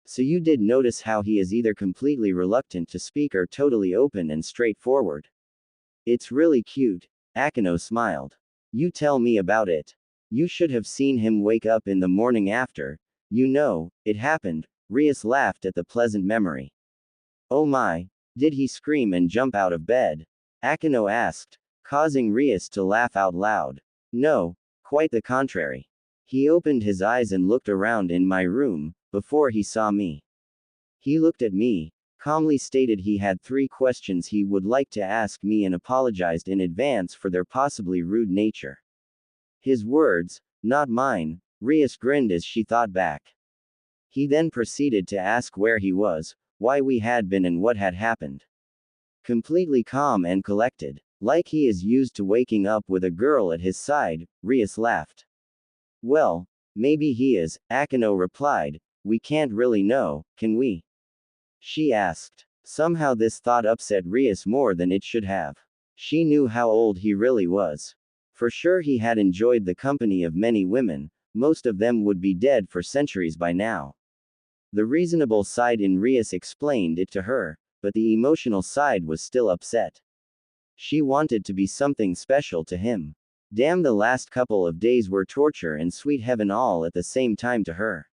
So you did notice how he is either completely reluctant to speak or totally open and straightforward. It's really cute, Akeno smiled. You tell me about it. You should have seen him wake up in the morning after, you know, it happened. Rias laughed at the pleasant memory. Oh my, did he scream and jump out of bed? Akeno asked, causing Rias to laugh out loud. No, quite the contrary. He opened his eyes and looked around in my room, before he saw me. He looked at me, calmly stated he had 3 questions he would like to ask me and apologized in advance for their possibly rude nature. His words, not mine. Rias grinned as she thought back. He then proceeded to ask where he was, why we had been and what had happened. Completely calm and collected, like he is used to waking up with a girl at his side, Rias laughed. Well, maybe he is, Akeno replied. We can't really know, can we? She asked. Somehow this thought upset Rias more than it should have. She knew how old he really was. For sure he had enjoyed the company of many women, most of them would be dead for centuries by now. The reasonable side in Rias explained it to her, but the emotional side was still upset. She wanted to be something special to him. Damn, the last couple of days were torture and sweet heaven all at the same time to her.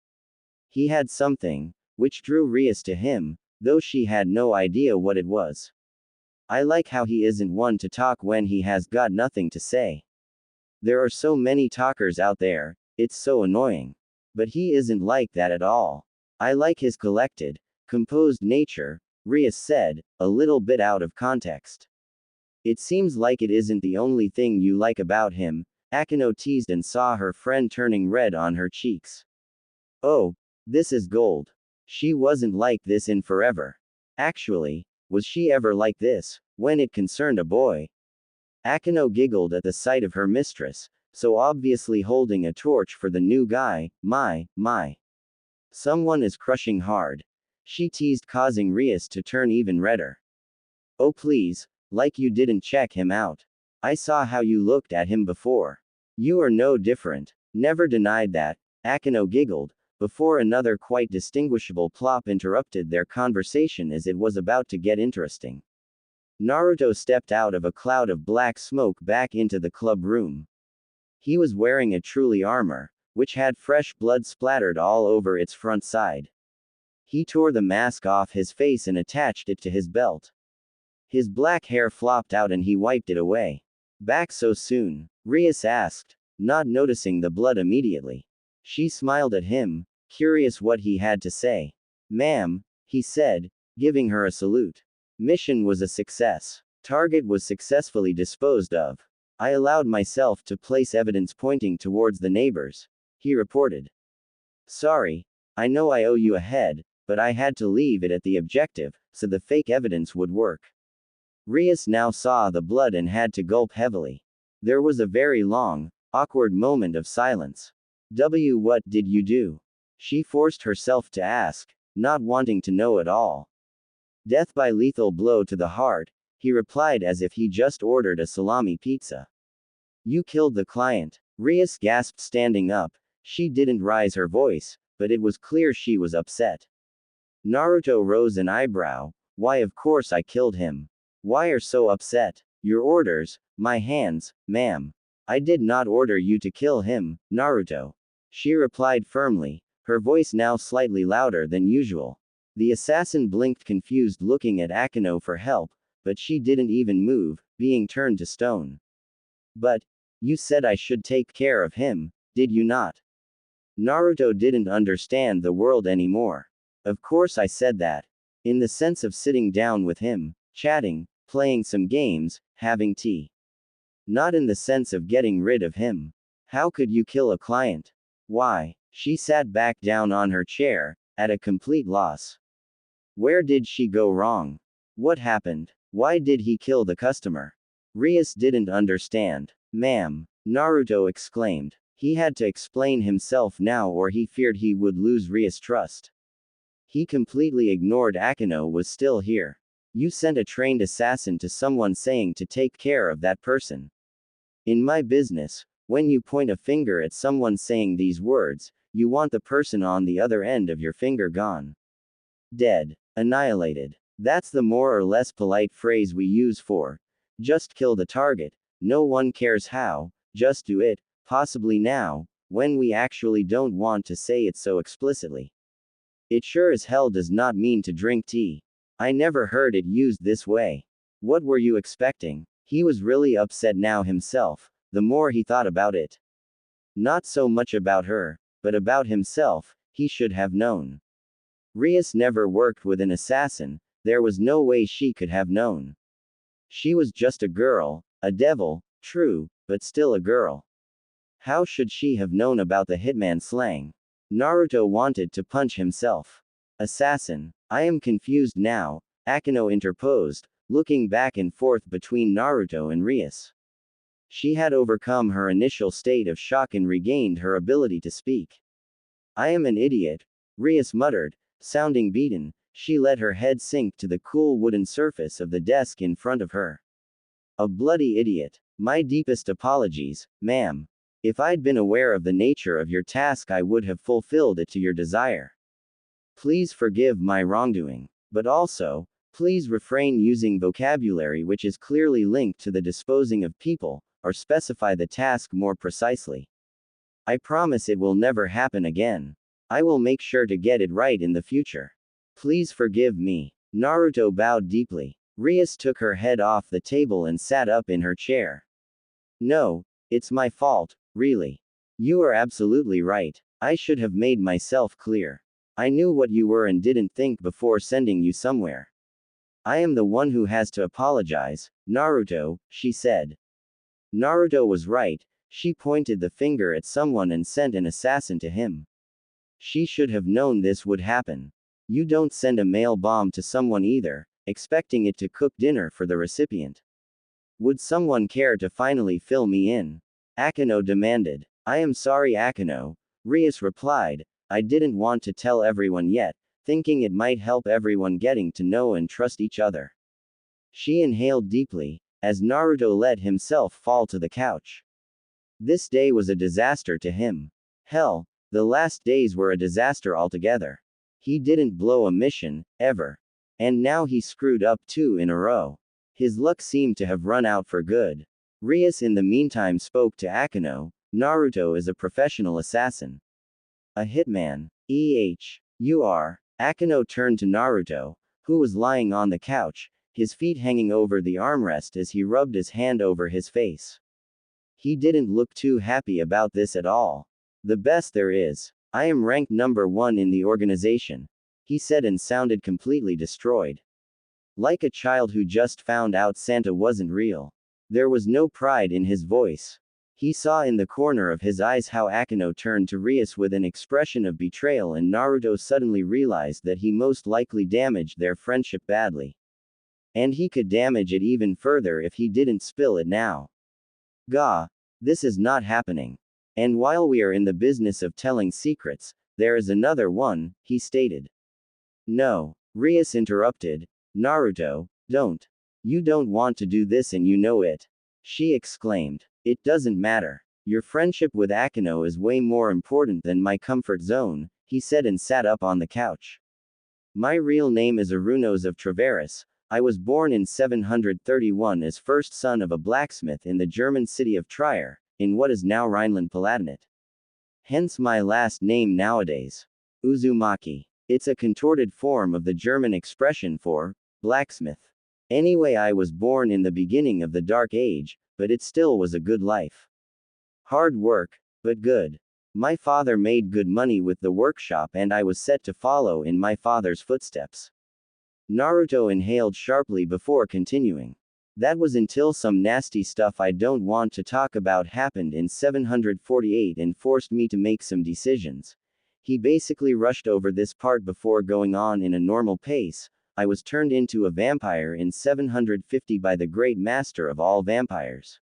He had something, which drew Rias to him, though she had no idea what it was. I like how he isn't one to talk when he has got nothing to say. There are so many talkers out there, It's so annoying. But he isn't like that at all. I like his collected, composed nature, Rias said, a little bit out of context. It seems like it isn't the only thing you like about him, Akeno teased and saw her friend turning red on her cheeks. Oh, this is gold. She wasn't like this in forever. Actually, was she ever like this, when it concerned a boy? Akeno giggled at the sight of her mistress, so obviously holding a torch for the new guy. My. Someone is crushing hard. She teased, causing Rias to turn even redder. Oh please, like you didn't check him out. I saw how you looked at him before. You are no different. Never denied that, Akeno giggled, before another quite distinguishable plop interrupted their conversation as it was about to get interesting. Naruto stepped out of a cloud of black smoke back into the club room. He was wearing a truly armor, which had fresh blood splattered all over its front side. He tore the mask off his face and attached it to his belt. His black hair flopped out and he wiped it away. Back so soon? Rias asked, not noticing the blood immediately. She smiled at him, curious what he had to say. Ma'am, he said, giving her a salute. Mission was a success. Target was successfully disposed of. I allowed myself to place evidence pointing towards the neighbors, he reported. Sorry, I know I owe you a head, but I had to leave it at the objective, so the fake evidence would work. Rias now saw the blood and had to gulp heavily. There was a very long, awkward moment of silence. What did you do? She forced herself to ask, not wanting to know at all. Death by lethal blow to the heart, he replied as if he just ordered a salami pizza. You killed the client, Rias gasped, standing up. She didn't raise her voice, but it was clear she was upset. Naruto rose an eyebrow. Why, of course I killed him. Why are so upset? Your orders, my hands, ma'am. I did not order you to kill him, Naruto. She replied firmly, her voice now slightly louder than usual. The assassin blinked, confused, looking at Akeno for help, but she didn't even move, being turned to stone. But, you said I should take care of him, did you not? Naruto didn't understand the world anymore. Of course I said that. In the sense of sitting down with him, chatting, playing some games, having tea. Not in the sense of getting rid of him. How could you kill a client? Why? She sat back down on her chair, at a complete loss. Where did she go wrong? What happened? Why did he kill the customer? Rias didn't understand. Ma'am, Naruto exclaimed. He had to explain himself now or he feared he would lose Rias' trust. He completely ignored Akeno was still here. You sent a trained assassin to someone saying to take care of that person. In my business, when you point a finger at someone saying these words, you want the person on the other end of your finger gone. Dead. Annihilated. That's the more or less polite phrase we use for, just kill the target, no one cares how, just do it, possibly now, when we actually don't want to say it so explicitly. It sure as hell does not mean to drink tea. I never heard it used this way. What were you expecting? He was really upset now himself, the more he thought about it. Not so much about her, but about himself, he should have known. Rias never worked with an assassin, there was no way she could have known. She was just a girl, a devil, true, but still a girl. How should she have known about the hitman slang? Naruto wanted to punch himself. Assassin. I am confused now, Akeno interposed, looking back and forth between Naruto and Rias. She had overcome her initial state of shock and regained her ability to speak. I am an idiot, Rias muttered, sounding beaten. She let her head sink to the cool wooden surface of the desk in front of her. A bloody idiot. My deepest apologies, ma'am. If I'd been aware of the nature of your task, I would have fulfilled it to your desire. Please forgive my wrongdoing. But also, please refrain using vocabulary which is clearly linked to the disposing of people, or specify the task more precisely. I promise it will never happen again. I will make sure to get it right in the future. Please forgive me. Naruto bowed deeply. Rias took her head off the table and sat up in her chair. No, it's my fault, really. You are absolutely right. I should have made myself clear. I knew what you were and didn't think before sending you somewhere. I am the one who has to apologize, Naruto, she said. Naruto was right. She pointed the finger at someone and sent an assassin to him. She should have known this would happen. You don't send a mail bomb to someone either, expecting it to cook dinner for the recipient. Would someone care to finally fill me in? Akeno demanded. I am sorry, Akeno, Rias replied. I didn't want to tell everyone yet, thinking it might help everyone getting to know and trust each other. She inhaled deeply, as Naruto let himself fall to the couch. This day was a disaster to him. Hell, the last days were a disaster altogether. He didn't blow a mission, ever. And now he screwed up 2 in a row. His luck seemed to have run out for good. Rias in the meantime spoke to Akeno. Naruto is a professional assassin. A hitman. You are. Akeno turned to Naruto, who was lying on the couch, his feet hanging over the armrest as he rubbed his hand over his face. He didn't look too happy about this at all. The best there is. I am ranked number 1 in the organization, he said and sounded completely destroyed. Like a child who just found out Santa wasn't real. There was no pride in his voice. He saw in the corner of his eyes how Akeno turned to Rias with an expression of betrayal, and Naruto suddenly realized that he most likely damaged their friendship badly. And he could damage it even further if he didn't spill it now. Gah! This is not happening. And while we are in the business of telling secrets, there is another one, he stated. No, Rias interrupted. Naruto, don't. You don't want to do this and you know it. She exclaimed. It doesn't matter. Your friendship with Akeno is way more important than my comfort zone, he said and sat up on the couch. My real name is Arunos of Traveris. I was born in 731 as first son of a blacksmith in the German city of Trier, in what is now Rhineland-Palatinate. Hence my last name nowadays. Uzumaki. It's a contorted form of the German expression for blacksmith. Anyway, I was born in the beginning of the Dark Age, but it still was a good life. Hard work, but good. My father made good money with the workshop and I was set to follow in my father's footsteps. Naruto inhaled sharply before continuing. That was until some nasty stuff I don't want to talk about happened in 748 and forced me to make some decisions. He basically rushed over this part before going on in a normal pace. I was turned into a vampire in 750 by the great master of all vampires.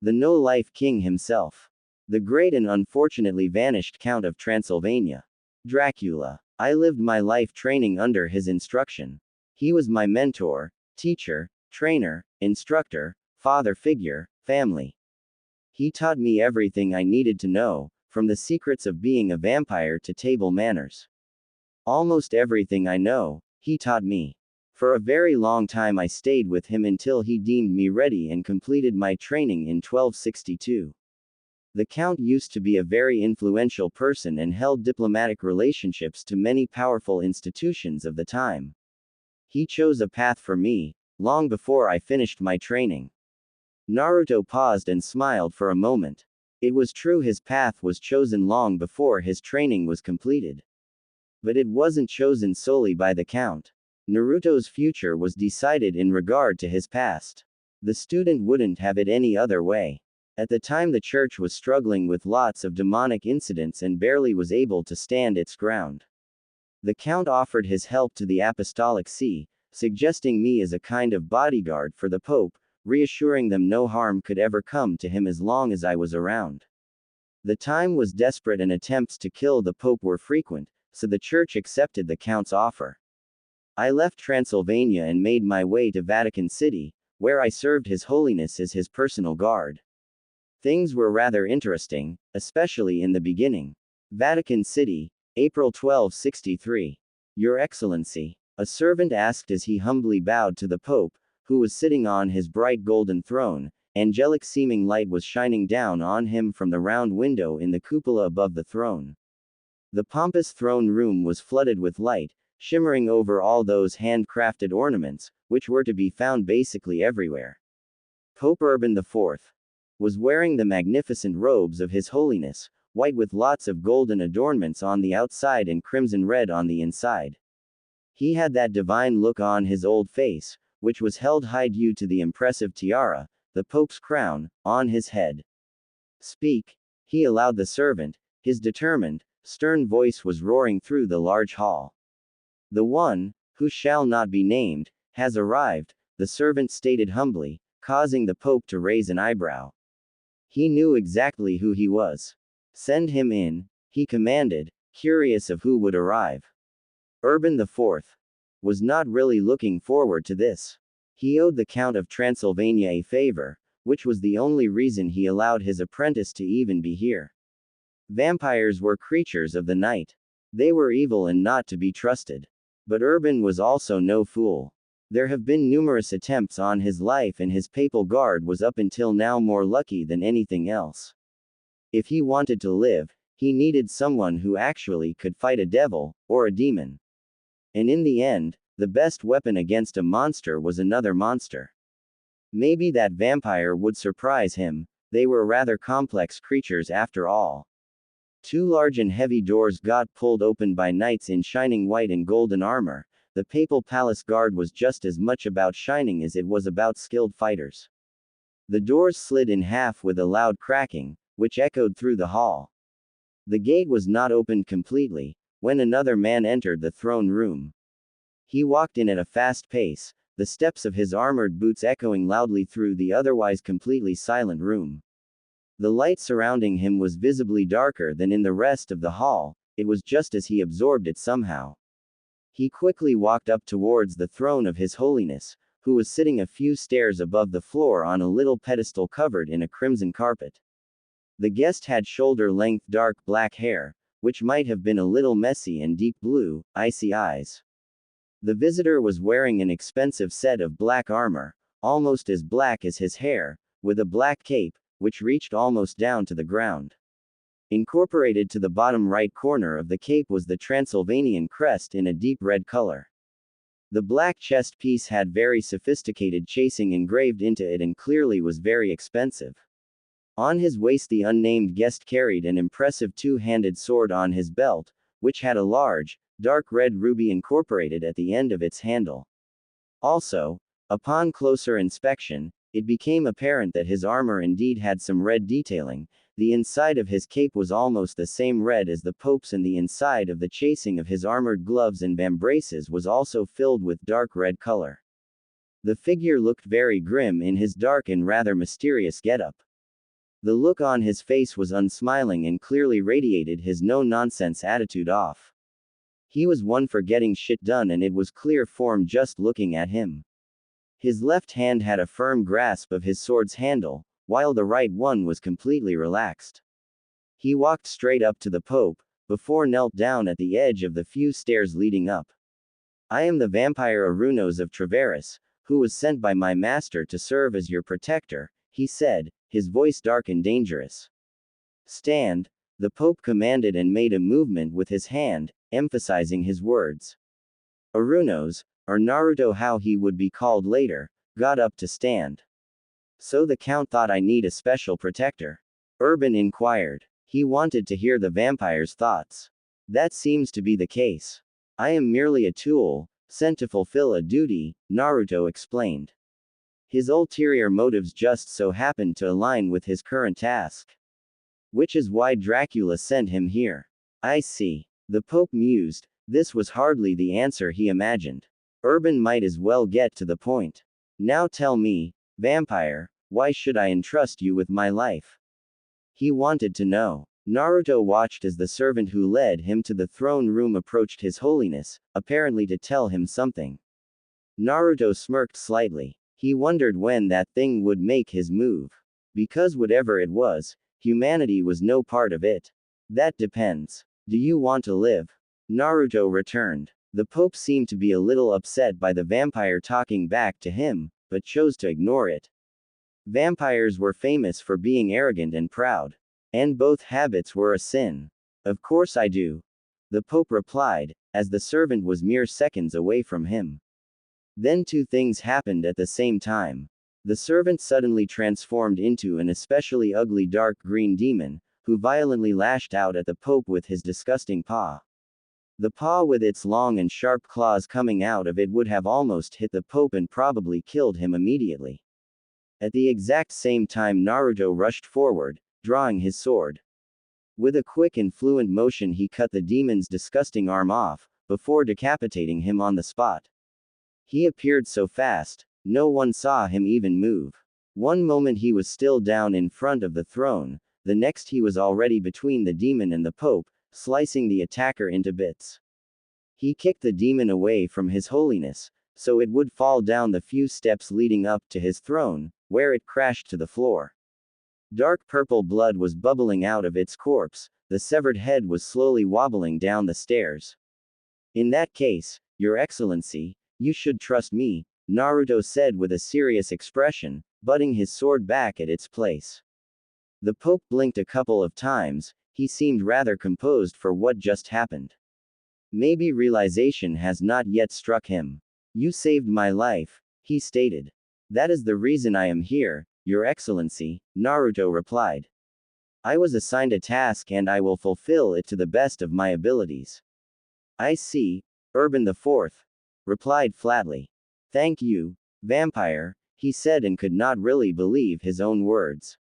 The no-life king himself. The great and unfortunately vanished Count of Transylvania. Dracula. I lived my life training under his instruction. He was my mentor, teacher, trainer, instructor, father figure, family. He taught me everything I needed to know, from the secrets of being a vampire to table manners. Almost everything I know, he taught me. For a very long time I stayed with him until he deemed me ready and completed my training in 1262. The Count used to be a very influential person and held diplomatic relationships to many powerful institutions of the time. He chose a path for me, long before I finished my training. Naruto paused and smiled for a moment. It was true, his path was chosen long before his training was completed. But it wasn't chosen solely by the Count. Naruto's future was decided in regard to his past. The student wouldn't have it any other way. At the time the church was struggling with lots of demonic incidents and barely was able to stand its ground. The Count offered his help to the Apostolic See, suggesting me as a kind of bodyguard for the Pope, reassuring them no harm could ever come to him as long as I was around. The time was desperate and attempts to kill the Pope were frequent, so the church accepted the Count's offer. I left Transylvania and made my way to Vatican City, where I served His Holiness as his personal guard. Things were rather interesting, especially in the beginning. Vatican City, April 1263. Your Excellency, a servant asked as he humbly bowed to the Pope, who was sitting on his bright golden throne. Angelic-seeming light was shining down on him from the round window in the cupola above the throne. The pompous throne room was flooded with light, shimmering over all those handcrafted ornaments, which were to be found basically everywhere. Pope Urban IV. was wearing the magnificent robes of His Holiness, white with lots of golden adornments on the outside and crimson red on the inside. He had that divine look on his old face, which was held high due to the impressive tiara, the Pope's crown, on his head. Speak, he allowed the servant. His determined, stern voice was roaring through the large hall. The one, who shall not be named, has arrived, the servant stated humbly, causing the Pope to raise an eyebrow. He knew exactly who he was. Send him in, he commanded, curious of who would arrive. Urban IV was not really looking forward to this. He owed the Count of Transylvania a favor, which was the only reason he allowed his apprentice to even be here. Vampires were creatures of the night. They were evil and not to be trusted. But Urban was also no fool. There have been numerous attempts on his life, and his papal guard was up until now more lucky than anything else. If he wanted to live, he needed someone who actually could fight a devil, or a demon. And in the end, the best weapon against a monster was another monster. Maybe that vampire would surprise him. They were rather complex creatures after all. Two large and heavy doors got pulled open by knights in shining white and golden armor. The papal palace guard was just as much about shining as it was about skilled fighters. The doors slid in half with a loud cracking, which echoed through the hall. The gate was not opened completely, when another man entered the throne room. He walked in at a fast pace, the steps of his armored boots echoing loudly through the otherwise completely silent room. The light surrounding him was visibly darker than in the rest of the hall. It was just as he absorbed it somehow. He quickly walked up towards the throne of His Holiness, who was sitting a few stairs above the floor on a little pedestal covered in a crimson carpet. The guest had shoulder-length dark black hair, which might have been a little messy, and deep blue, icy eyes. The visitor was wearing an expensive set of black armor, almost as black as his hair, with a black cape, which reached almost down to the ground. Incorporated to the bottom right corner of the cape was the Transylvanian crest in a deep red color. The black chest piece had very sophisticated chasing engraved into it and clearly was very expensive. On his waist the unnamed guest carried an impressive two-handed sword on his belt, which had a large, dark red ruby incorporated at the end of its handle. Also, upon closer inspection, it became apparent that his armor indeed had some red detailing. The inside of his cape was almost the same red as the Pope's, and the inside of the chasing of his armored gloves and vambraces was also filled with dark red color. The figure looked very grim in his dark and rather mysterious getup. The look on his face was unsmiling and clearly radiated his no-nonsense attitude off. He was one for getting shit done, and it was clear from just looking at him. His left hand had a firm grasp of his sword's handle, while the right one was completely relaxed. He walked straight up to the Pope, before knelt down at the edge of the few stairs leading up. I am the vampire Arunos of Treveris, who was sent by my master to serve as your protector, he said, his voice dark and dangerous. Stand, the Pope commanded and made a movement with his hand, emphasizing his words. Arunos, or Naruto how he would be called later, got up to stand. So the Count thought I need a special protector? Urban inquired. He wanted to hear the vampire's thoughts. That seems to be the case. I am merely a tool, sent to fulfill a duty, Naruto explained. His ulterior motives just so happened to align with his current task. Which is why Dracula sent him here. I see. The Pope mused. This was hardly the answer he imagined. Urban might as well get to the point. Now tell me, vampire, why should I entrust you with my life? He wanted to know. Naruto watched as the servant who led him to the throne room approached His Holiness, apparently to tell him something. Naruto smirked slightly. He wondered when that thing would make his move. Because whatever it was, humanity was no part of it. That depends. Do you want to live? Naruto returned. The Pope seemed to be a little upset by the vampire talking back to him, but chose to ignore it. Vampires were famous for being arrogant and proud. And both habits were a sin. Of course I do. The Pope replied, as the servant was mere seconds away from him. Then two things happened at the same time. The servant suddenly transformed into an especially ugly dark green demon, who violently lashed out at the Pope with his disgusting paw. The paw with its long and sharp claws coming out of it would have almost hit the Pope and probably killed him immediately. At the exact same time Naruto rushed forward, drawing his sword. With a quick and fluent motion he cut the demon's disgusting arm off, before decapitating him on the spot. He appeared so fast, no one saw him even move. One moment he was still down in front of the throne, the next he was already between the demon and the Pope, slicing the attacker into bits. He kicked the demon away from His Holiness, so it would fall down the few steps leading up to his throne, where it crashed to the floor. Dark purple blood was bubbling out of its corpse, the severed head was slowly wobbling down the stairs. In that case, Your Excellency, you should trust me, Naruto said with a serious expression, butting his sword back at its place. The Pope blinked a couple of times, he seemed rather composed for what just happened. Maybe realization has not yet struck him. You saved my life, he stated. That is the reason I am here, Your Excellency, Naruto replied. I was assigned a task and I will fulfill it to the best of my abilities. I see, Urban the Fourth replied flatly. Thank you, Vampire, he said and could not really believe his own words.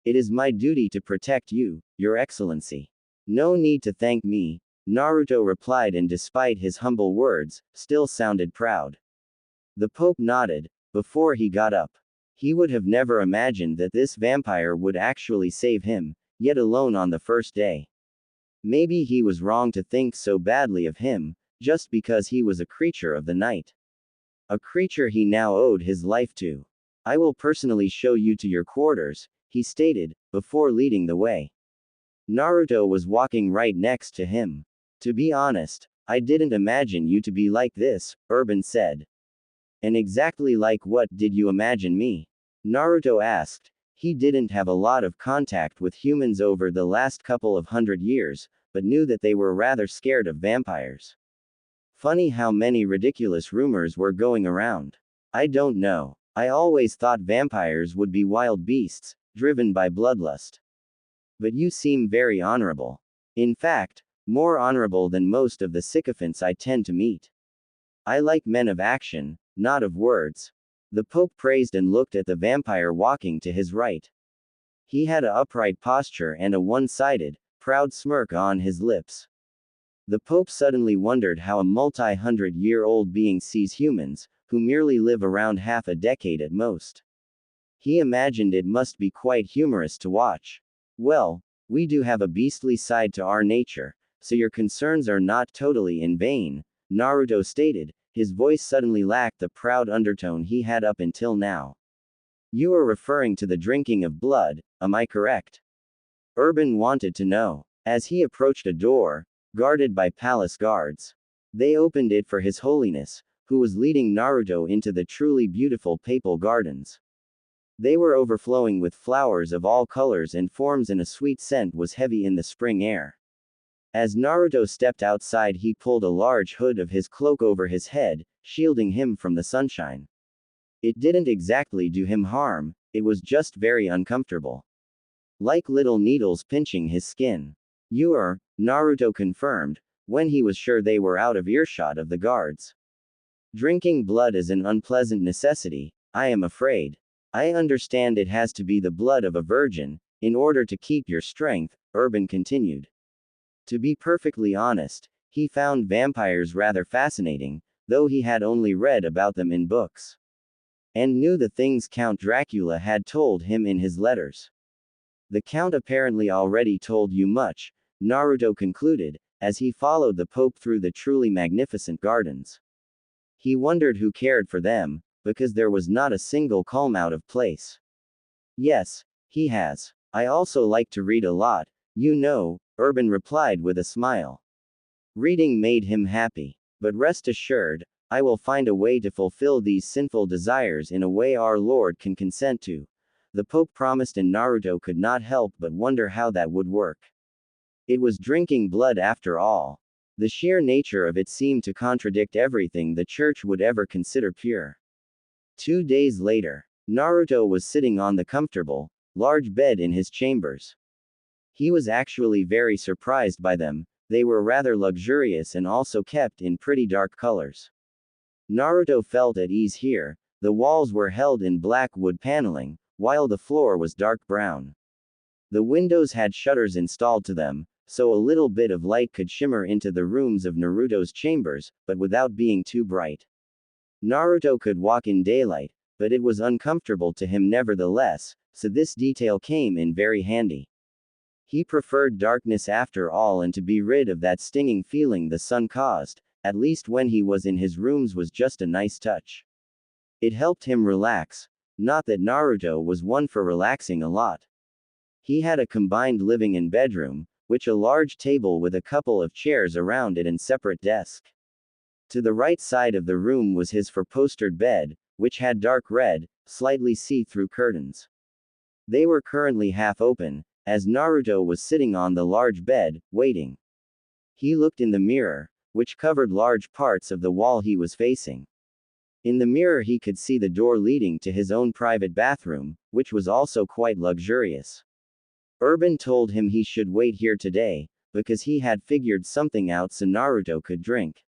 It is my duty to protect you, Your Excellency. No need to thank me, Naruto replied and despite his humble words, still sounded proud. The Pope nodded, before he got up. He would have never imagined that this vampire would actually save him, yet alone on the first day. Maybe he was wrong to think so badly of him, just because he was a creature of the night. A creature he now owed his life to. I will personally show you to your quarters, he stated, before leading the way. Naruto was walking right next to him. To be honest, I didn't imagine you to be like this, Urban said. And exactly like what did you imagine me? Naruto asked. He didn't have a lot of contact with humans over the last couple of 100 years, but knew that they were rather scared of vampires. Funny how many ridiculous rumors were going around. I don't know. I always thought vampires would be wild beasts, driven by bloodlust. But you seem very honorable. In fact, more honorable than most of the sycophants I tend to meet. I like men of action, not of words. The Pope praised and looked at the vampire walking to his right. He had a upright posture and a one-sided, proud smirk on his lips. The Pope suddenly wondered how a multi-hundred-year-old being sees humans, who merely live around half a decade at most. He imagined it must be quite humorous to watch. Well, we do have a beastly side to our nature, so your concerns are not totally in vain, Naruto stated, his voice suddenly lacked the proud undertone he had up until now. You are referring to the drinking of blood, am I correct? Urban wanted to know. As he approached a door, guarded by palace guards. They opened it for His Holiness, who was leading Naruto into the truly beautiful papal gardens. They were overflowing with flowers of all colors and forms and a sweet scent was heavy in the spring air. As Naruto stepped outside he pulled a large hood of his cloak over his head, shielding him from the sunshine. It didn't exactly do him harm, it was just very uncomfortable. Like little needles pinching his skin. You are, Naruto confirmed, when he was sure they were out of earshot of the guards. Drinking blood is an unpleasant necessity, I am afraid. I understand it has to be the blood of a virgin, in order to keep your strength, Urban continued. To be perfectly honest, he found vampires rather fascinating, though he had only read about them in books. And knew the things Count Dracula had told him in his letters. The Count apparently already told you much, Naruto concluded, as he followed the Pope through the truly magnificent gardens. He wondered who cared for them, because there was not a single calm out of place. Yes, he has. I also like to read a lot, you know, Urban replied with a smile. Reading made him happy. But rest assured, I will find a way to fulfill these sinful desires in a way our Lord can consent to. The Pope promised and Naruto could not help but wonder how that would work. It was drinking blood after all. The sheer nature of it seemed to contradict everything the church would ever consider pure. 2 days later. Naruto was sitting on the comfortable, large bed in his chambers. He was actually very surprised by them, they were rather luxurious and also kept in pretty dark colors. Naruto felt at ease here, the walls were held in black wood paneling, while the floor was dark brown. The windows had shutters installed to them, so a little bit of light could shimmer into the rooms of Naruto's chambers, but without being too bright. Naruto could walk in daylight, but it was uncomfortable to him nevertheless, so this detail came in very handy. He preferred darkness after all, and to be rid of that stinging feeling the sun caused, at least when he was in his rooms, was just a nice touch. It helped him relax, not that Naruto was one for relaxing a lot. He had a combined living and bedroom, which a large table with a couple of chairs around it and separate desk. To the right side of the room was his four-postered bed, which had dark red, slightly see-through curtains. They were currently half open, as Naruto was sitting on the large bed, waiting. He looked in the mirror, which covered large parts of the wall he was facing. In the mirror he could see the door leading to his own private bathroom, which was also quite luxurious. Urban told him he should wait here today, because he had figured something out so Naruto could drink.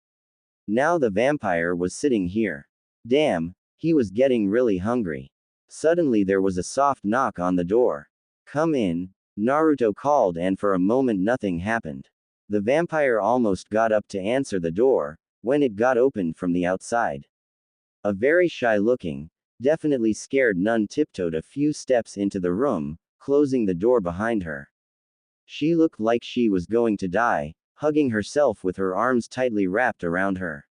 Now the vampire was sitting here. Damn, he was getting really hungry. Suddenly there was a soft knock on the door. "Come in," Naruto called, and for a moment nothing happened. The vampire almost got up to answer the door, when it got opened from the outside. A very shy-looking, definitely scared nun tiptoed a few steps into the room, closing the door behind her. She looked like she was going to die, hugging herself with her arms tightly wrapped around her.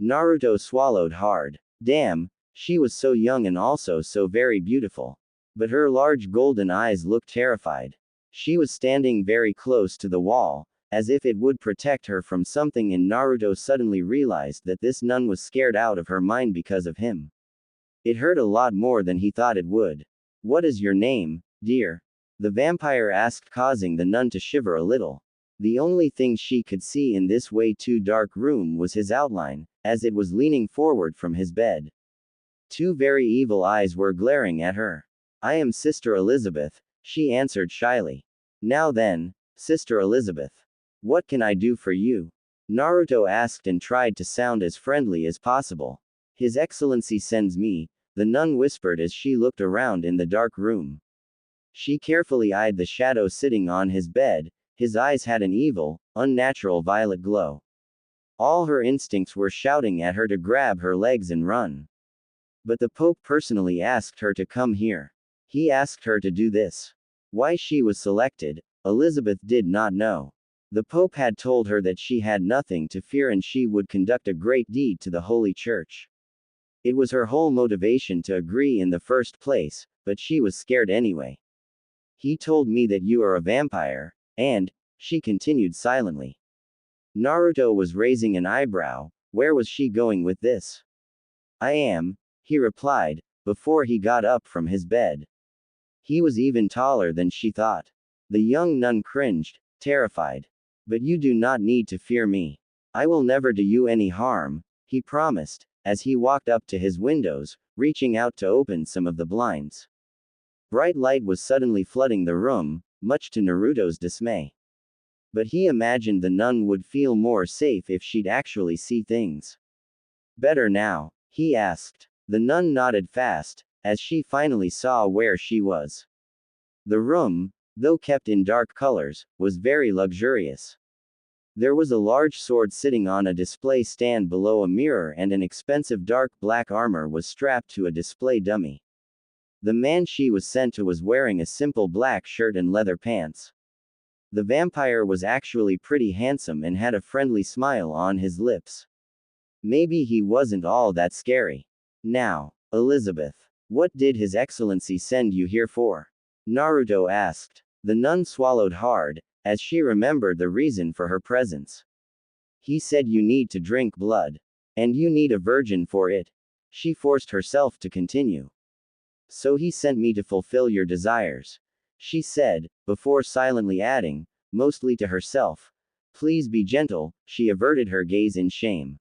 Naruto swallowed hard. Damn, she was so young and also so very beautiful. But her large golden eyes looked terrified. She was standing very close to the wall, as if it would protect her from something, and Naruto suddenly realized that this nun was scared out of her mind because of him. It hurt a lot more than he thought it would. "What is your name, dear?" the vampire asked, causing the nun to shiver a little. The only thing she could see in this way too dark room was his outline, as it was leaning forward from his bed. Two very evil eyes were glaring at her. "I am Sister Elizabeth," she answered shyly. "Now then, Sister Elizabeth. What can I do for you?" Naruto asked and tried to sound as friendly as possible. "His Excellency sends me," the nun whispered as she looked around in the dark room. She carefully eyed the shadow sitting on his bed. His eyes had an evil, unnatural violet glow. All her instincts were shouting at her to grab her legs and run. But the Pope personally asked her to come here. He asked her to do this. Why she was selected, Elizabeth did not know. The Pope had told her that she had nothing to fear and she would conduct a great deed to the Holy Church. It was her whole motivation to agree in the first place, but she was scared anyway. "He told me that you are a vampire, and," she continued silently. Naruto was raising an eyebrow. Where was she going with this? "I am," he replied, before he got up from his bed. He was even taller than she thought. The young nun cringed, terrified. "But you do not need to fear me. I will never do you any harm," he promised, as he walked up to his windows, reaching out to open some of the blinds. Bright light was suddenly flooding the room, much to Naruto's dismay. But he imagined the nun would feel more safe if she'd actually see things. "Better now?" he asked. The nun nodded fast, as she finally saw where she was. The room, though kept in dark colors, was very luxurious. There was a large sword sitting on a display stand below a mirror, and an expensive dark black armor was strapped to a display dummy. The man she was sent to was wearing a simple black shirt and leather pants. The vampire was actually pretty handsome and had a friendly smile on his lips. Maybe he wasn't all that scary. "Now, Elizabeth, what did His Excellency send you here for?" Naruto asked. The nun swallowed hard, as she remembered the reason for her presence. "He said you need to drink blood. And you need a virgin for it." She forced herself to continue. "So he sent me to fulfill your desires," she said, before silently adding, mostly to herself, "Please be gentle." She averted her gaze in shame.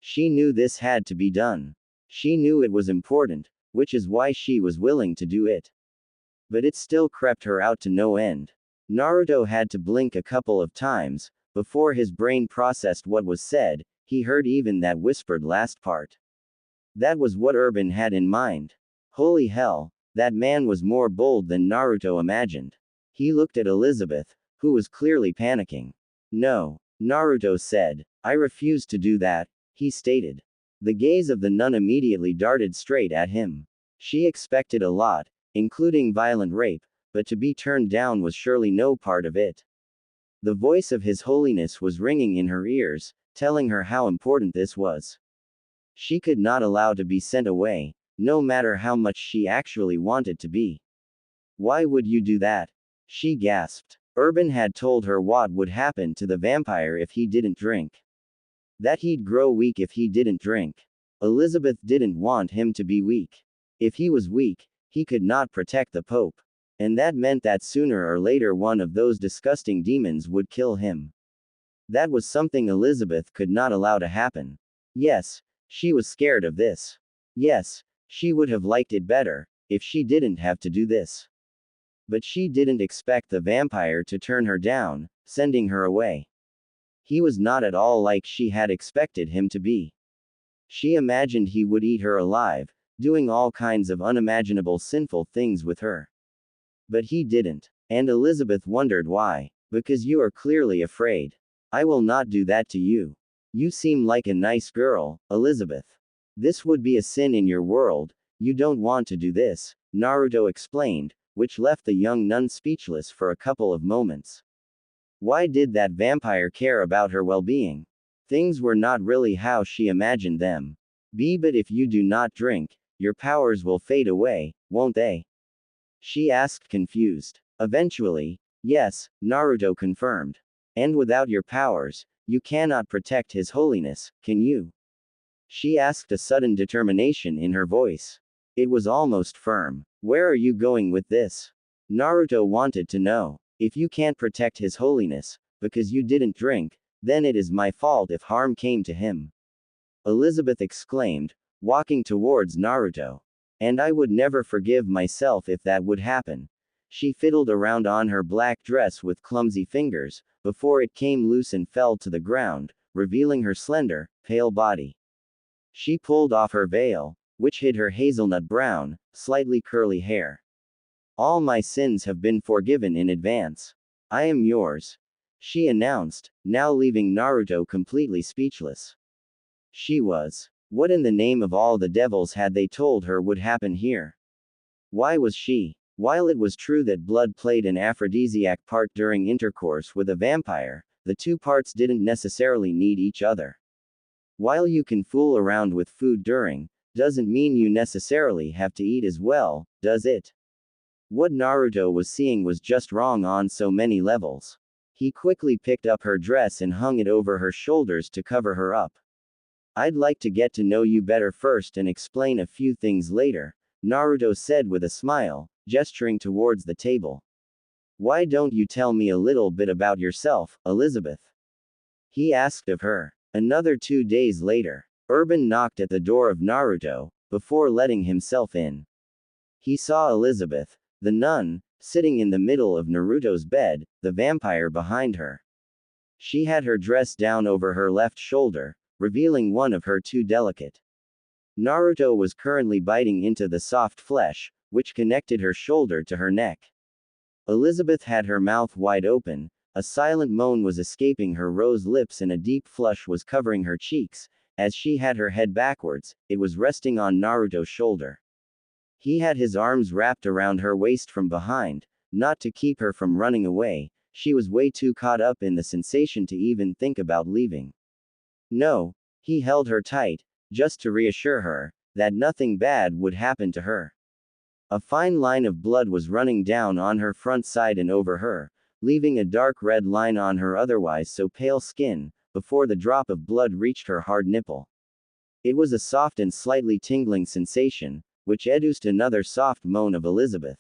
She knew this had to be done. She knew it was important, which is why she was willing to do it. But it still crept her out to no end. Naruto had to blink a couple of times, before his brain processed what was said. He heard even that whispered last part. That was what Urban had in mind. Holy hell, that man was more bold than Naruto imagined. He looked at Elizabeth, who was clearly panicking. No, Naruto said. I refuse to do that, he stated. The gaze of the nun immediately darted straight at him. She expected a lot, including violent rape, but to be turned down was surely no part of it. The voice of His Holiness was ringing in her ears, telling her how important this was. She could not allow to be sent away, no matter how much she actually wanted to be. Why would you do that? She gasped. Urban had told her what would happen to the vampire if he didn't drink. That he'd grow weak if he didn't drink. Elizabeth didn't want him to be weak. If he was weak, he could not protect the Pope. And that meant that sooner or later one of those disgusting demons would kill him. That was something Elizabeth could not allow to happen. Yes, she was scared of this. Yes, she would have liked it better, if she didn't have to do this. But she didn't expect the vampire to turn her down, sending her away. He was not at all like she had expected him to be. She imagined he would eat her alive, doing all kinds of unimaginable sinful things with her. But he didn't. And Elizabeth wondered why. Because you are clearly afraid. I will not do that to you. You seem like a nice girl, Elizabeth. This would be a sin in your world. You don't want to do this, Naruto explained, which left the young nun speechless for a couple of moments. Why did that vampire care about her well-being? Things were not really how she imagined them. But if you do not drink, your powers will fade away, won't they? She asked confused. Eventually, yes, Naruto confirmed. And without your powers, you cannot protect His Holiness, can you? She asked, a sudden determination in her voice. It was almost firm. Where are you going with this? Naruto wanted to know. If you can't protect His Holiness, because you didn't drink, then it is my fault if harm came to him. Elizabeth exclaimed, walking towards Naruto. And I would never forgive myself if that would happen. She fiddled around on her black dress with clumsy fingers, before it came loose and fell to the ground, revealing her slender, pale body. She pulled off her veil, which hid her hazelnut brown, slightly curly hair. All my sins have been forgiven in advance. I am yours. She announced, now leaving Naruto completely speechless. She was. What in the name of all the devils had they told her would happen here? Why was she? While it was true that blood played an aphrodisiac part during intercourse with a vampire, the two parts didn't necessarily need each other. While you can fool around with food during, doesn't mean you necessarily have to eat as well, does it? What Naruto was seeing was just wrong on so many levels. He quickly picked up her dress and hung it over her shoulders to cover her up. I'd like to get to know you better first and explain a few things later, Naruto said with a smile, gesturing towards the table. Why don't you tell me a little bit about yourself, Elizabeth? He asked of her. Another 2 days later, Urban knocked at the door of Naruto, before letting himself in. He saw Elizabeth, the nun, sitting in the middle of Naruto's bed, the vampire behind her. She had her dress down over her left shoulder, revealing one of her too delicate. Naruto was currently biting into the soft flesh, which connected her shoulder to her neck. Elizabeth had her mouth wide open, a silent moan was escaping her rose lips and a deep flush was covering her cheeks. As she had her head backwards, it was resting on Naruto's shoulder. He had his arms wrapped around her waist from behind, not to keep her from running away. She was way too caught up in the sensation to even think about leaving. No, he held her tight, just to reassure her that nothing bad would happen to her. A fine line of blood was running down on her front side and over her, leaving a dark red line on her otherwise so pale skin, before the drop of blood reached her hard nipple. It was a soft and slightly tingling sensation, which educed another soft moan of Elizabeth.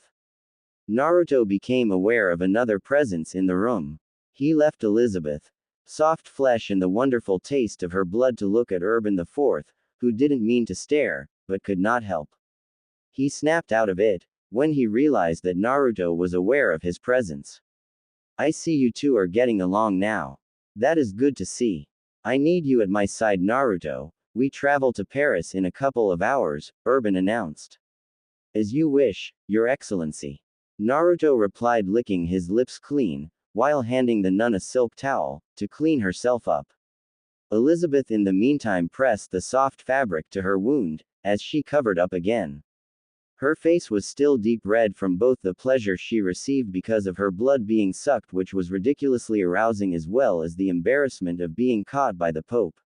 Naruto became aware of another presence in the room. He left Elizabeth, soft flesh and the wonderful taste of her blood to look at Urban IV, who didn't mean to stare, but could not help. He snapped out of it, when he realized that Naruto was aware of his presence. I see you two are getting along now. That is good to see. I need you at my side, Naruto. We travel to Paris in a couple of hours, Urban announced. As you wish, Your Excellency. Naruto replied, licking his lips clean, while handing the nun a silk towel, to clean herself up. Elizabeth in the meantime pressed the soft fabric to her wound, as she covered up again. Her face was still deep red from both the pleasure she received because of her blood being sucked, which was ridiculously arousing, as well as the embarrassment of being caught by the Pope.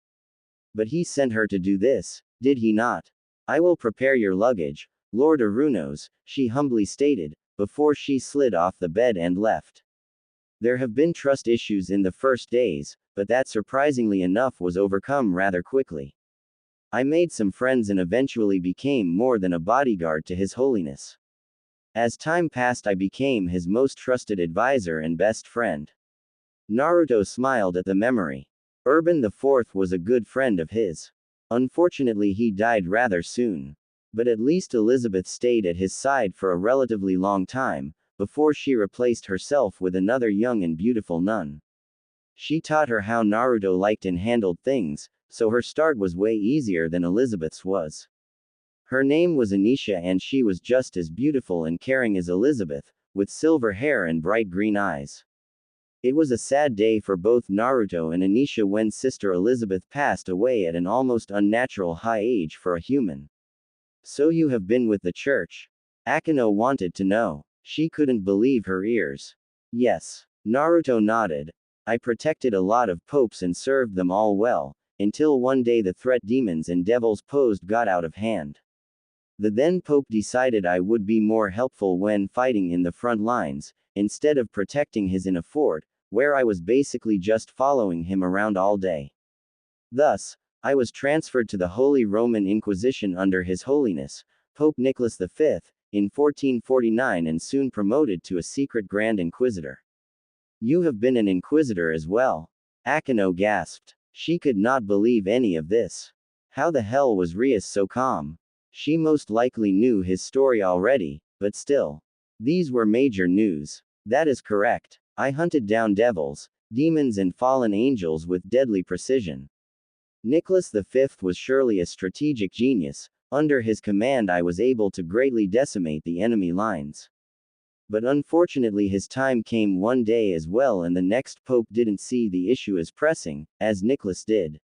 But he sent her to do this, did he not? I will prepare your luggage, Lord Arunos, she humbly stated, before she slid off the bed and left. There have been trust issues in the first days, but that surprisingly enough was overcome rather quickly. I made some friends and eventually became more than a bodyguard to His Holiness. As time passed, I became his most trusted advisor and best friend. Naruto smiled at the memory. Urban IV was a good friend of his. Unfortunately, he died rather soon. But at least Elizabeth stayed at his side for a relatively long time, before she replaced herself with another young and beautiful nun. She taught her how Naruto liked and handled things, so her start was way easier than Elizabeth's was. Her name was Anisha and she was just as beautiful and caring as Elizabeth, with silver hair and bright green eyes. It was a sad day for both Naruto and Anisha when Sister Elizabeth passed away at an almost unnatural high age for a human. So you have been with the church? Akeno wanted to know. She couldn't believe her ears. Yes. Naruto nodded. I protected a lot of popes and served them all well, until one day the threat demons and devils posed got out of hand. The then Pope decided I would be more helpful when fighting in the front lines, instead of protecting his in a fort, where I was basically just following him around all day. Thus, I was transferred to the Holy Roman Inquisition under His Holiness, Pope Nicholas V, in 1449 and soon promoted to a secret Grand Inquisitor. You have been an Inquisitor as well? Akeno gasped. She could not believe any of this. How the hell was Rias so calm? She most likely knew his story already, but still. These were major news. That is correct. I hunted down devils, demons and fallen angels with deadly precision. Nicholas V was surely a strategic genius. Under his command I was able to greatly decimate the enemy lines. But unfortunately his time came one day as well, and the next pope didn't see the issue as pressing, as Nicholas did.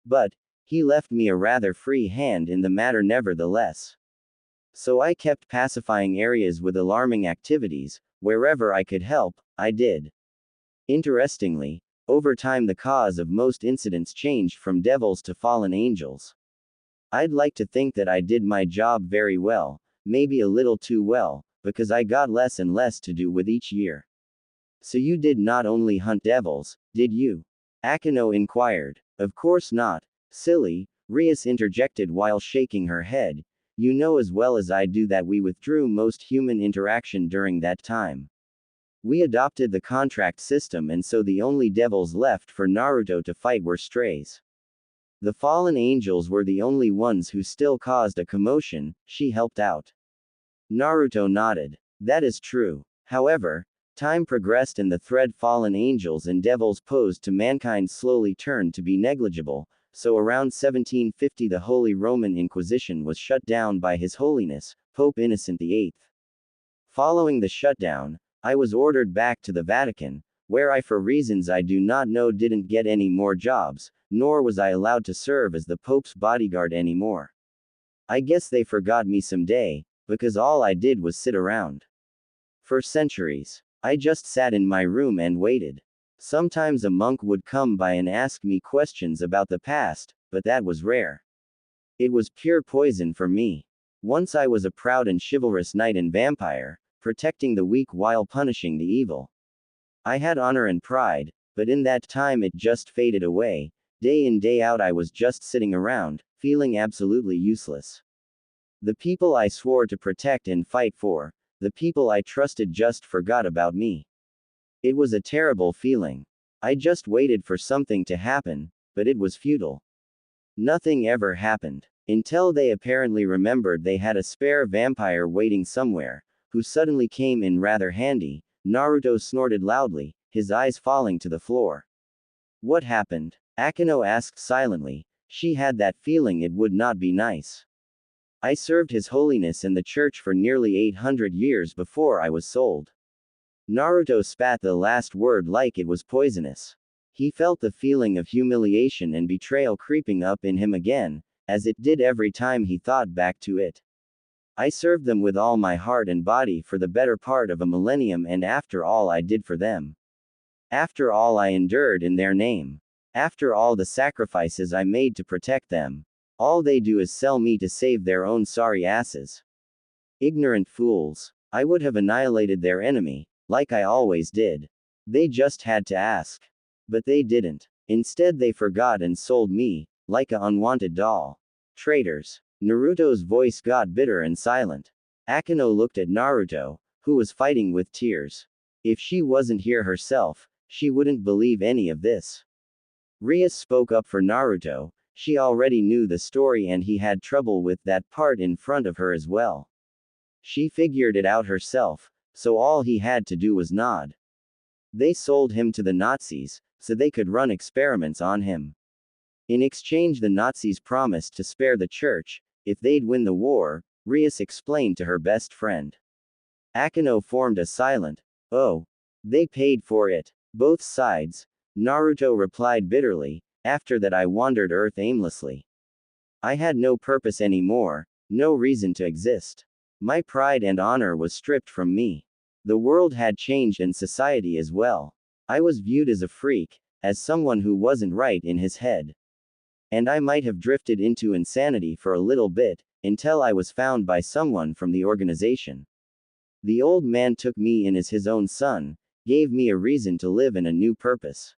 But he left me a rather free hand in the matter nevertheless. So I kept pacifying areas with alarming activities. Wherever I could help, I did. Interestingly, over time the cause of most incidents changed from devils to fallen angels. I'd like to think that I did my job very well, maybe a little too well, because I got less and less to do with each year. So you did not only hunt devils, did you? Akeno inquired. Of course not. Silly, Rias interjected while shaking her head. You know as well as I do that we withdrew most human interaction during that time. We adopted the contract system, and so the only devils left for Naruto to fight were strays. The fallen angels were the only ones who still caused a commotion. She helped out. Naruto nodded. That is true. However, time progressed and the threat fallen angels and devils posed to mankind slowly turned to be negligible, so around 1750 the Holy Roman Inquisition was shut down by His Holiness, Pope Innocent VIII. Following the shutdown, I was ordered back to the Vatican, where I for reasons I do not know didn't get any more jobs, nor was I allowed to serve as the Pope's bodyguard anymore. I guess they forgot me someday, because all I did was sit around. For centuries, I just sat in my room and waited. Sometimes a monk would come by and ask me questions about the past, but that was rare. It was pure poison for me. Once I was a proud and chivalrous knight and vampire, protecting the weak while punishing the evil. I had honor and pride, but in that time it just faded away. Day in day out I was just sitting around, feeling absolutely useless. The people I swore to protect and fight for, the people I trusted just forgot about me. It was a terrible feeling. I just waited for something to happen, but it was futile. Nothing ever happened. Until they apparently remembered they had a spare vampire waiting somewhere, who suddenly came in rather handy. Naruto snorted loudly, his eyes falling to the floor. What happened? Akeno asked silently. She had that feeling it would not be nice. I served His Holiness in the church for nearly 800 years before I was sold. Naruto spat the last word like it was poisonous. He felt the feeling of humiliation and betrayal creeping up in him again, as it did every time he thought back to it. I served them with all my heart and body for the better part of a millennium, and after all I did for them. After all I endured in their name. After all the sacrifices I made to protect them. All they do is sell me to save their own sorry asses. Ignorant fools. I would have annihilated their enemy, like I always did. They just had to ask. But they didn't. Instead they forgot and sold me, like a unwanted doll. Traitors. Naruto's voice got bitter and silent. Akeno looked at Naruto, who was fighting with tears. If she wasn't here herself, she wouldn't believe any of this. Rias spoke up for Naruto. She already knew the story and he had trouble with that part in front of her as well. She figured it out herself, so all he had to do was nod. They sold him to the Nazis, so they could run experiments on him. In exchange, the Nazis promised to spare the church, if they'd win the war, Rias explained to her best friend. Akeno formed a silent, "Oh. They paid for it. Both sides," Naruto replied bitterly. After that I wandered Earth aimlessly. I had no purpose anymore, no reason to exist. My pride and honor was stripped from me. The world had changed and society as well. I was viewed as a freak, as someone who wasn't right in his head. And I might have drifted into insanity for a little bit, until I was found by someone from the organization. The old man took me in as his own son, gave me a reason to live and a new purpose.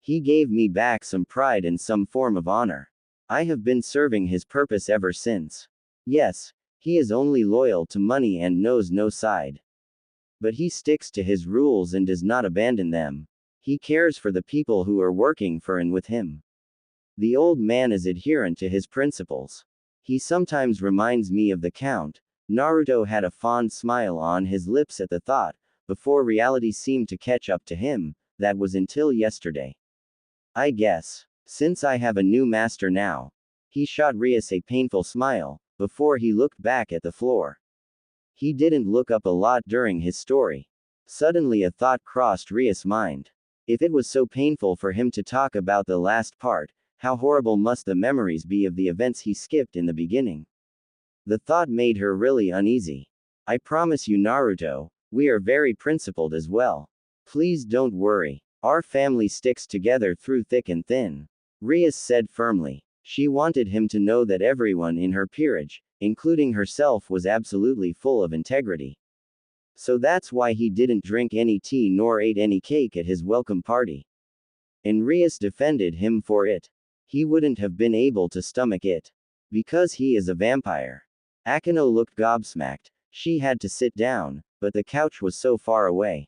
He gave me back some pride and some form of honor. I have been serving his purpose ever since. Yes, he is only loyal to money and knows no side. But he sticks to his rules and does not abandon them. He cares for the people who are working for and with him. The old man is adherent to his principles. He sometimes reminds me of the Count. Naruto had a fond smile on his lips at the thought, before reality seemed to catch up to him. That was until yesterday. I guess. Since I have a new master now. He shot Rias a painful smile, before he looked back at the floor. He didn't look up a lot during his story. Suddenly a thought crossed Rias' mind. If it was so painful for him to talk about the last part, how horrible must the memories be of the events he skipped in the beginning? The thought made her really uneasy. I promise you, Naruto, we are very principled as well. Please don't worry. Our family sticks together through thick and thin. Rias said firmly. She wanted him to know that everyone in her peerage, including herself, was absolutely full of integrity. So that's why he didn't drink any tea nor ate any cake at his welcome party. And Rias defended him for it. He wouldn't have been able to stomach it. Because he is a vampire. Akeno looked gobsmacked. She had to sit down, but the couch was so far away.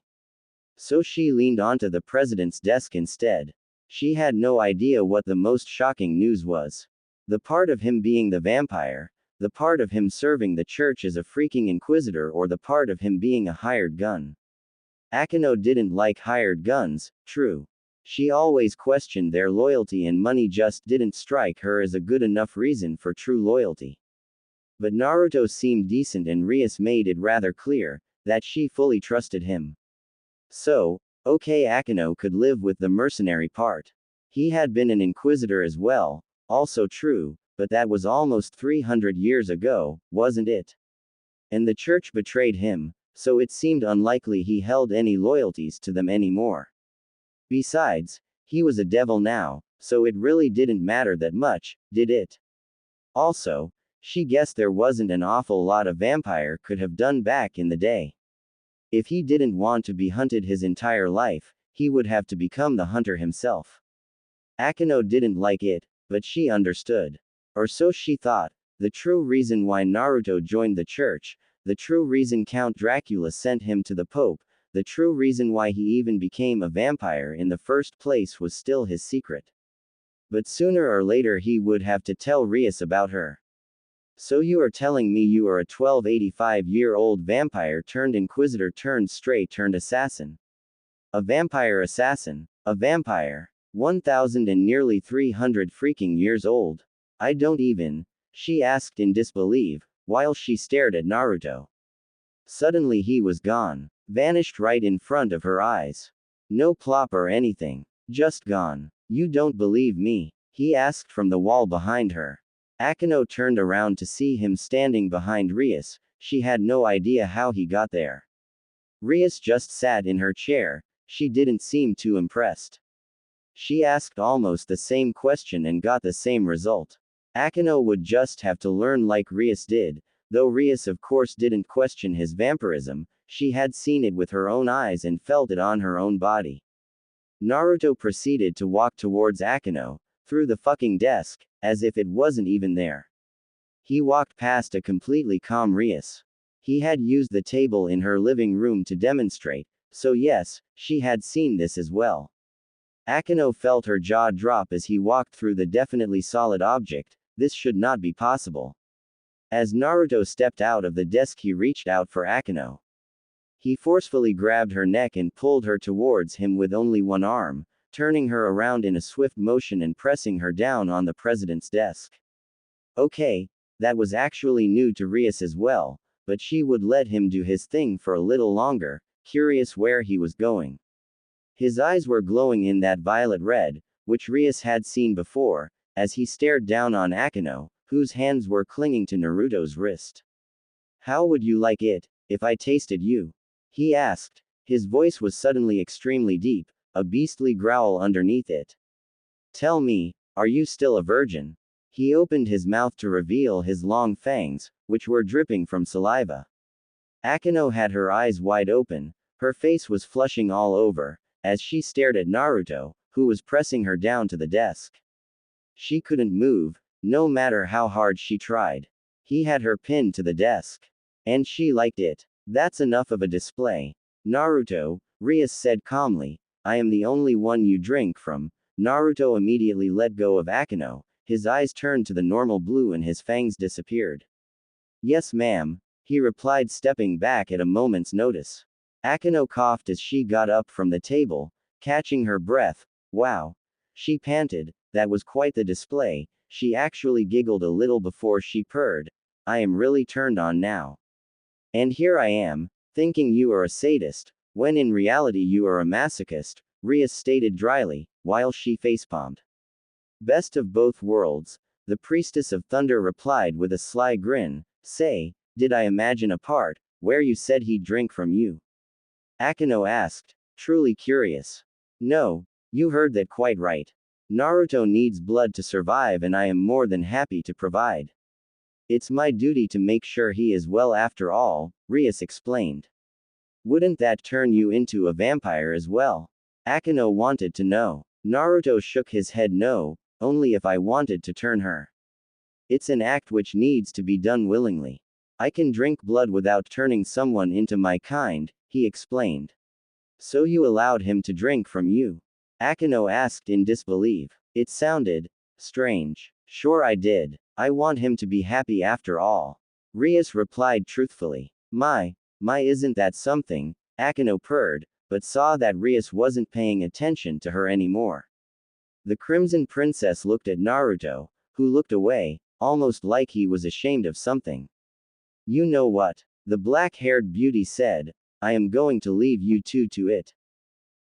So she leaned onto the president's desk instead. She had no idea what the most shocking news was. The part of him being the vampire, the part of him serving the church as a freaking inquisitor, or the part of him being a hired gun. Akeno didn't like hired guns, true. She always questioned their loyalty, and money just didn't strike her as a good enough reason for true loyalty. But Naruto seemed decent, and Rias made it rather clear that she fully trusted him. So, okay, Akeno could live with the mercenary part. He had been an inquisitor as well, also true, but that was almost 300 years ago, wasn't it? And the church betrayed him, so it seemed unlikely he held any loyalties to them anymore. Besides, he was a devil now, so it really didn't matter that much, did it? Also, she guessed there wasn't an awful lot a vampire could have done back in the day. If he didn't want to be hunted his entire life, he would have to become the hunter himself. Akeno didn't like it, but she understood. Or so she thought. The true reason why Naruto joined the church, the true reason Count Dracula sent him to the Pope, the true reason why he even became a vampire in the first place was still his secret. But sooner or later he would have to tell Rias about her. So you are telling me you are a 1285-year-old vampire turned inquisitor turned stray turned assassin. A vampire assassin. A vampire. 1,000 and nearly 300 freaking years old. I don't even. She asked in disbelief, while she stared at Naruto. Suddenly he was gone. Vanished right in front of her eyes. No plop or anything. Just gone. You don't believe me? He asked from the wall behind her. Akeno turned around to see him standing behind Rias. She had no idea how he got there. Rias just sat in her chair. She didn't seem too impressed. She asked almost the same question and got the same result. Akeno would just have to learn like Rias did, though Rias of course didn't question his vampirism. She had seen it with her own eyes and felt it on her own body. Naruto proceeded to walk towards Akeno, through the fucking desk, as if it wasn't even there. He walked past a completely calm Rias. He had used the table in her living room to demonstrate, so yes, she had seen this as well. Akeno felt her jaw drop as he walked through the definitely solid object. This should not be possible. As Naruto stepped out of the desk, he reached out for Akeno. He forcefully grabbed her neck and pulled her towards him with only one arm, turning her around in a swift motion and pressing her down on the president's desk. Okay, that was actually new to Rias as well, but she would let him do his thing for a little longer, curious where he was going. His eyes were glowing in that violet red, which Rias had seen before, as he stared down on Akeno, whose hands were clinging to Naruto's wrist. How would you like it, if I tasted you? He asked. His voice was suddenly extremely deep, a beastly growl underneath it. Tell me, are you still a virgin? He opened his mouth to reveal his long fangs, which were dripping from saliva. Akeno had her eyes wide open, her face was flushing all over, as she stared at Naruto, who was pressing her down to the desk. She couldn't move, no matter how hard she tried. He had her pinned to the desk. And she liked it. That's enough of a display. Naruto, Rias said calmly, I am the only one you drink from. Naruto immediately let go of Akeno, his eyes turned to the normal blue and his fangs disappeared. Yes ma'am, he replied, stepping back at a moment's notice. Akeno coughed as she got up from the table, catching her breath. Wow. She panted, that was quite the display. She actually giggled a little before she purred. I am really turned on now. And here I am, thinking you are a sadist, when in reality you are a masochist, Rias stated dryly, while she facepalmed. Best of both worlds, the priestess of thunder replied with a sly grin. Say, did I imagine a part, where you said he'd drink from you? Akeno asked, truly curious. No, you heard that quite right. Naruto needs blood to survive and I am more than happy to provide. It's my duty to make sure he is well after all, Rias explained. Wouldn't that turn you into a vampire as well? Akeno wanted to know. Naruto shook his head no, only if I wanted to turn her. It's an act which needs to be done willingly. I can drink blood without turning someone into my kind, he explained. So you allowed him to drink from you? Akeno asked in disbelief. It sounded strange. Sure I did. I want him to be happy after all. Rias replied truthfully. My, isn't that something? Akeno purred, but saw that Rias wasn't paying attention to her anymore. The Crimson Princess looked at Naruto, who looked away, almost like he was ashamed of something. You know what? The black-haired beauty said, I am going to leave you two to it.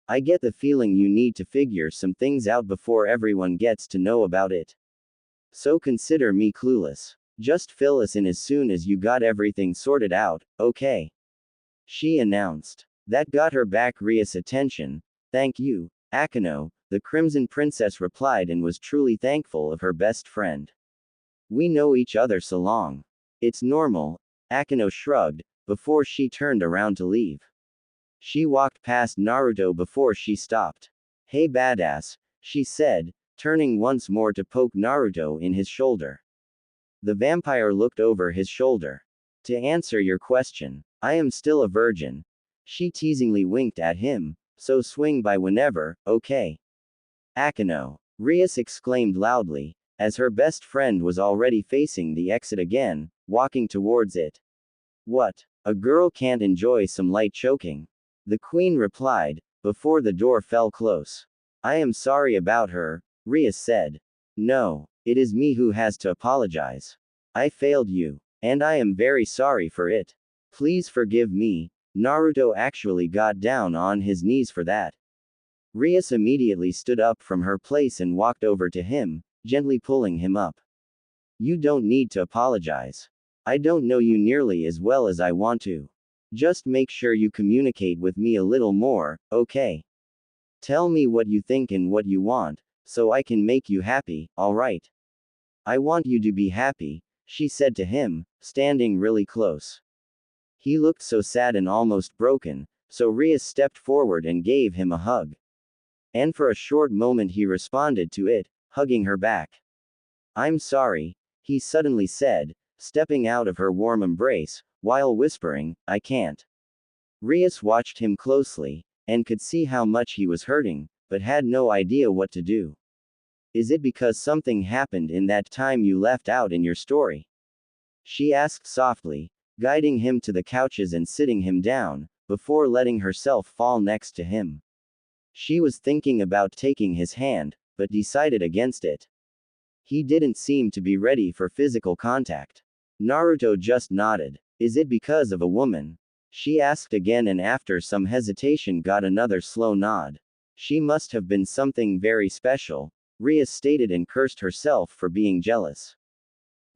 I get the feeling you need to figure some things out before everyone gets to know about it. So consider me clueless. Just fill us in as soon as you got everything sorted out, okay? She announced. That got her back Rias' attention. Thank you, Akeno, the Crimson Princess replied and was truly thankful of her best friend. We know each other so long. It's normal, Akeno shrugged, before she turned around to leave. She walked past Naruto before she stopped. Hey badass, she said, turning once more to poke Naruto in his shoulder. The vampire looked over his shoulder. To answer your question, I am still a virgin. She teasingly winked at him, so swing by whenever, okay? Akeno. Rias exclaimed loudly, as her best friend was already facing the exit again, walking towards it. What? A girl can't enjoy some light choking? The queen replied, before the door fell close. I am sorry about her, Rias said. No, it is me who has to apologize. I failed you, and I am very sorry for it. Please forgive me. Naruto actually got down on his knees for that. Rias immediately stood up from her place and walked over to him, gently pulling him up. You don't need to apologize. I don't know you nearly as well as I want to. Just make sure you communicate with me a little more, okay? Tell me what you think and what you want, so I can make you happy, alright? I want you to be happy, she said to him, standing really close. He looked so sad and almost broken, so Rias stepped forward and gave him a hug. And for a short moment he responded to it, hugging her back. I'm sorry, he suddenly said, stepping out of her warm embrace, while whispering, I can't. Rias watched him closely, and could see how much he was hurting, but had no idea what to do. Is it because something happened in that time you left out in your story? She asked softly, guiding him to the couches and sitting him down, before letting herself fall next to him. She was thinking about taking his hand, but decided against it. He didn't seem to be ready for physical contact. Naruto just nodded. Is it because of a woman? She asked again and after some hesitation got another slow nod. She must have been something very special, Rias stated and cursed herself for being jealous.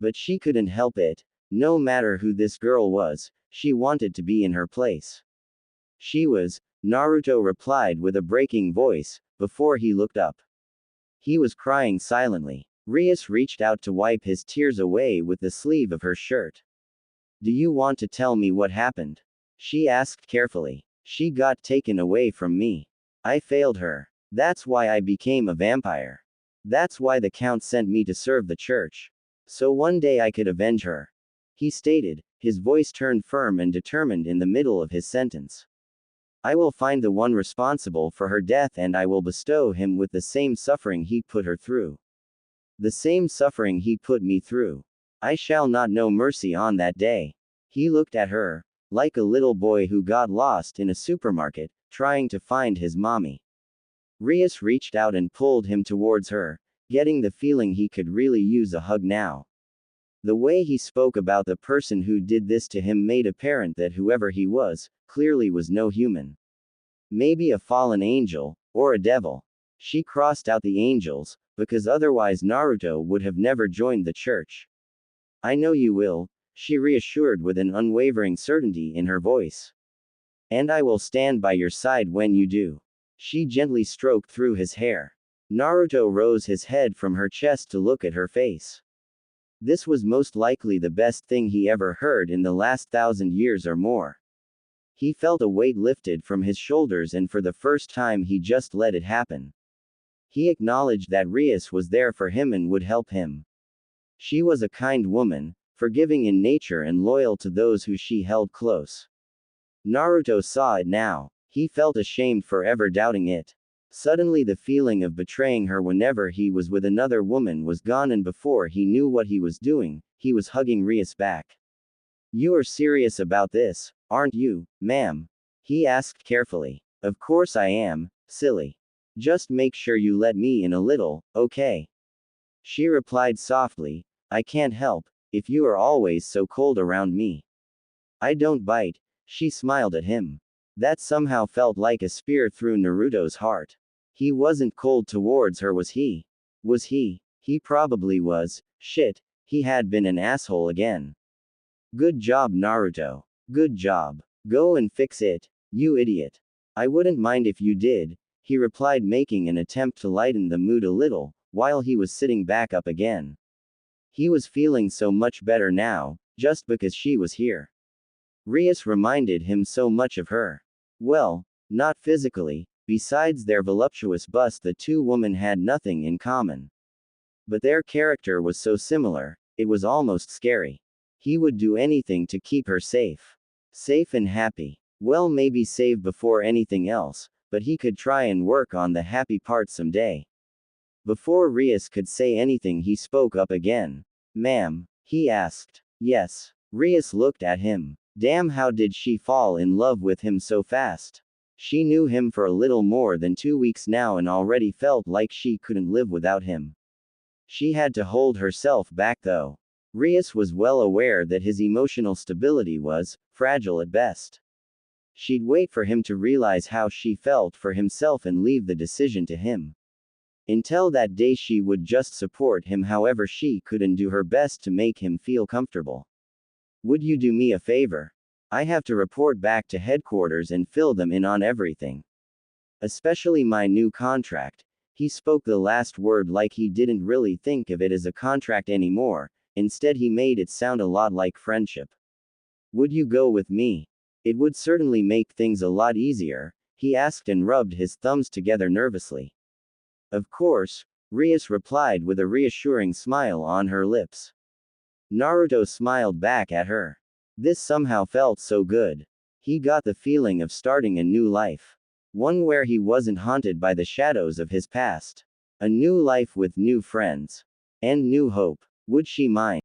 But she couldn't help it. No matter who this girl was, she wanted to be in her place. She was, Naruto replied with a breaking voice, before he looked up. He was crying silently. Rias reached out to wipe his tears away with the sleeve of her shirt. Do you want to tell me what happened? She asked carefully. She got taken away from me. I failed her. That's why I became a vampire. That's why the count sent me to serve the church. So one day I could avenge her. He stated, his voice turned firm and determined in the middle of his sentence. I will find the one responsible for her death and I will bestow him with the same suffering he put her through. The same suffering he put me through. I shall not know mercy on that day. He looked at her, like a little boy who got lost in a supermarket, trying to find his mommy. Rias reached out and pulled him towards her, getting the feeling he could really use a hug now. The way he spoke about the person who did this to him made apparent that whoever he was, clearly was no human. Maybe a fallen angel, or a devil. She crossed out the angels, because otherwise Naruto would have never joined the church. I know you will, she reassured with an unwavering certainty in her voice. And I will stand by your side when you do. She gently stroked through his hair. Naruto rose his head from her chest to look at her face. This was most likely the best thing he ever heard in the last 1,000 years or more. He felt a weight lifted from his shoulders and for the first time he just let it happen. He acknowledged that Rias was there for him and would help him. She was a kind woman, forgiving in nature and loyal to those who she held close. Naruto saw it now. He felt ashamed for ever doubting it. Suddenly the feeling of betraying her whenever he was with another woman was gone and before he knew what he was doing, he was hugging Rias back. You are serious about this, aren't you, ma'am? He asked carefully. Of course I am, silly. Just make sure you let me in a little, okay? She replied softly, I can't help, if you are always so cold around me. I don't bite, she smiled at him. That somehow felt like a spear through Naruto's heart. He wasn't cold towards her, was he? Was he? He probably was. Shit, he had been an asshole again. Good job, Naruto. Good job. Go and fix it, you idiot. I wouldn't mind if you did, he replied, making an attempt to lighten the mood a little, while he was sitting back up again. He was feeling so much better now, just because she was here. Rias reminded him so much of her. Well, not physically, besides their voluptuous bust the two women had nothing in common. But their character was so similar, it was almost scary. He would do anything to keep her safe. Safe and happy. Well, maybe save before anything else, but he could try and work on the happy part someday. Before Rias could say anything, he spoke up again. Ma'am, he asked. Yes. Rias looked at him. Damn, how did she fall in love with him so fast? She knew him for a little more than 2 weeks now and already felt like she couldn't live without him. She had to hold herself back though. Rias was well aware that his emotional stability was fragile at best. She'd wait for him to realize how she felt for himself and leave the decision to him. Until that day, she would just support him however she could and do her best to make him feel comfortable. Would you do me a favor? I have to report back to headquarters and fill them in on everything. Especially my new contract. He spoke the last word like he didn't really think of it as a contract anymore, instead he made it sound a lot like friendship. Would you go with me? It would certainly make things a lot easier, he asked and rubbed his thumbs together nervously. Of course, Rias replied with a reassuring smile on her lips. Naruto smiled back at her. This somehow felt so good. He got the feeling of starting a new life. One where he wasn't haunted by the shadows of his past. A new life with new friends. And new hope. Would she mind?